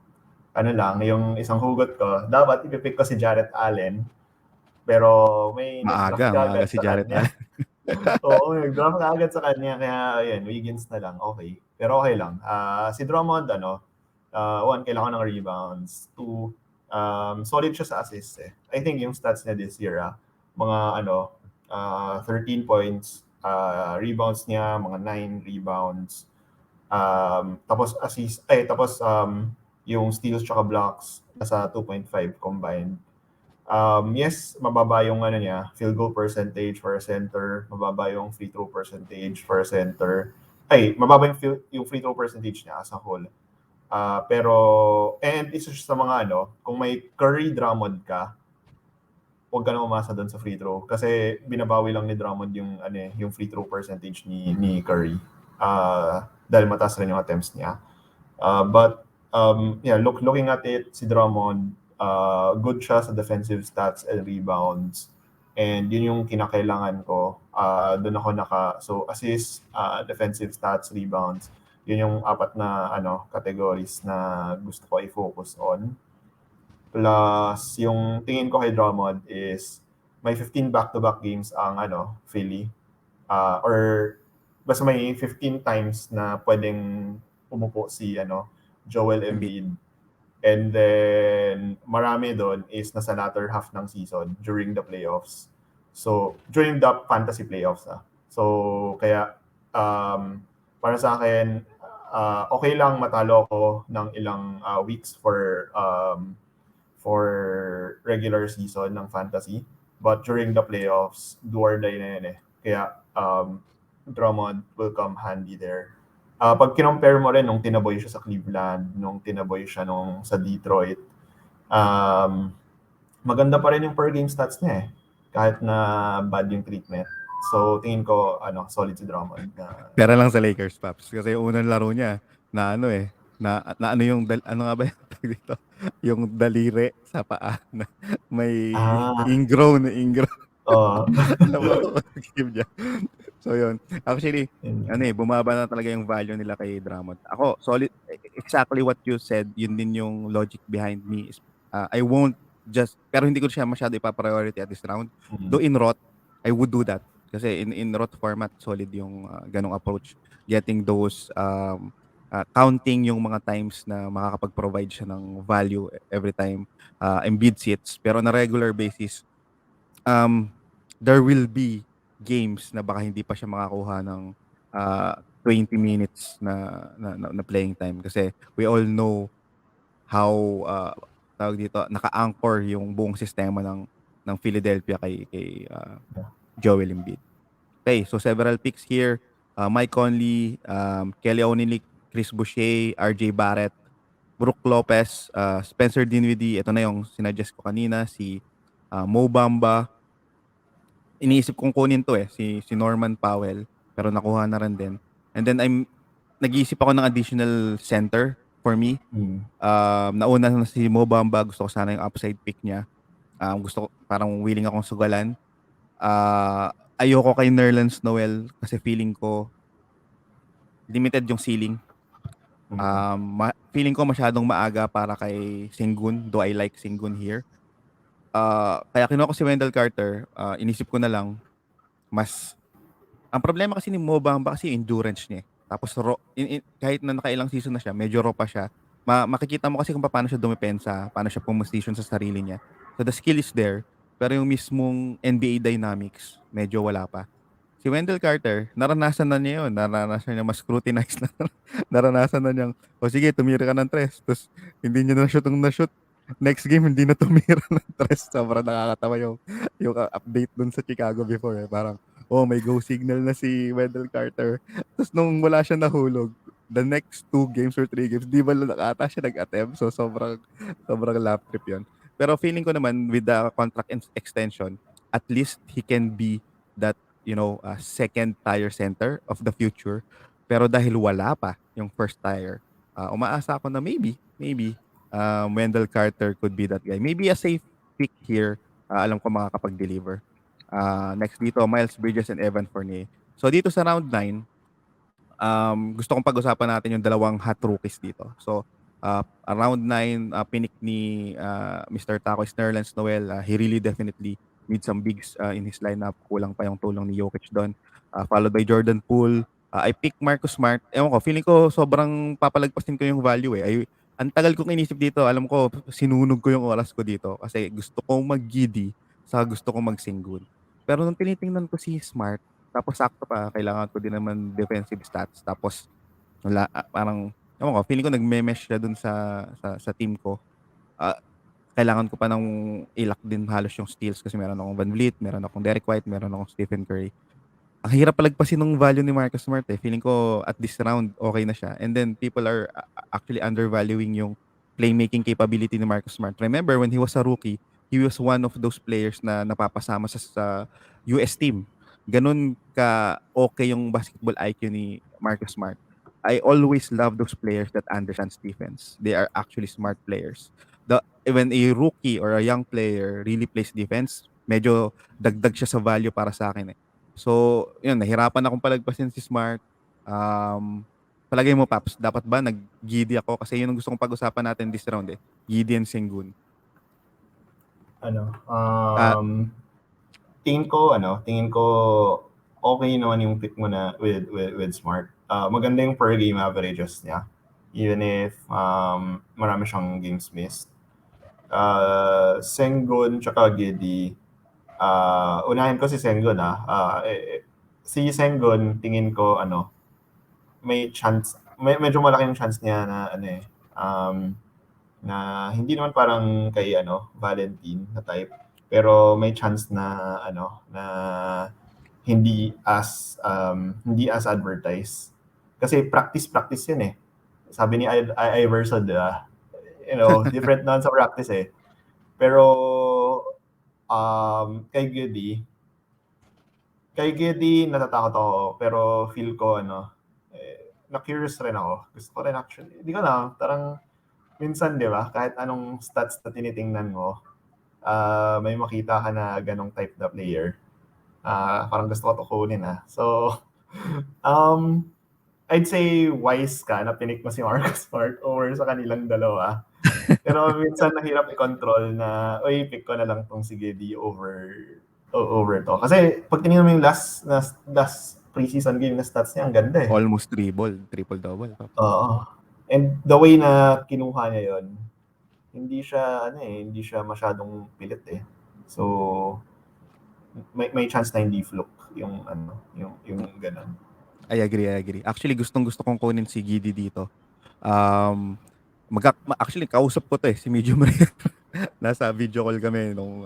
lang yung isang hugot ko, dapat ipipick ko si Jarrett Allen pero may nag-draft Maaga kaagad si sa Jared kanya. Allen. Oo, nag-draft kaagad sa kanya kaya ayun, Wiggins na lang. Okay. Pero okay lang. Si Drummond one, kailangan ng rebounds. Two, solid siya sa assists eh. I think yung stats niya this year, mga 13 points, rebounds niya, mga 9 rebounds. Tapos yung steals tsaka blocks nasa 2.5 combined. Yes, mababa yung field goal percentage for a center, mababa yung free throw percentage for a center. Mababa yung free throw percentage niya as a whole. And isa siya sa mga kung may Curry Drummond ka, huwag ka na umasa doon sa free throw kasi binabawi lang ni Drummond yung free throw percentage ni Curry. Dahil mataas rin yung attempts niya. Looking at it, si Drummond, good siya sa defensive stats and rebounds. And yun yung kinakailangan ko. Doon ako so assist, defensive stats, rebounds. Yun yung apat na categories na gusto ko i-focus on. Plus, yung tingin ko kay Drummond is may 15 back-to-back games ang Philly. Or basta may 15 times na pwedeng umupo si Joel Embiid. Embiid. And then marami doon is nasa latter half ng season during the playoffs. So, during the fantasy playoffs. So, kaya para sa akin, okay lang matalo ako ng ilang weeks for regular season ng fantasy. But during the playoffs, do or die na yun eh. Kaya Drummond will come handy there. Pag kinompare mo rin nung tinaboy siya sa Cleveland, nung tinaboy siya sa Detroit, maganda pa rin yung per game stats niya eh. Kahit na bad yung treatment. So, tingin ko, solid si Drummond. Pera lang sa Lakers, Paps. Kasi yung unang laro niya, na yung, ano nga ba yung tawag dito? Yung daliri sa paa na may ingrown. Alam mo, game niya. So, yun. Actually, bumaba na talaga yung value nila kay Drummond. Ako, solid, exactly what you said, yun din yung logic behind me. I won't pero hindi ko siya masyado ipa-priority at this round. Though in ROT, I would do that. Kasi in ROT format, solid yung ganong approach. Getting those, counting yung mga times na makakapag-provide siya ng value every time Embiid sits. Pero on a regular basis, there will be games na baka hindi pa siya makakuha ng 20 minutes na playing time. Kasi we all know how tawag dito, naka-anchor yung buong sistema ng Philadelphia kay Joel Embiid. Okay, so several picks here. Mike Conley, Kelly Olynyk, Chris Boucher, RJ Barrett, Brook Lopez, Spencer Dinwiddie, ito na yung sinuggest ko kanina, si Mo Bamba. Iniisip kong kunin to si Norman Powell, pero nakuha na rin din. And then nag-iisip ako ng additional center for me. Nauna na si Mo Bamba, gusto ko sana yung upside pick niya. Gusto ko, parang willing akong sugalan. Ayoko kay Nerlens Noel kasi feeling ko limited yung ceiling. Feeling ko masyadong maaga para kay Sengun, though I like Sengun here. Kaya kinuha ko si Wendell Carter, inisip ko na lang, ang problema kasi ni Mo Bamba kasi yung endurance niya. Tapos kahit na nakailang season na siya, medyo raw pa siya. Makikita mo kasi kung paano siya dumepensa, paano siya pumustation sa sarili niya. So the skill is there, pero yung mismong NBA dynamics, medyo wala pa. Si Wendell Carter, naranasan na niya yun. Naranasan niya mas scrutinize na. Naranasan na niyang, o sige, tumira ka ng tres. Tapos, hindi niya na-shoot ang na-shoot. Next game, hindi na tumira ng tres. Sobrang nakakatawa yung update dun sa Chicago before. Parang, oh, may go signal na si Wendell Carter. Tapos, nung wala siya nahulog, the next 2 games or 3 games, di ba ata siya nag-attempt? So, sobrang lap trip yun. Pero feeling ko naman, with the contract extension, at least he can be that second tier center of the future. Pero dahil wala pa yung first tier, umaasa ako na maybe Wendell Carter could be that guy. Maybe a safe pick here. Alam ko makakapag-deliver. Next dito, Miles Bridges and Evan Fournier. So dito sa round 9, gusto kong pag-usapan natin yung dalawang hot rookies dito. So, around 9, pinik ni Mr. Taco Nerlens Noel. He really definitely needs some bigs in his lineup. Kulang pa yung tulong ni Jokic doon. Followed by Jordan Poole. I pick Marcus Smart. Ewan ko, feeling ko sobrang papalagpasin ko yung value eh. Ang tagal kong inisip dito. Alam ko, sinunog ko yung oras ko dito. Kasi gusto kong mag-giddy sa gusto kong mag-singgun. Pero nung tinitingnan ko si Smart, tapos sakto pa, kailangan ko din naman defensive stats. Tapos, parang, ewan ko, feeling ko nagme-mesh siya dun sa team ko. Kailangan ko pa ng ilak din halos yung steals kasi meron akong Van Vliet, meron akong Derek White, meron akong Stephen Curry. Ang hirap palagpasin ng value ni Marcus Smart eh. Feeling ko at this round, okay na siya. And then, people are actually undervaluing yung playmaking capability ni Marcus Smart. Remember, when he was a rookie, he was one of those players na napapasama sa US team. Ganun ka okay yung basketball IQ ni Marcus Smart. I always love those players that understands defense. They are actually smart players. When a rookie or a young player really plays defense, medyo dagdag siya sa value para sa akin eh. So, yun, nahirapan akong palagpasin si Smart. Palagay mo, Paps, dapat ba nag-giddy ako? Kasi yun ang gusto kong pag-usapan natin this round eh. Giddy and Sengun. Tingin ko okay naman yung pick mo na with Smart. Maganda yung per game averages niya. Even if marami siyang games missed. Sengun tsaka Giddy. Unahin ko si Sengun si Sengun tingin ko may chance, medyo malaking chance niya na na hindi naman parang kay Valentine na type, pero may chance na na hindi as advertised kasi practice yun eh. Sabi ni Iverson, different noun sa practice eh. Pero kay Giddy natatakot ako, pero feel ko na-curious rin ako. Gusto ko rin actually. Hindi ko na, parang minsan, di ba, kahit anong stats na tinitingnan mo, may makita ka na ganong type na player. Parang gusto ko to kunin So, I'd say wise ka na pinik mo si Marcus Smart over sa kanilang dalawa. Pero minsan nahirap i-control na, pick ko na lang tong si Giddy over to. Kasi pag tinignan mo yung last preseason game na stats niya, ang ganda eh. Almost triple-double. Oo. And the way na kinuha niya yon, hindi siya masyadong pilit eh. So, may chance na hindi fluke yung ganun. I agree. Actually, gustong-gusto kong kunin si Giddy dito. Actually, kausap ko to si Medium Rare. Nasa video call kami nung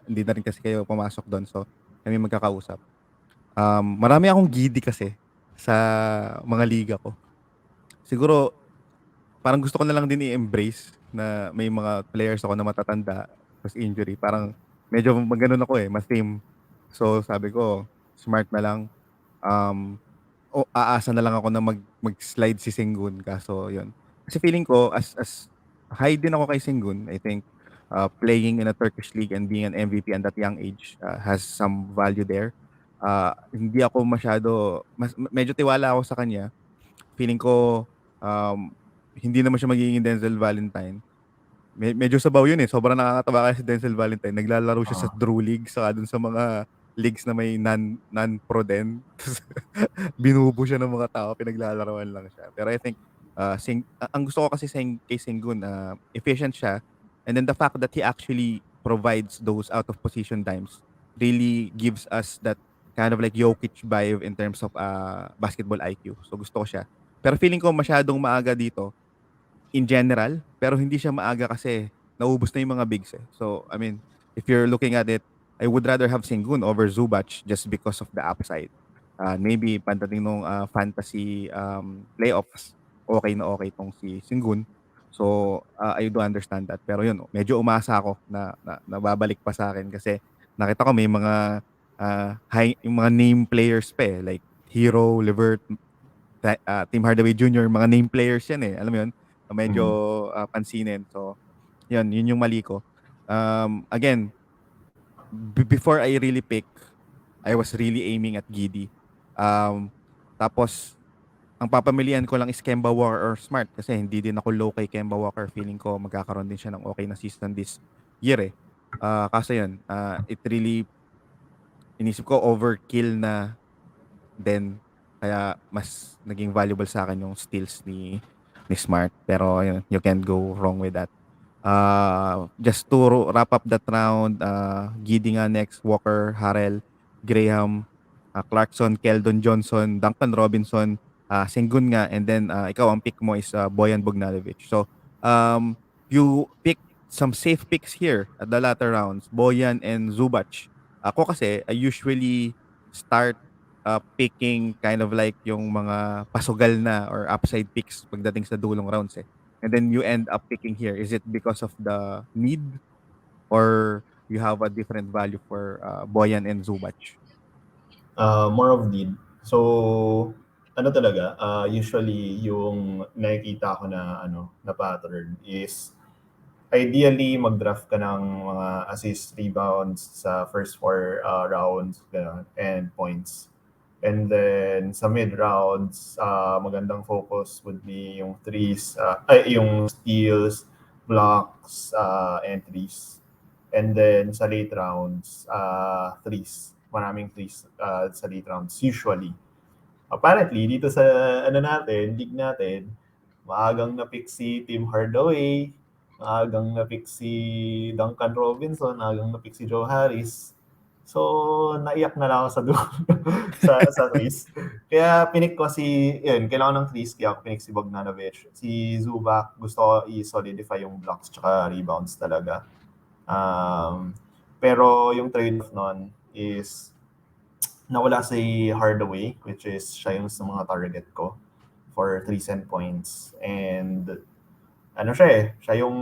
hindi na rin kasi kayo pumasok doon. So, kami magkakausap. Marami akong Giddy kasi sa mga liga ko. Siguro, parang gusto ko na lang din i-embrace na may mga players ako na matatanda tapos injury. Parang medyo maganon ako mas team. So, sabi ko, Smart na lang. Aasa na lang ako na mag-slide si Sengun. Kaso, yun. Kasi feeling ko, as high din ako kay Sengun, I think, playing in a Turkish league and being an MVP at that young age has some value there. Hindi ako medyo tiwala ako sa kanya. Feeling ko, hindi naman siya magiging Denzel Valentine. Medyo sabaw yun sobrang nakakatawa kasi si Denzel Valentine. Naglalaro siya sa Drew League, saka dun sa mga leagues na may non-pro din. Binubo siya ng mga tao, pinaglalaroan lang siya. Pero I think, ang gusto ko kasi kay Sengun, efficient siya. And then the fact that he actually provides those out of position times really gives us that kind of like Jokic vibe in terms of basketball IQ. So gusto ko siya. Pero feeling ko masyadong maaga dito in general, pero hindi siya maaga kasi naubos na yung mga bigs eh. So, I mean, if you're looking at it, I would rather have Sengun over Zubac just because of the upside. Maybe pagdating nung fantasy playoffs, okay tong si Sengun. So, I do understand that. Pero yun, medyo umasa ako na babalik pa sa akin kasi nakita ko may mga yung mga name players pa eh, like Hero, Levert, Tim Hardaway Jr., mga name players yan eh. Alam mo yun? Medyo Mm. pansinin. So, yun yung mali ko. Again, before I really pick, I was really aiming at Giddy. Tapos, ang papamilian ko lang is Kemba Walker or Smart kasi hindi din ako low kay Kemba Walker. Feeling ko magkakaroon din siya ng okay na season this year eh. Kaso yun, it really, inisip ko overkill na then kaya mas naging valuable sa akin yung steals ni Smart. Pero yun, you can't go wrong with that. Just to wrap up that round, Giddy nga next, Walker, Harrell, Graham, Clarkson, Keldon Johnson, Duncan Robinson, Sengun nga, and then ikaw ang pick mo is Boyan Bogdanovic. So, you pick some safe picks here at the latter rounds, Boyan and Zubac. Ako kasi, I usually start picking kind of like yung mga pasugal na or upside picks pagdating sa dulong rounds eh. And then you end up picking here. Is it because of the need or you have a different value for Boyan and Zubac? More of need. So, ano talaga, usually yung nakikita ko na na pattern is ideally mag-draft ka ng mga assist, rebounds sa first 4 rounds ganun, and points. And then sa mid rounds, magandang focus would be yung threes, yung steals, blocks, and threes. And then sa late rounds, threes. Maraming threes sa late rounds usually. Apparently dito sa league natin, maagang na-pick si Tim Hardaway, maagang na-pick si Duncan Robinson, maagang na-pick si Joe Harris. So, naiyak na lang ako sa sa threes. Kaya pinik ko kailangan ng threes, kaya ako pinik si Bogdanovic. Si Zubac, gusto ko i-solidify yung blocks tsaka rebounds talaga. Pero yung trade-off nun is nawala si Hardaway, which is siya yung sa mga target ko for 3 cent points. And siya yung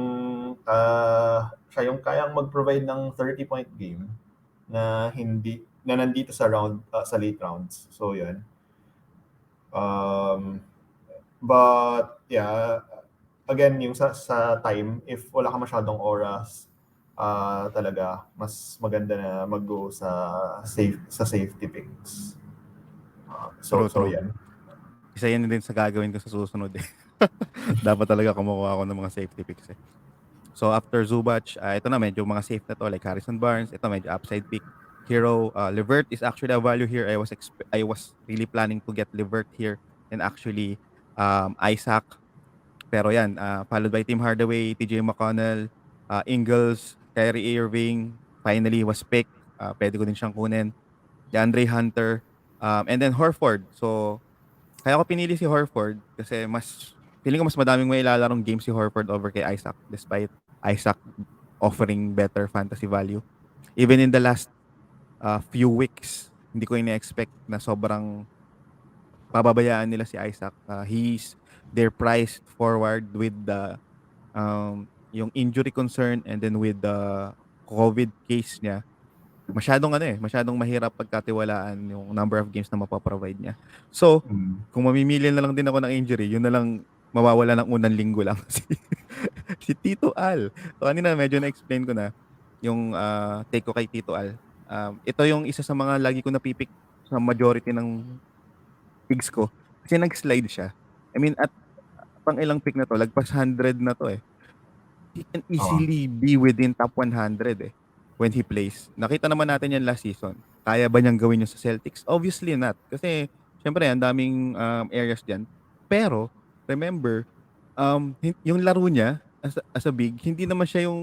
kayang mag-provide ng 30-point game na nandito sa late rounds. So yun. But yeah, again yung sa time, if wala ka masyadong oras, talaga mas maganda na mag-go sa safety picks. So yan. Isa yan din sa gagawin ko sa susunod eh. Dapat talaga kumukuha ako ng mga safety picks eh. So after Zubac, ito na medyo mga safe na to like Harrison Barnes, ito medyo upside pick. Hero, Levert is actually a value here. I was really planning to get Levert here and actually Isaac. Pero yan, followed by Tim Hardaway, TJ McConnell, Ingles, Kyrie Irving, finally was picked. Pwede ko din siyang kunin. DeAndre Hunter, and then Horford. So kaya ko pinili si Horford kasi feeling ko mas madaming may ilalarong game si Horford over kay Isaac despite Isaac offering better fantasy value. Even in the last few weeks, hindi ko ina-expect na sobrang pababayaan nila si Isaac. They're priced forward with the yung injury concern and then with the COVID case niya. Masyadong mahirap pagkatiwalaan yung number of games na mapaprovide niya. So, kung mamimili na lang din ako ng injury, yun na lang mawawala ng unang linggo lang si Tito Al. So, kanina medyo na-explain ko na yung take ko kay Tito Al. Ito yung isa sa mga lagi ko napipick sa majority ng picks ko. Kasi nag-slide siya. I mean, at pang ilang pick na to, lagpas 100 na to eh. He can easily be within top 100 eh when he plays. Nakita naman natin yan last season. Kaya ba niyang gawin yun sa Celtics? Obviously not. Kasi, syempre, ang daming areas dyan. Pero, remember, yung laro niya as a big, hindi naman siya yung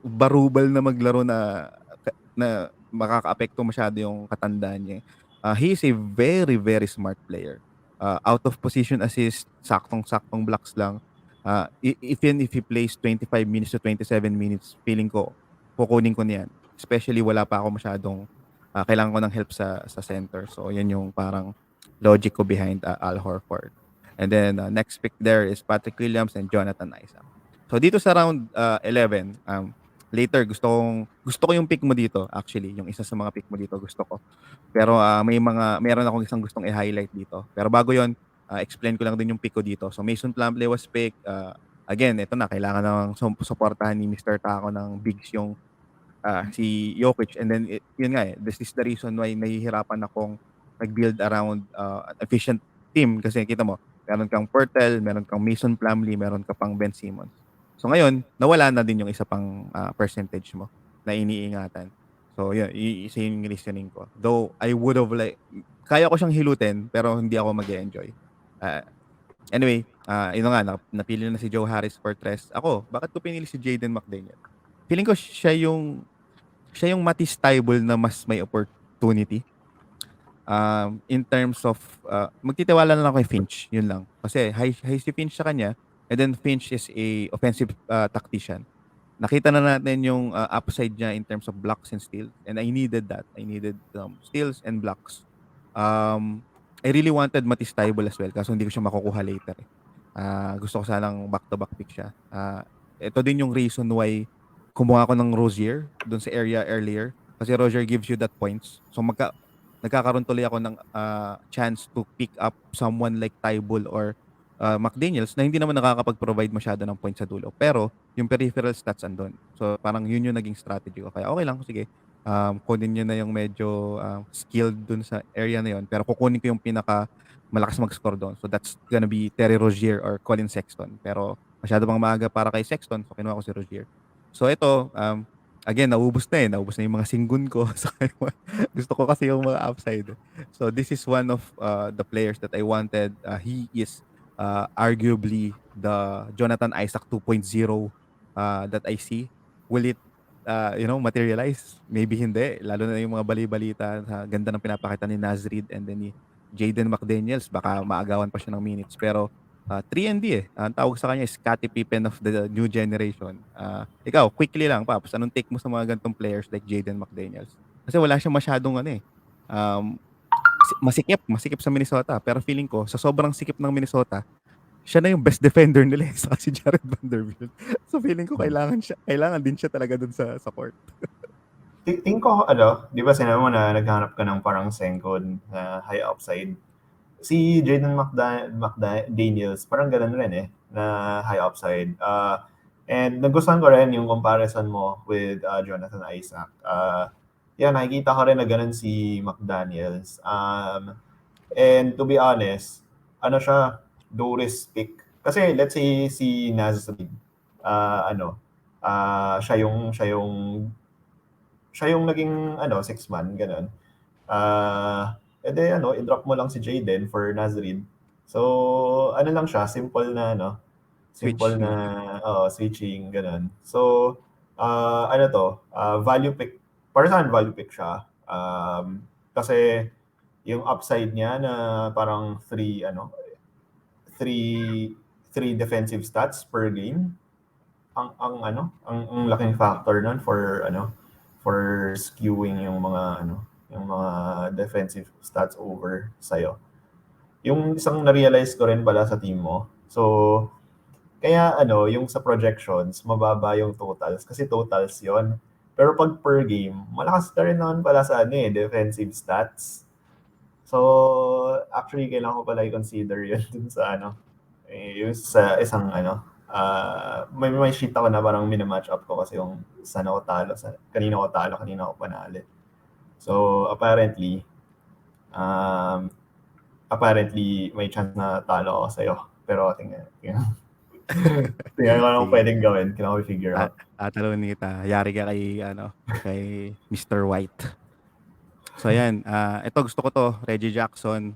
barubal na maglaro na makakaapekto masyado yung katandaan niya. He is a very, very smart player. Out of position assist, saktong-saktong blocks lang. Even if he plays 25 minutes to 27 minutes, feeling ko, kukunin ko niyan. Especially wala pa ako masyadong, kailangan ko ng help sa center. So, yan yung parang logic ko behind Al Horford. And then, next pick there is Patrick Williams and Jonathan Isaac. So, dito sa round 11, later gusto ko yung pick mo dito actually, yung isa sa mga pick mo dito gusto ko. Pero meron akong isang gustong i-highlight dito. Pero bago 'yon, explain ko lang din yung pick ko dito. So Mason Plumlee was picked. Again, ito na kailangan nang suportahan ni Mr. Taco ng bigs yung si Jokic, and then yun nga this is the reason why nahihirapan akong nag-build around an efficient team kasi kita mo, meron kang Pirtle, meron kang Mason Plumlee, meron ka pang Ben Simmons. So ngayon, nawala na din yung isa pang percentage mo na iniingatan. So yun, isa yung reasoning ko. Though I would have kaya ko siyang hilutin pero hindi ako mag-enjoy. Anyway, yun nga, napili na si Joe Harris for Tres. Ako, bakit ko pinili si Jaden McDaniel? Feeling ko siya yung Matisse Thybulle na mas may opportunity. In terms of, magtitiwala na lang kay Finch, yun lang. Kasi high si Finch sa kanya, and then Finch is a offensive tactician. Nakita na natin yung upside niya in terms of blocks and steals, and I needed that. I needed steals and blocks. I really wanted Matisse Thybulle as well, kaso hindi ko siya makukuha later. Gusto ko sanang back-to-back pick siya. Ito din yung reason why kumuha ako ng Rozier doon sa area earlier. Kasi Rozier gives you that points. So nagkakaroon tuloy ako ng chance to pick up someone like Thybulle or McDaniels na hindi naman nakakapag-provide masyado ng points sa dulo. Pero yung peripheral stats andun. So parang yun yung naging strategy ko. Kaya okay lang, sige. Kunin nyo na yung medyo skilled dun sa area na yun. Pero kukunin ko yung pinaka malakas mag-score doon. So that's gonna be Terry Rozier or Colin Sexton. Pero masyado bang maaga para kay Sexton. So kinuha ko si Rozier. So ito, again, naubos na yung mga singgun ko. So, gusto ko kasi yung mga upside. So this is one of the players that I wanted. He is arguably the Jonathan Isaac 2.0 that I see. Will it materialize? Maybe hindi. Lalo na yung mga bali-balita sa ganda ng pinapakita ni Nazrid and then ni Jaden McDaniels. Baka maagawan pa siya ng minutes. Pero 3&D Ang tawag sa kanya is Scottie Pippen of the new generation. Ikaw, quickly lang, Paps, anong take mo sa mga gantong players like Jaden McDaniels? Kasi wala siya masyadong masikip sa Minnesota. Pero feeling ko, sa sobrang sikip ng Minnesota, siya na yung best defender nila sa si Jared Vanderbilt. So feeling ko kailangan din siya talaga dun sa court. Tingin ko, di ba sinabi mo na naghanap ka ng parang Sengun na high upside? Si Jaden McDaniels, parang ganun rin na high upside. And nagustuhan ko rin yung comparison mo with Jonathan Isaac. Nakikita ko rin na ganun si McDaniels. And to be honest, siya, low-risk pick. Kasi let's say si Nazrid, siya yung naging six-man, ganun. I-drop mo lang si Jaden for Nazrid. So, lang siya, simple na, switching, ganun. So, value pick, para saan value pick siya? Kasi, yung upside niya na parang three defensive stats per game, ang laking factor nun for skewing yung mga defensive stats over sa'yo. Yung isang na-realize ko rin pala sa team mo. So, kaya yung sa projections, mababa yung totals kasi totals yon. Pero pag per game, malakas na rin naman pala sa defensive stats. So, actually, kailangan ko pala i-consider yun dun sa yung sa isang may sheet ako na parang mina-match up ko kasi yung saan ako talo, kanina ako panalo. So, apparently may chance na talo ako sa'yo. Pero tingnan ko lang pwedeng gawin. Kailangan ko i-figure out. Talunin kita. Yari ka kay Mr. White. So ayan, ito gusto ko to, Reggie Jackson.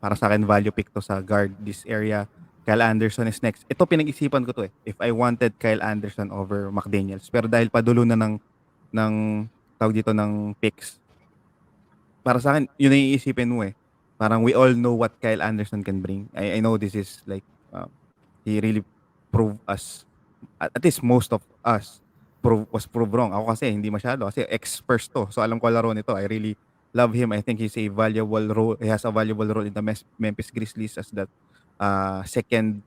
Para sa akin, value pick to sa guard this area. Kyle Anderson is next. Ito pinag-isipan ko to if I wanted Kyle Anderson over McDaniels. Pero dahil padulo na ng tawag dito ng picks. Para sa akin, yun ang iisipin mo eh. Parang we all know what Kyle Anderson can bring. I know this is like, he really proved us, at least most of us, was proved wrong. Ako kasi, hindi masyado. Kasi ex-Spurs to. So, alam ko laro nito. I really love him. I think he's a valuable role. He has a valuable role in the Memphis Grizzlies as that second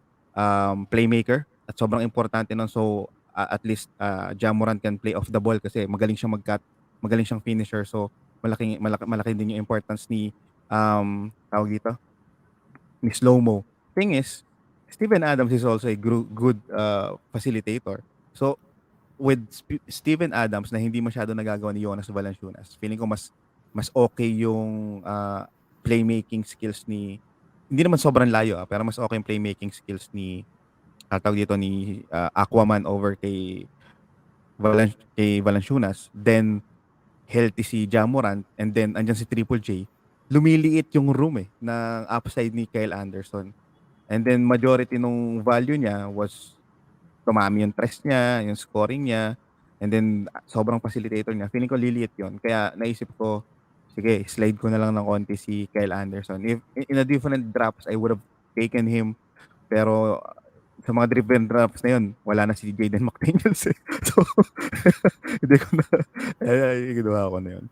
playmaker. At sobrang importante nun. So, at least Ja Morant can play off the ball kasi magaling siyang mag-cut. Magaling siyang finisher. So, malaki din yung importance ni tawag dito, ni Slow-Mo. Thing is, Steven Adams is also a good facilitator. So, with Steven Adams na hindi masyado nagagawa ni Jonas Valanciunas, feeling ko mas okay yung playmaking skills ni, hindi naman sobrang layo pero mas okay yung playmaking skills ni tawag dito ni Aquaman over kay Valanciunas. Then healthy si Ja Morant and then andyan si Triple J, lumiliit yung room ng upside ni Kyle Anderson. And then majority nung value niya was tumami yung tres niya, yung scoring niya, and then sobrang facilitator niya. Feeling ko liliit yun. Kaya naisip ko, sige, slide ko na lang ng konti si Kyle Anderson. If in a different drafts, I would have taken him. Pero sa mga different drafts na yun, wala na si Jaden McDaniels eh. So, hindi ko na, ay, ginawa ko na yun.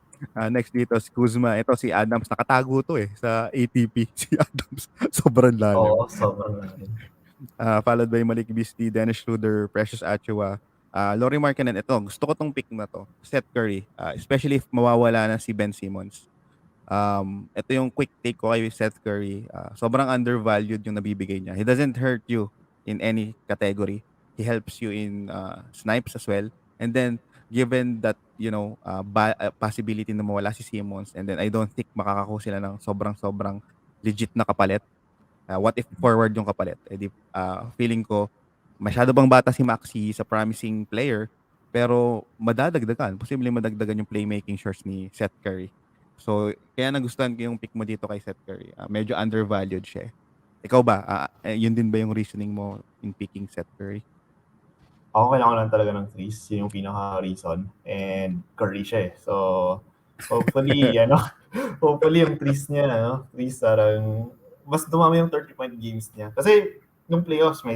Next dito, si Kuzma. Ito si Adams, nakatago to sa ATP. Si Adams, sobrang lalim. Oo, sobrang lalim. Followed by Malik Beasley, Dennis Schroeder, Precious Achiuwa, Lauri Markkanen. Ito, gusto ko tong pick na to. Seth Curry. Especially if mawawala na si Ben Simmons. Ito yung quick take ko kay Seth Curry. Sobrang undervalued yung nabibigay niya. He doesn't hurt you in any category. He helps you in snipes as well. And then, given that, possibility na mawala si Simmons, and then I don't think makakakuha sila ng sobrang legit na kapalit. What if forward yung kapalit? Feeling ko, masyado bang bata si Maxi sa promising player, pero posibleng madagdagan yung playmaking shorts ni Seth Curry. So, kaya nagustuhan ko yung pick mo dito kay Seth Curry. Medyo undervalued siya. Ikaw ba? Yun din ba yung reasoning mo in picking Seth Curry? Ako kailangan lang talaga ng threes. Yun yung pinaka-reason. And Curry siya eh. So, hopefully, hopefully yung threes niya, threes parang, mas dumami yung 30-point games niya. Kasi, nung playoffs, may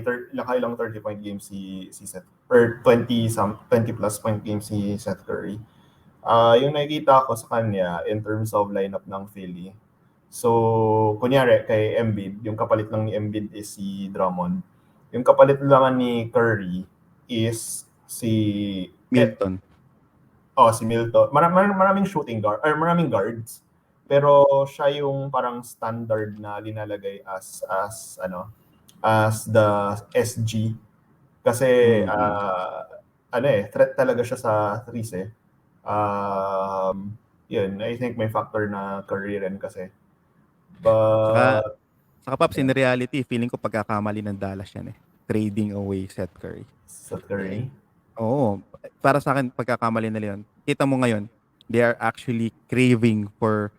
ilang 30-point games si Seth, or 20 plus point games si Seth Curry. Yung nakikita ko sa kanya in terms of lineup ng Philly. So, kunyari kay Embiid, yung kapalit lang ni Embiid is si Drummond. Yung kapalit lang ni Curry is si Milton. si Milton. Maraming shooting guard or maraming guards. Pero siya yung parang standard na linalagay as the SG kasi threat talaga siya sa threes eh. Yun, I think may factor na career rin kasi. But Saka Paps, in reality, feeling ko pagkakamali ng Dallas yan trading away Seth Curry. Seth Curry? Oo. Para sa akin, pagkakamali nila yun. Kita mo ngayon, they are actually craving for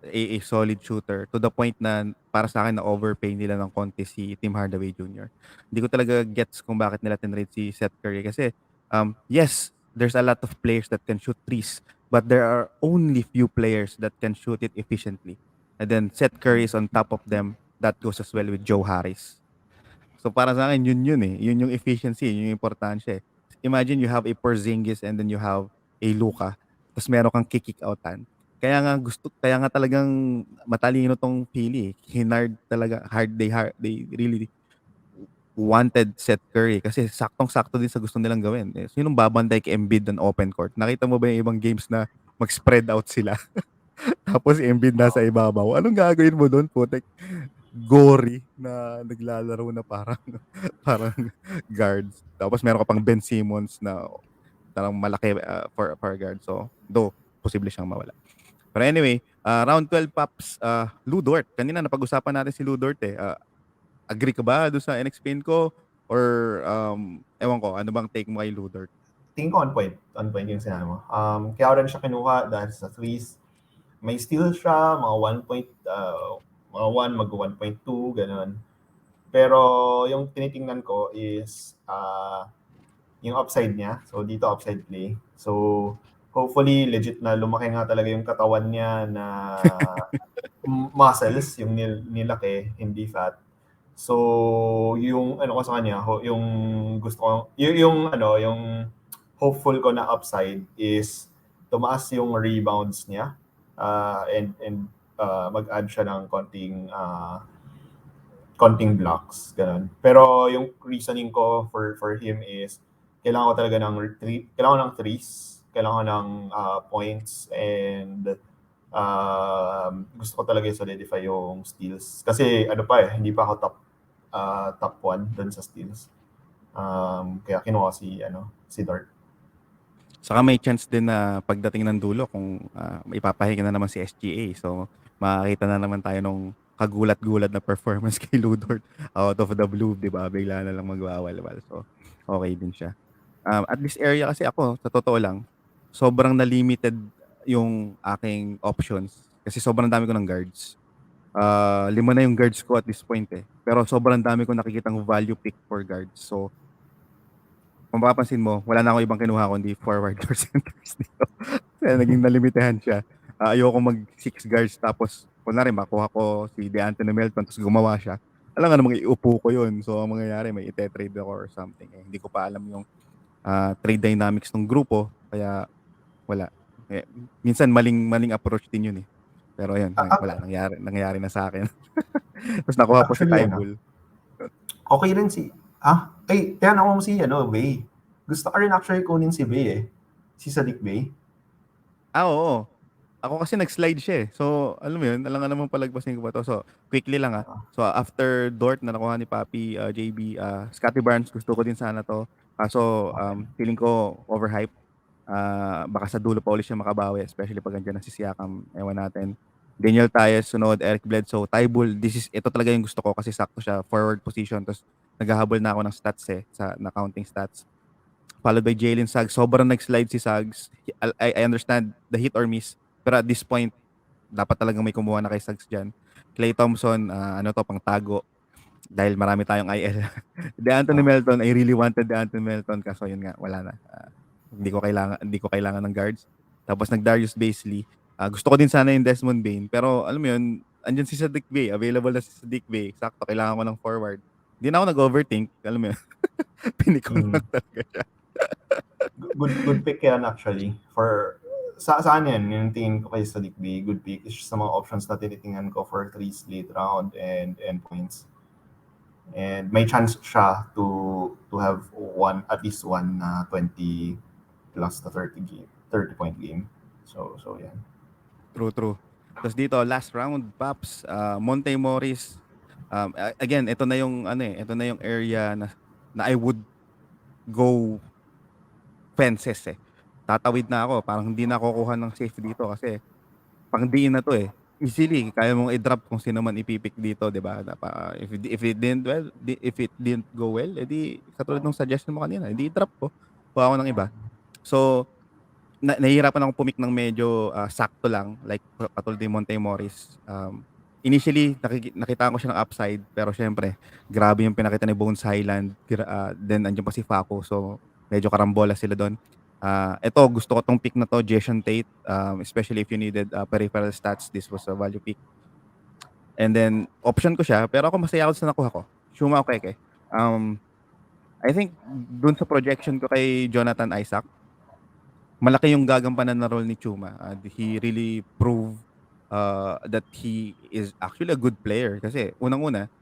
a solid shooter to the point na para sa akin na overpay nila ng konti si Tim Hardaway Jr. Hindi ko talaga gets kung bakit nila tinrade si Seth Curry kasi yes, there's a lot of players that can shoot threes, but there are only few players that can shoot it efficiently. And then Seth Curry is on top of them. That goes as well with Joe Harris. So para sa akin, yun Yun yung efficiency, yun yung importansya. Imagine you have a Porzingis and then you have a Luka, tapos meron kang kick outan. Kaya nga talagang matalino tong Philly. They really wanted Seth Curry kasi saktong-sakto din sa gusto nilang gawin. Sinong babantay kay Embiid ng open court? Nakita mo ba yung ibang games na mag-spread out sila? Tapos Embiid nasa ibabaw. Anong gagawin mo doon, putek? Gory na naglalaro na parang guards. Tapos meron ka pang Ben Simmons na parang malaki for guard. So, posible siyang mawala. Pero anyway, round 12 Pops, Lu Dort. Kanina napag-usapan natin si Lu Dort Agree ka ba doon sa in-explain ko? Or, ewan ko, ano bang take mo kay Lu Dort? Tingin ko on point yung sinabi mo. Kaya rin siya kinuha dahil sa threes. May steal siya, mga 1 mag-1.2, gano'n. Pero yung tinitingnan ko is yung upside niya. So dito upside play. So hopefully legit na lumaki nga talaga yung katawan niya na muscles, yung nilaki, hindi fat. So, yung ano ko sa kanya, yung gusto ko, yung hopeful ko na upside is tumaas yung rebounds niya, and mag-add siya ng konting blocks, ganun. Pero yung reasoning ko for him is kailangan ko talaga kailangan ko ng threes, kailangan ko ng points, and gusto ko talaga solidify yung steals. Kasi ano pa hindi pa ako top 1 dun sa steals. Kaya kinuha si Dart. Saka may chance din na pagdating ng dulo kung ipapahinga na naman si SGA. So, makakita na naman tayo nung kagulat-gulat na performance kay Ludort out of the blue, di ba? Bigla na lang magwawalwal. So, okay din siya. At this area kasi ako, sa totoo lang, sobrang na-limited yung aking options. Kasi sobrang dami ko ng guards. 5 na yung guards ko at this point eh. Pero sobrang dami ko nakikitang value pick for guards. So, kung mapapansin mo, wala na ako ibang kinuha kundi forward or centers dito. Kaya naging nalimitahan siya. Ayoko mag 6 guards tapos kunwari makuha ko si DeAnthony Melton tapos gumawa siya. Alam nga namang iupo ko yun. So, ang mangyayari, may ite-trade ako or something. Eh, hindi ko pa alam yung trade dynamics ng grupo. Kaya, wala. Eh, minsan, maling approach din yun eh. Pero yun, wala. Nangyari na sa akin. Tapos nakuha po si Actually, Tybul. okay rin kaya nakuha mo si Bay. Gusto ka rin actually kunin si Bay eh. Si Sadiq Bay. Oo. Ako kasi nag-slide siya eh. So, alam mo yun, alam nga naman palagpasin ko ba to. So, quickly lang So, after Dort na nakuha ni Papi, JB, Scottie Barnes, gusto ko din sana to. Kaso, feeling ko overhype. Baka sa dulo pa ulit siya makabawi, especially pag andyan na si Siakam. Ewan natin. Daniel Tyus, sunod, Eric Bledsoe, Tybul. Ito talaga yung gusto ko kasi sakto siya, forward position. Tapos, naghahabol na ako ng stats na counting stats. Followed by Jalen Suggs. Sobrang nag-slide si Suggs. I understand the hit or miss. Pero at this point, dapat talagang may kumuha na kay Suggs dyan. Klay Thompson, pang tago. Dahil marami tayong IL. DeAnthony Melton, I really wanted DeAnthony Melton. Kaso yun nga, wala na. Hindi ko kailangan ng guards. Tapos nag-Darius Bazley. Gusto ko din sana yung Desmond Bane. Pero alam mo yun, andyan si Sadiq Bey. Available na si Sadiq Bey. Sakto, kailangan ko ng forward. Hindi na ako nag-overthink. Alam mo yun. Pinikon lang talaga siya. Good pick yan actually. Saan yan? Yung tingin ko kay Sadiq Bey, good pick. It's just sa mga options na tinitingnan ko for 3 late round and points. And may chance siya to have at least one 20 plus to 30 point game. So yan. True. Tapos dito, last round, Paps, Monte Morris. Again, ito na yung area na I would go fences eh. Tatawid na ako, parang hindi na ako kuha ng safe dito kasi pang diin na to eh. Easily, kaya mong i-drop kung sino man ipipick dito, 'di ba? If it didn't go well, edi katulad ng suggestion mo kanina, edi i-drop ko. Kuha ako ng iba. So, nahihirapan akong pumik ng medyo sakto lang, like katulad ni Monte Morris. Initially, nakita ko siya ng upside, pero syempre, grabe yung pinakita ni Bones Highland. Then, andyan pa si Faco, so medyo karambola sila doon. Ito, gusto ko tong pick na to, Jason Tate, especially if you needed peripheral stats, this was a value pick. And then, option ko siya, pero ako masaya ako sa nakuha ko. Shuma Okeke. I think, dun sa projection ko kay Jonathan Isaac, malaki yung gagampanan na role ni Chuma. He really proved that he is actually a good player. Kasi, unang-una,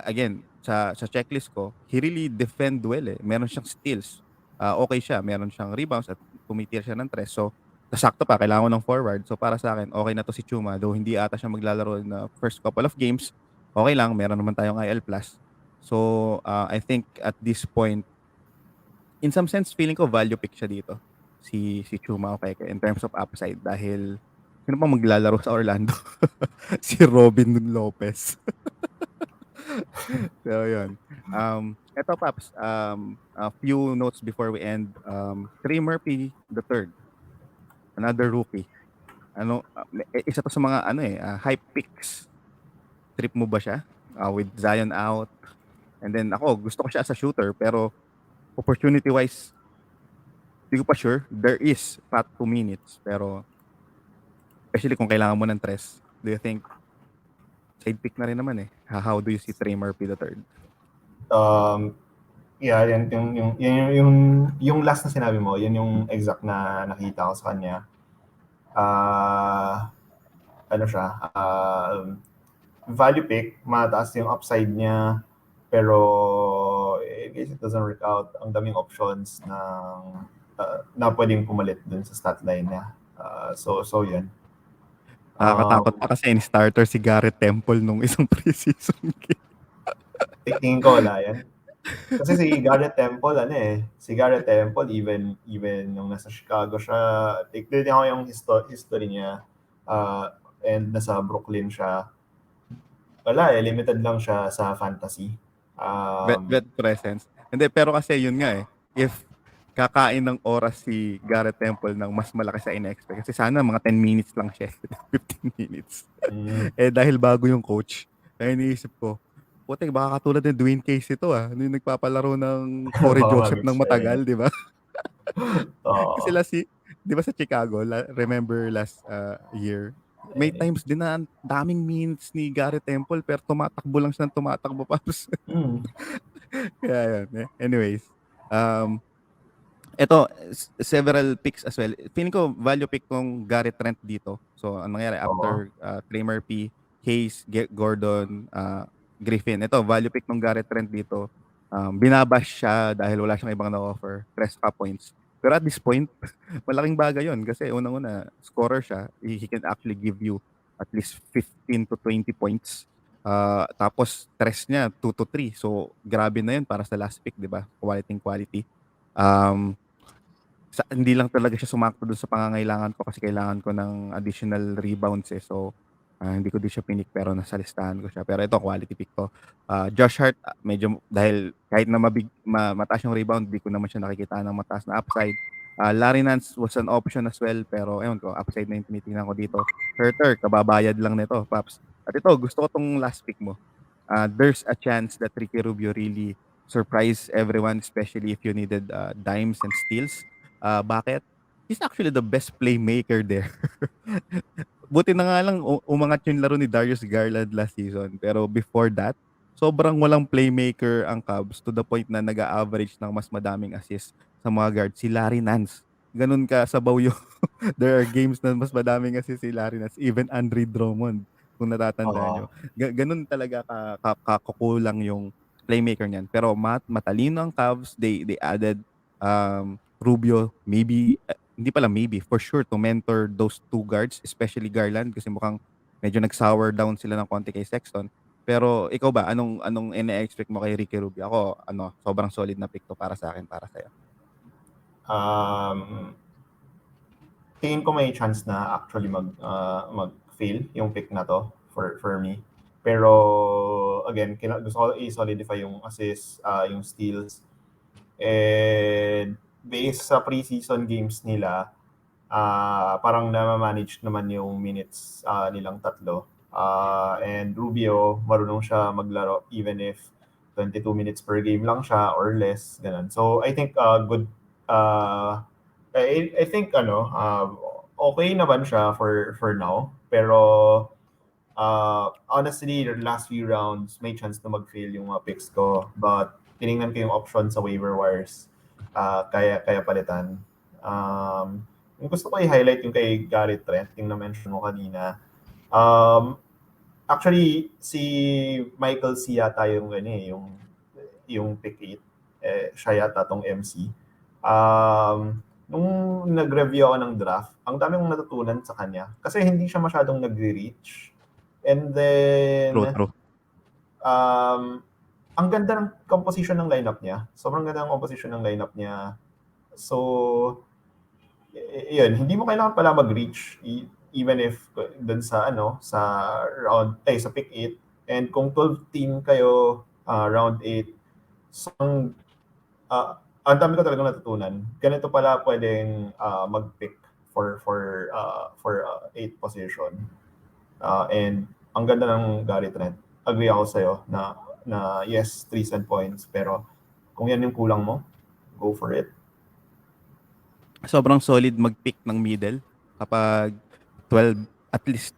again, sa checklist ko, he really defend well eh. Meron siyang steals. Okay siya. Meron siyang rebounds at tumitira siya ng tres. So, sakto pa, kailangan ko ng forward. So, para sa akin, okay na to si Chuma. Though hindi ata siya maglalaro na first couple of games. Okay lang, meron naman tayong IL+. So, I think at this point, in some sense, feeling ko value pick siya dito. Si Chuma Okeke in terms of upside. Dahil, sino pang maglalaro sa Orlando? Si Robin Lopez. So, yun. Eto, Paps, a few notes before we end. Trey Murphy the third, another rookie. Isa to sa mga hype picks. Trip mo ba siya? With Zion out. And then ako, gusto ko siya as a shooter, pero opportunity-wise, Hindi ko pa sure. There is pat 2 minutes, pero especially kung kailangan mo ng tres, do you think side pick na rin naman eh? How do you see Trey Murphy the third? Yeah, yung last na sinabi mo, yun yung exact na nakita ko sa kanya. Ano siya, value pick, mataas yung upside niya, pero in case it doesn't work out, ang daming options na pwedeng pumalit dun sa stat line niya. So yun. Nakakatakot pa kasi in-starter si Garrett Temple nung isang preseason game. Tingin ko wala yan. Kasi si Garrett Temple, even nung nasa Chicago siya, tignan ko yung history niya, and nasa Brooklyn siya, wala limited lang siya sa fantasy. Vet presence. Hindi, pero kasi yun nga eh. If kakain ng oras si Garrett Temple ng mas malaki sa in-expect. Kasi sana mga 10 minutes lang siya. 15 minutes. Eh dahil bago yung coach, kaya iniisip ko, putik, baka katulad ng Dwayne Case ito ano yung nagpapalaro ng Corey Baka Joseph mag-mix ng siya eh. matagal, di ba? Kasi Oo. di ba sa Chicago, remember last year, may times din na ang daming minutes ni Garrett Temple pero tumatakbo lang siya ng tumatakbo pa. Kaya yun. Anyways, ito, several picks as well. Feeling ko value pick tong Garrett Trent dito. So, ang nangyari Oo. after Trey Murphy, Hayes, Gordon, Griffin. Ito, value pick tong Garrett Trent dito. Binabash siya dahil wala siyang ibang na-offer. Press ka points. Pero at this point, malaking bagay yon kasi unang-una, scorer siya. He can actually give you at least 15 to 20 points. Tapos, tres niya, 2 to 3. So, grabe na yun para sa last pick, di ba? Quality. Hindi lang talaga siya sumakto dun sa pangangailangan ko kasi kailangan ko ng additional rebounds eh. So, hindi ko din siya pinik pero nasa listahan ko siya. Pero ito, quality pick to. Josh Hart, medyo dahil kahit na mataas yung rebound, di ko naman siya nakikita ng mataas na upside. Larry Nance was an option as well pero ewan ko, upside na yung tinitingnan ko dito. Herter, kababayad lang nito, Paps. At ito, gusto ko tong last pick mo. There's a chance that Ricky Rubio really surprise everyone, especially if you needed dimes and steals. Bakit? He's actually the best playmaker there. Buti na nga lang umangat yung laro ni Darius Garland last season. Pero before that, sobrang walang playmaker ang Cubs to the point na nag-average ng mas madaming assists sa mga guards. Si Larry Nance. Ganun ka sabaw yung there are games na mas madaming assists si Larry Nance. Even Andre Drummond, kung natatandaan nyo. Oo. Ganun talaga kakulang yung playmaker niyan. Pero matalino ang Cavs. They added Rubio, maybe hindi pala maybe, for sure to mentor those two guards, especially Garland kasi mukhang medyo nag-sour down sila ng konti kay Sexton. Pero ikaw ba, anong ine-expect mo kay Ricky Rubio? Ako, sobrang solid na pick to para sa akin, para sa'yo. Tingin ko may chance na actually mag-fail yung pick na to for me. Pero again, gusto ko i-solidify yung assists, yung steals. And based sa preseason games nila, parang na-manage naman yung minutes nilang tatlo. And Rubio, marunong siya maglaro even if 22 minutes per game lang siya or less, ganun. So I think good I think okay naman siya for now, pero honestly, the last few rounds may chance na mag-fail yung mga picks ko, but tiningnan ko yung option sa waiver wires, kaya palitan. Yung gusto ko i-highlight yung kay Garrett Trent, yung na-mention mo kanina. Actually, si Michael C. yata yung yung pick 8. Siya yata tong MC. Nung nag-review ako ng draft, ang dami kong natutunan sa kanya. Kasi hindi siya masyadong nagre-reach. And then, True. ang ganda ng composition ng lineup niya. Sobrang ganda ng composition ng lineup niya. So, yun, hindi mo kailangan pala mag-reach even if dun sa sa pick 8, and kung 12 team kayo, round 8, so ang dami ko talagang natutunan. Ganito pala pwedeng mag-pick for 8 position. And ang ganda ng Gary Trent. Agree ako sa'yo na yes, 3 cent points, pero kung yan yung kulang mo, go for it. sobrang solid mag-pick ng middle kapag 12, at least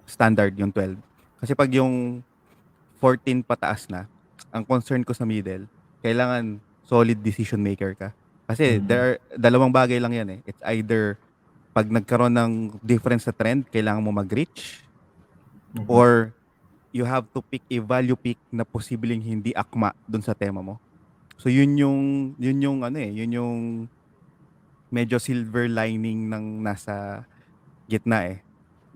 standard yung 12. Kasi pag yung 14 pataas na, ang concern ko sa middle, kailangan solid decision maker ka. Kasi Mm. dalawang bagay lang yan eh. It's either pag nagkaroon ng difference sa trend, kailangan mo mag-reach, Mhm. or you have to pick a value pick na posibleng hindi akma dun sa tema mo. So yun yung ano eh, yun yung medyo silver lining ng nasa gitna eh.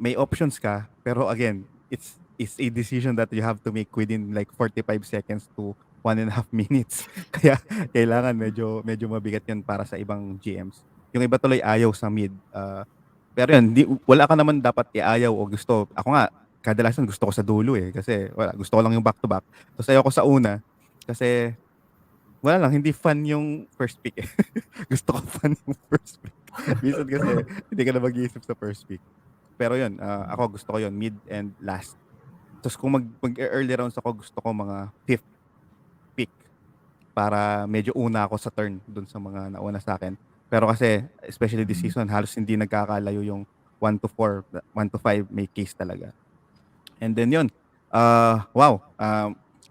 May options ka, pero again, it's a decision that you have to make within like 45 seconds to 1.5 minutes. Kaya kailangan medyo mabigat 'yan para sa ibang GMs. Yung iba tuloy ayaw sa mid. Pero yun, wala ka naman dapat iayaw o gusto. Ako nga, kadalasan gusto ko sa dulo eh. Kasi wala, gusto ko lang yung back-to-back. Tapos ayaw ko sa una. Kasi wala lang, hindi fun yung first pick eh. Gusto ko fun yung first pick. Minsan kasi hindi ka na mag-iisip sa first pick. Pero yun, ako gusto ko yun, mid and last. Tapos kung mag-early rounds ako, gusto ko mga fifth pick para medyo una ako sa turn dun sa mga nauna sa akin. Pero kasi, especially this season, halos hindi nagkakalayo yung 1 to 4, 1 to 5, may case talaga. And then yun, wow,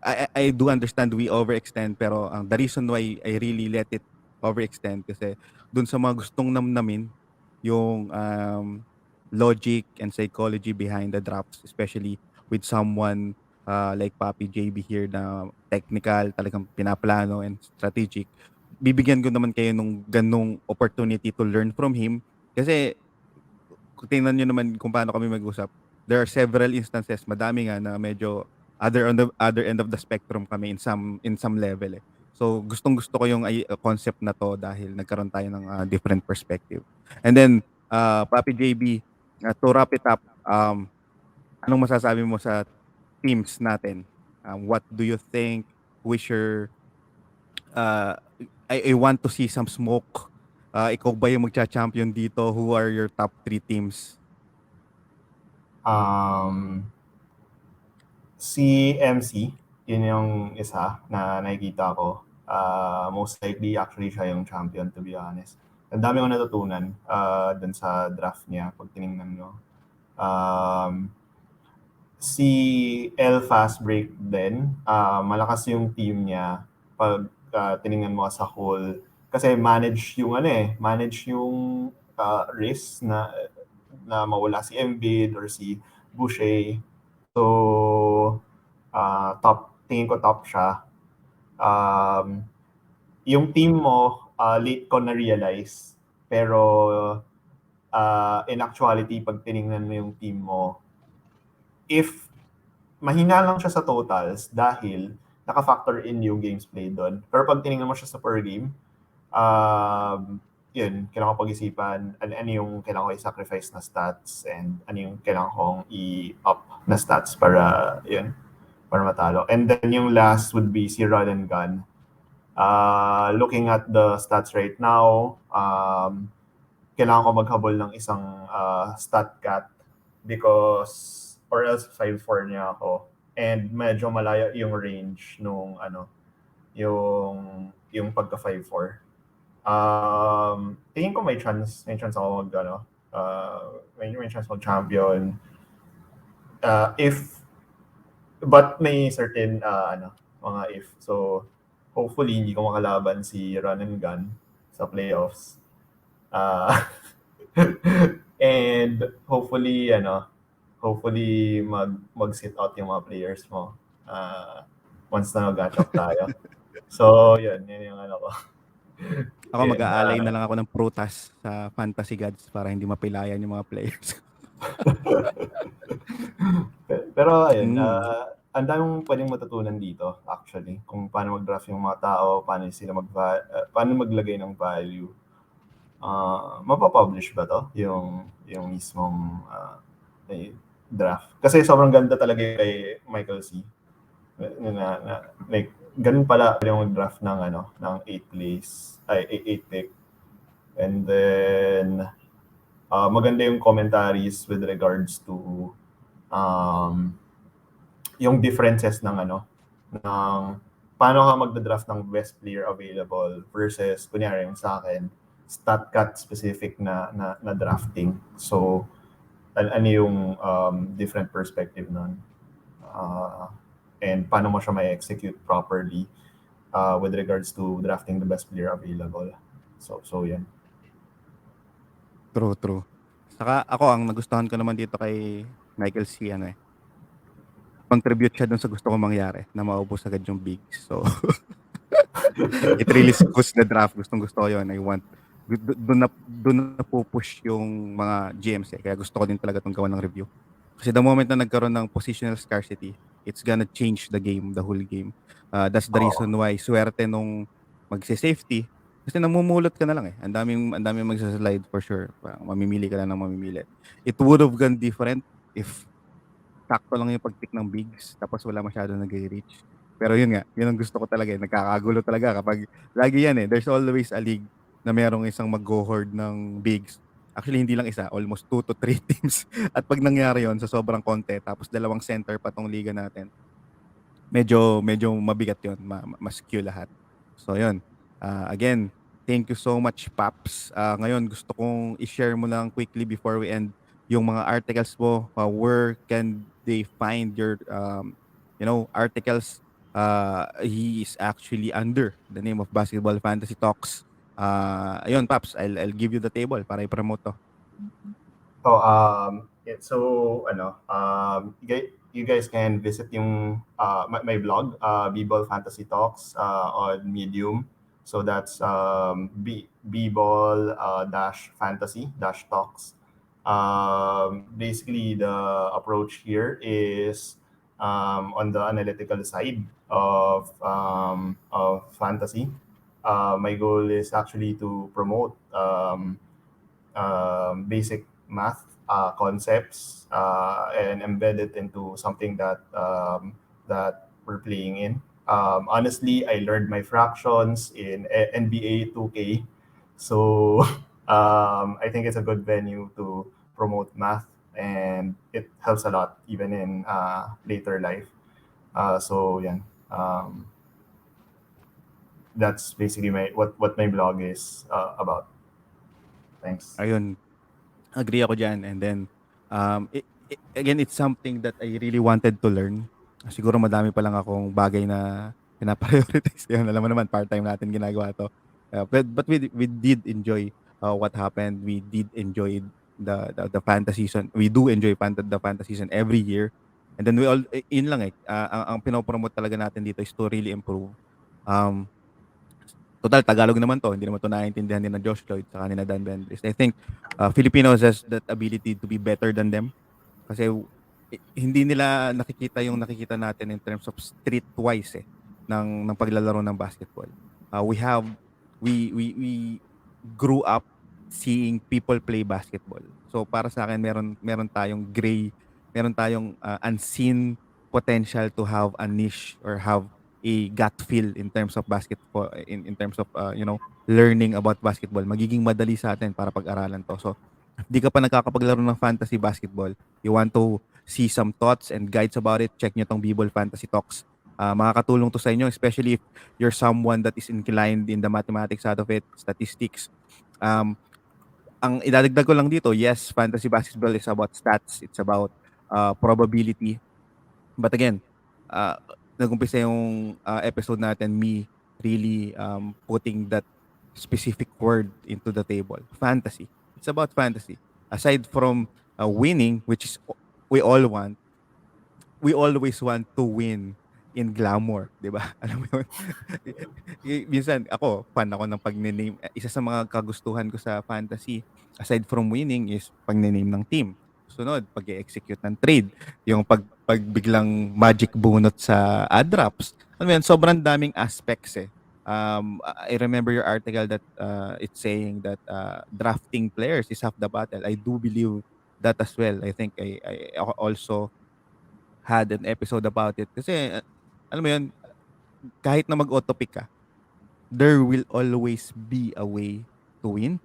I do understand we overextend, pero the reason why I really let it overextend kasi dun sa mga gustong namnamin yung logic and psychology behind the drops, especially with someone like Papi JB here na technical, talagang pinaplano and strategic. Bibigyan ko naman kayo nung ganung opportunity to learn from him kasi kung tingnan nyo naman kung paano kami mag-usap, there are several instances, madami nga na medyo other end of the spectrum kami in some level eh. So gustong-gusto ko yung concept na to dahil nagkaroon tayo ng different perspective. And then Papi JB, to wrap it up, anong masasabi mo sa teams natin? What do you think? Wish your uh, I want to see some smoke. Ikaw ba yung magcha-champion dito? Who are your top 3 teams? Si MC, yun yung isa na nakikita ko. Most likely, actually, siya yung champion, to be honest. Ang dami ko natutunan dun sa draft niya pag tinignan nyo. Si El Fast Break din, malakas yung team niya pag tinignan mo sa whole. Kasi manage yung risk na mawala si Embiid or si Boucher. So, tingin ko top siya. Yung team mo, late ko na-realize. Pero, in actuality, pag tinignan mo yung team mo, if mahina lang siya sa totals dahil naka-factor in yung games played doon. Pero pag tinignan mo siya sa per game, yun, kailangan ko pag-isipan ano yung kailangan ko i-sacrifice na stats and ano yung kailangan kong i-up na stats para matalo. And then yung last would be si Rod and Gun. Looking at the stats right now, kailangan ko maghabol ng isang stat cat because or else 5'4 niya ako. And medyo malayo yung range nung yung pagka 5'4. Tingin ko may chance ako may chance mag-champion. But may certain mga if. So hopefully hindi ko makalaban si Run and Gun sa playoffs. And hopefully mag-sit out yung mga players mo once na mag-match up tayo. So yun yung ko. Ako mag-aalay na lang ako ng prutas sa Fantasy Gods para hindi mapilayan yung mga players. Pero ayun, ang daming pwedeng matutunan dito actually kung paano mag-draft yung mga tao, paano sila paano maglagay ng value. Mapapublish ba to yung mismong draft? Kasi sobrang ganda talaga kay Michael C. Like ganun pala yung mag-draft ng ng 8 pick. And then maganda yung commentaries with regards to yung differences ng paano ka magda-draft ng best player available versus kunyari yung sa akin StatCat specific na drafting. So, ano yung different perspective nun? And paano mo siya may execute properly with regards to drafting the best player available. So yan. True. Saka ako, ang nagustuhan ko naman dito kay Michael C. Contribute siya dun sa gusto kong mangyari na maubos agad yung bigs. So, it really skews the draft. Gustong-gusto ko yun. I want, doon na pupush yung mga GMs eh. Kaya gusto ko din talaga itong gawa ng review. Kasi the moment na nagkaroon ng positional scarcity, it's gonna change the game, the whole game. That's the reason why swerte nung magsi-safety. Kasi namumulot ka na lang eh. Ang daming magsaslide for sure. Parang mamimili ka lang ng mamimili. It would have gone different if sakto lang yung pag-pick ng bigs tapos wala masyado nag-reach. Pero yun nga, yun ang gusto ko talaga eh. Nagkakagulo talaga kapag lagi yan eh. There's always a league na merong isang mag-go-horde ng bigs. Actually, hindi lang isa. Almost 2 to 3 teams. At pag nangyari yon sa sobrang konti, tapos dalawang center pa tong liga natin, medyo mabigat yon, mas skew lahat. So yun. Again, thank you so much, Paps. Ngayon, gusto kong i-share mo lang quickly before we end yung mga articles mo. Where can they find your articles? He is actually under the name of Basketball Fantasy Talks. Ayun, Paps, I'll give you the table para i-promote to. So you guys can visit yung my blog, BBall Fantasy Talks on Medium. So that's BBall dash fantasy dash talks. Basically, the approach here is on the analytical side of fantasy. My goal is actually to promote basic math concepts and embed it into something that we're playing in. Honestly, I learned my fractions in NBA 2K, so I think it's a good venue to promote math, and it helps a lot even in later life. So yan. That's basically what my blog is about. Thanks. Ayun, agree ako dyan. And then, again, it's something that I really wanted to learn. Siguro madami pa lang akong bagay na pinaprioritize. Yun, alam mo naman, part-time natin ginagawa to. But we did enjoy what happened. We did enjoy the fantasy season. We do enjoy the fantasy season every year. And then yun lang eh. Ang pinopromote talaga natin dito is to really improve. Total, Tagalog naman to. Hindi naman to naiintindihan din na Josh Lloyd sa kanina Dan Bendris. I think Filipinos has that ability to be better than them. Kasi hindi nila nakikita yung nakikita natin in terms of streetwise ng paglalaro ng basketball. We grew up seeing people play basketball. So para sa akin meron tayong unseen potential to have a niche or have a gut feel in terms of basketball, in terms of learning about basketball. Magiging madali sa atin para pag-aralan to. So di ka pa nakakapaglaro ng fantasy basketball, you want to see some thoughts and guides about it, check nyo tong BBall Fantasy Talks. Makakatulong to sa inyo, especially if you're someone that is inclined in the mathematics side of it, statistics. Ang idadagdag ko lang dito, yes, fantasy basketball is about stats, it's about probability. But again, nag-umpisa yung episode natin, me really putting that specific word into the table. Fantasy. It's about fantasy. Aside from winning, which is we all want, we always want to win in glamour, di ba? Alam mo yun? Minsan, fan ako ng pag-name. Isa sa mga kagustuhan ko sa fantasy, aside from winning, is pag-name ng team. Sunod, pag-execute ng trade. Yung pag biglang magic bunot sa ad drops. Alam mo yun, sobrang daming aspects eh. I remember your article that it's saying that drafting players is half the battle. I do believe that as well. I think I also had an episode about it. Kasi, alam mo yun, kahit na mag-auto-pick ka, there will always be a way to win.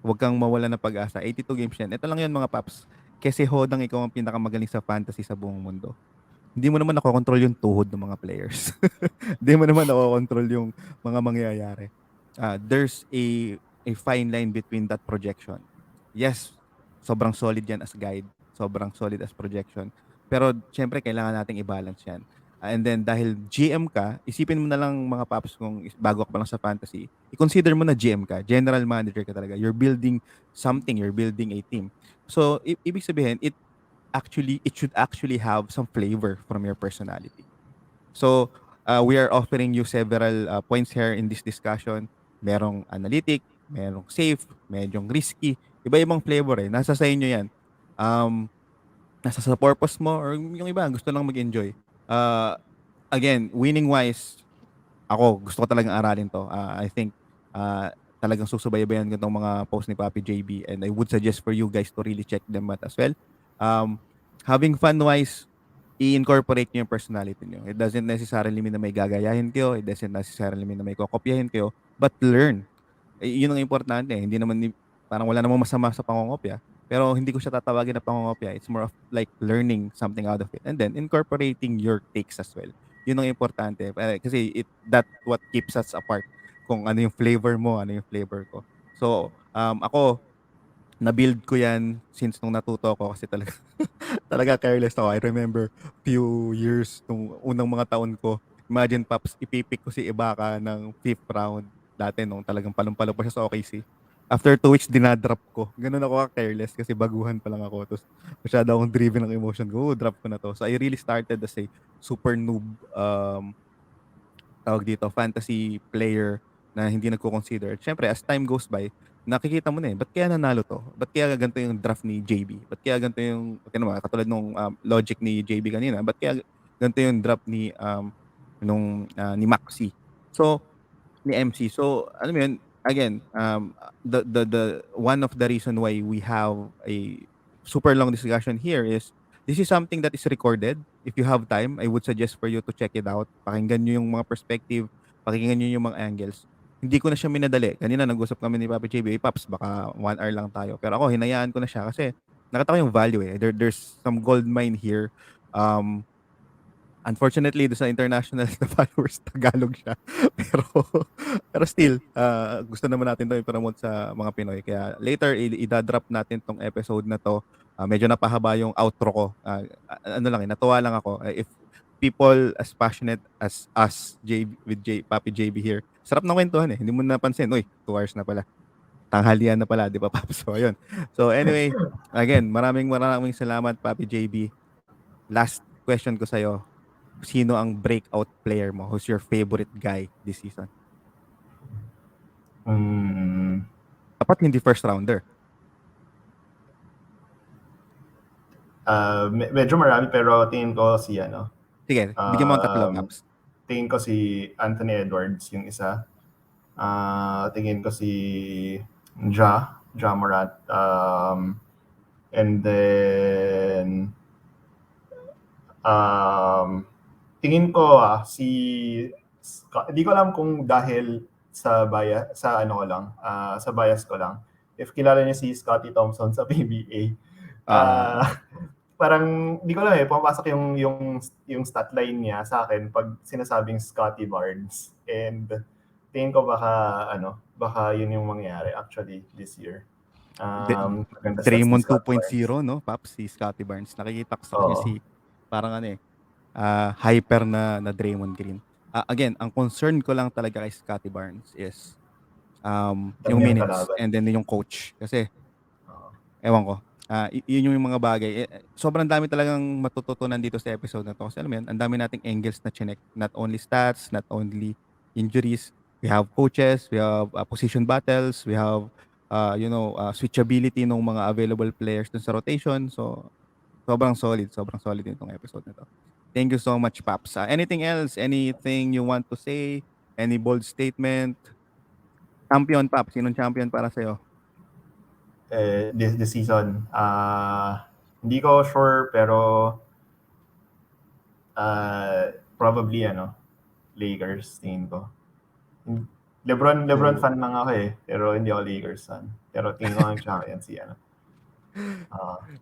Huwag kang mawala ng pag-asa. 82 games yan. Ito lang yun mga paps. Kasi hodang ikaw ang pinakamagaling sa fantasy sa buong mundo. Hindi mo naman nakokontrol yung tuhod ng mga players. Hindi mo naman nakokontrol yung mga mangyayari. There's a a fine line between that projection. Yes, sobrang solid yan as guide, sobrang solid as projection. Pero syempre kailangan nating i-balance yan. And then dahil GM ka, isipin mo na lang mga paps kung bago ka pa lang sa fantasy, i-consider mo na GM ka, general manager ka talaga. You're building something, you're building a team. So ibig sabihin, it should actually have some flavor from your personality. So, we are offering you several points here in this discussion. Merong analytic, merong safe, medyo risky. Iba-ibang flavor eh. Nasa sa inyo yan. Um, nasa sa purpose mo or yung iba gusto lang mag-enjoy. Uh, Again, winning wise, ako gusto ko talagang aralin to. I think uh, talagang susubaybayan ko itong mga post ni Papi JB, and I would suggest for you guys to really check them out as well. Um, Having fun wise, i-incorporate nyo yung personality nyo. It doesn't necessarily mean na may gagayahin kayo. It doesn't necessarily mean na may kokopyahin kayo. But learn. Yun ang importante. Hindi naman, parang wala namang masama sa pangongopya. Pero hindi ko siya tatawagin na pangongopya. It's more of like learning something out of it. And then incorporating your takes as well. Yun ang importante. Kasi that what keeps us apart. Kung ano yung flavor mo, ano yung flavor ko. So, ako, na-build ko yan since nung natuto ko kasi talaga talaga careless ako. I remember few years nung unang mga taon ko. Imagine Paps, ipipik ko si Ibaka ng 5th round dati nung talagang palong-palo pa siya sa OKC. After 2 weeks, dinadrop ko. Ganun ako ka-careless kasi baguhan pa lang ako. Tapos masyado akong driven ng emotion ko. Drop ko na to. So I really started as a super noob tawag dito, fantasy player na hindi nagko-consider. Siyempre, as time goes by, nakikita mo na eh, ba't kaya nanalo to? Ba't kaya ganito yung draft ni JB? Ba't kaya ganito yung, katulad nung logic ni JB kanina, ba't kaya ganito yung draft ni Maxi? So, ni MC. So, alam mo yun, again, the one of the reason why we have a super long discussion here is this is something that is recorded. If you have time, I would suggest for you to check it out. Pakinggan nyo yung mga perspective, pakinggan nyo yung mga angles. Hindi ko na siya minadali. Kanina nag-usap kami ni Papa JB, Paps, baka 1 hour lang tayo. Pero ako, hinayaan ko na siya kasi nakita ko yung value eh. There's some gold mine here. Um, Unfortunately, do sa international na followers, Tagalog siya. pero, pero still, gusto naman natin to i-promote sa mga Pinoy. Kaya later, i-drop natin tong episode na to. Medyo napahaba yung outro ko. Ano lang, natuwa lang ako. If people as passionate as us, Papi JB here, sarap ng kwentuhan eh. Hindi mo napansin, uy, 2 hours na pala. Tanghalian na pala, di ba, Papi? So, ayun. So, anyway, again, maraming salamat, Papi JB. Last question ko sa'yo, sino ang breakout player mo? Who's your favorite guy this season? Dapat hindi first rounder. Medyo marami pero tingin ko si Sige, bigyan mo ang tatlo, Paps. tingin ko si Anthony Edwards yung isa. Tingin ko si Ja Morant. And then tingin ko hindi ko alam kung dahil sa sa bias ko lang. If kilala niyo si Scottie Thompson sa PBA, parang hindi ko alam eh, pumapasok yung stat line niya sa akin pag sinasabing Scottie Barnes, and tingin ko baka yun yung mangyari actually this year. Draymond 2.0, no? Paps, si Scottie Barnes. Nakikita ko sa kanya parang hyper na Draymond Green. Again, ang concern ko lang talaga kay Scottie Barnes is yung minutes and then yung coach. Kasi, ewan ko, yun yung mga bagay. Sobrang dami talagang matututunan dito sa episode na to. Kasi alam mo yun, ang dami nating angles na chinek. Not only stats, not only injuries. We have coaches, we have position battles, we have, switchability ng mga available players dun sa rotation. So, sobrang solid itong episode na to. Thank you so much, Paps. Anything else? Anything you want to say? Any bold statement? Champion, Paps. Sinong champion para sa'yo? This season, hindi ko sure pero probably Lakers tingin ko. LeBron fan lang ako eh, pero hindi ako Lakers fan. Pero tingin ko ang champion si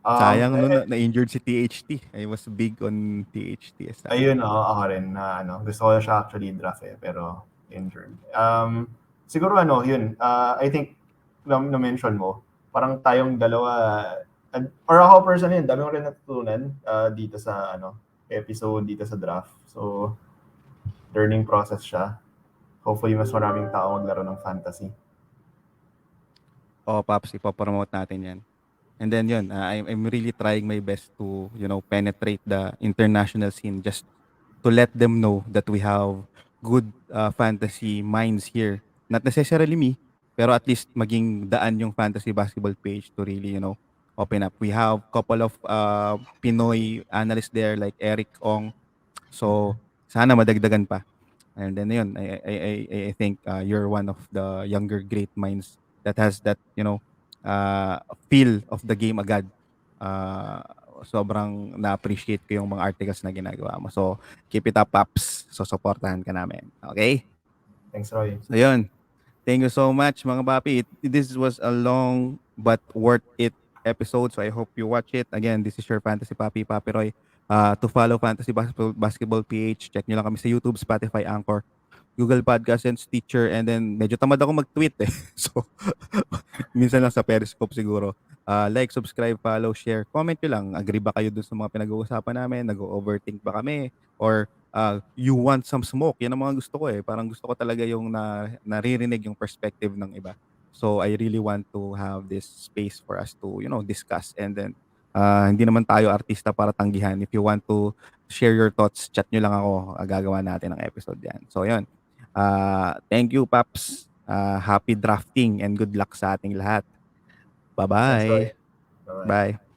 Sayang na-injured si THT. I was big on THT. Ayun, ako rin na gusto ko siya actually draft eh, pero injured. Siguro yun, I think na-mention mo, parang tayong dalawa, or ako personally, dami ko rin natutunan dito sa episode, dito sa draft. So, learning process siya. Hopefully, mas maraming tao maglaro ng fantasy. Paps, ipopromote natin yan. And then yun, I'm really trying my best to, penetrate the international scene just to let them know that we have good fantasy minds here. Not necessarily me, pero at least maging daan yung fantasy basketball page to really, open up. We have couple of Pinoy analysts there like Eric Ong. So, sana madagdagan pa. And then yun, I think you're one of the younger great minds that has that, uh, feel of the game agad. Uh, Sobrang na-appreciate ko yung mga articles na ginagawa mo. So, keep it up, Paps. So, supportahan ka namin. Okay? Thanks, Roy. So, yun. Thank you so much, mga papi. This was a long but worth it episode. So, I hope you watch it. Again, this is your Fantasy Papi, Papi Roy. To follow Fantasy Basketball PH, check nyo lang kami sa YouTube, Spotify, Anchor, Google Podcast, and Stitcher. And then, medyo tamad ako mag-tweet eh. So, minsan lang sa Periscope siguro. Like, subscribe, follow, share. Comment nyo lang. Agree ba kayo dun sa mga pinag-uusapan namin? Nag-overthink ba kami? Or you want some smoke? Yan ang mga gusto ko eh. Parang gusto ko talaga yung naririnig yung perspective ng iba. So, I really want to have this space for us to, discuss. And then, hindi naman tayo artista para tanggihan. If you want to share your thoughts, chat nyo lang ako. Gagawa natin ng episode yan. So, yun. Thank you, Paps. Happy drafting and good luck sa ating lahat. Thanks, Roy. Bye-bye. Bye-bye. Bye.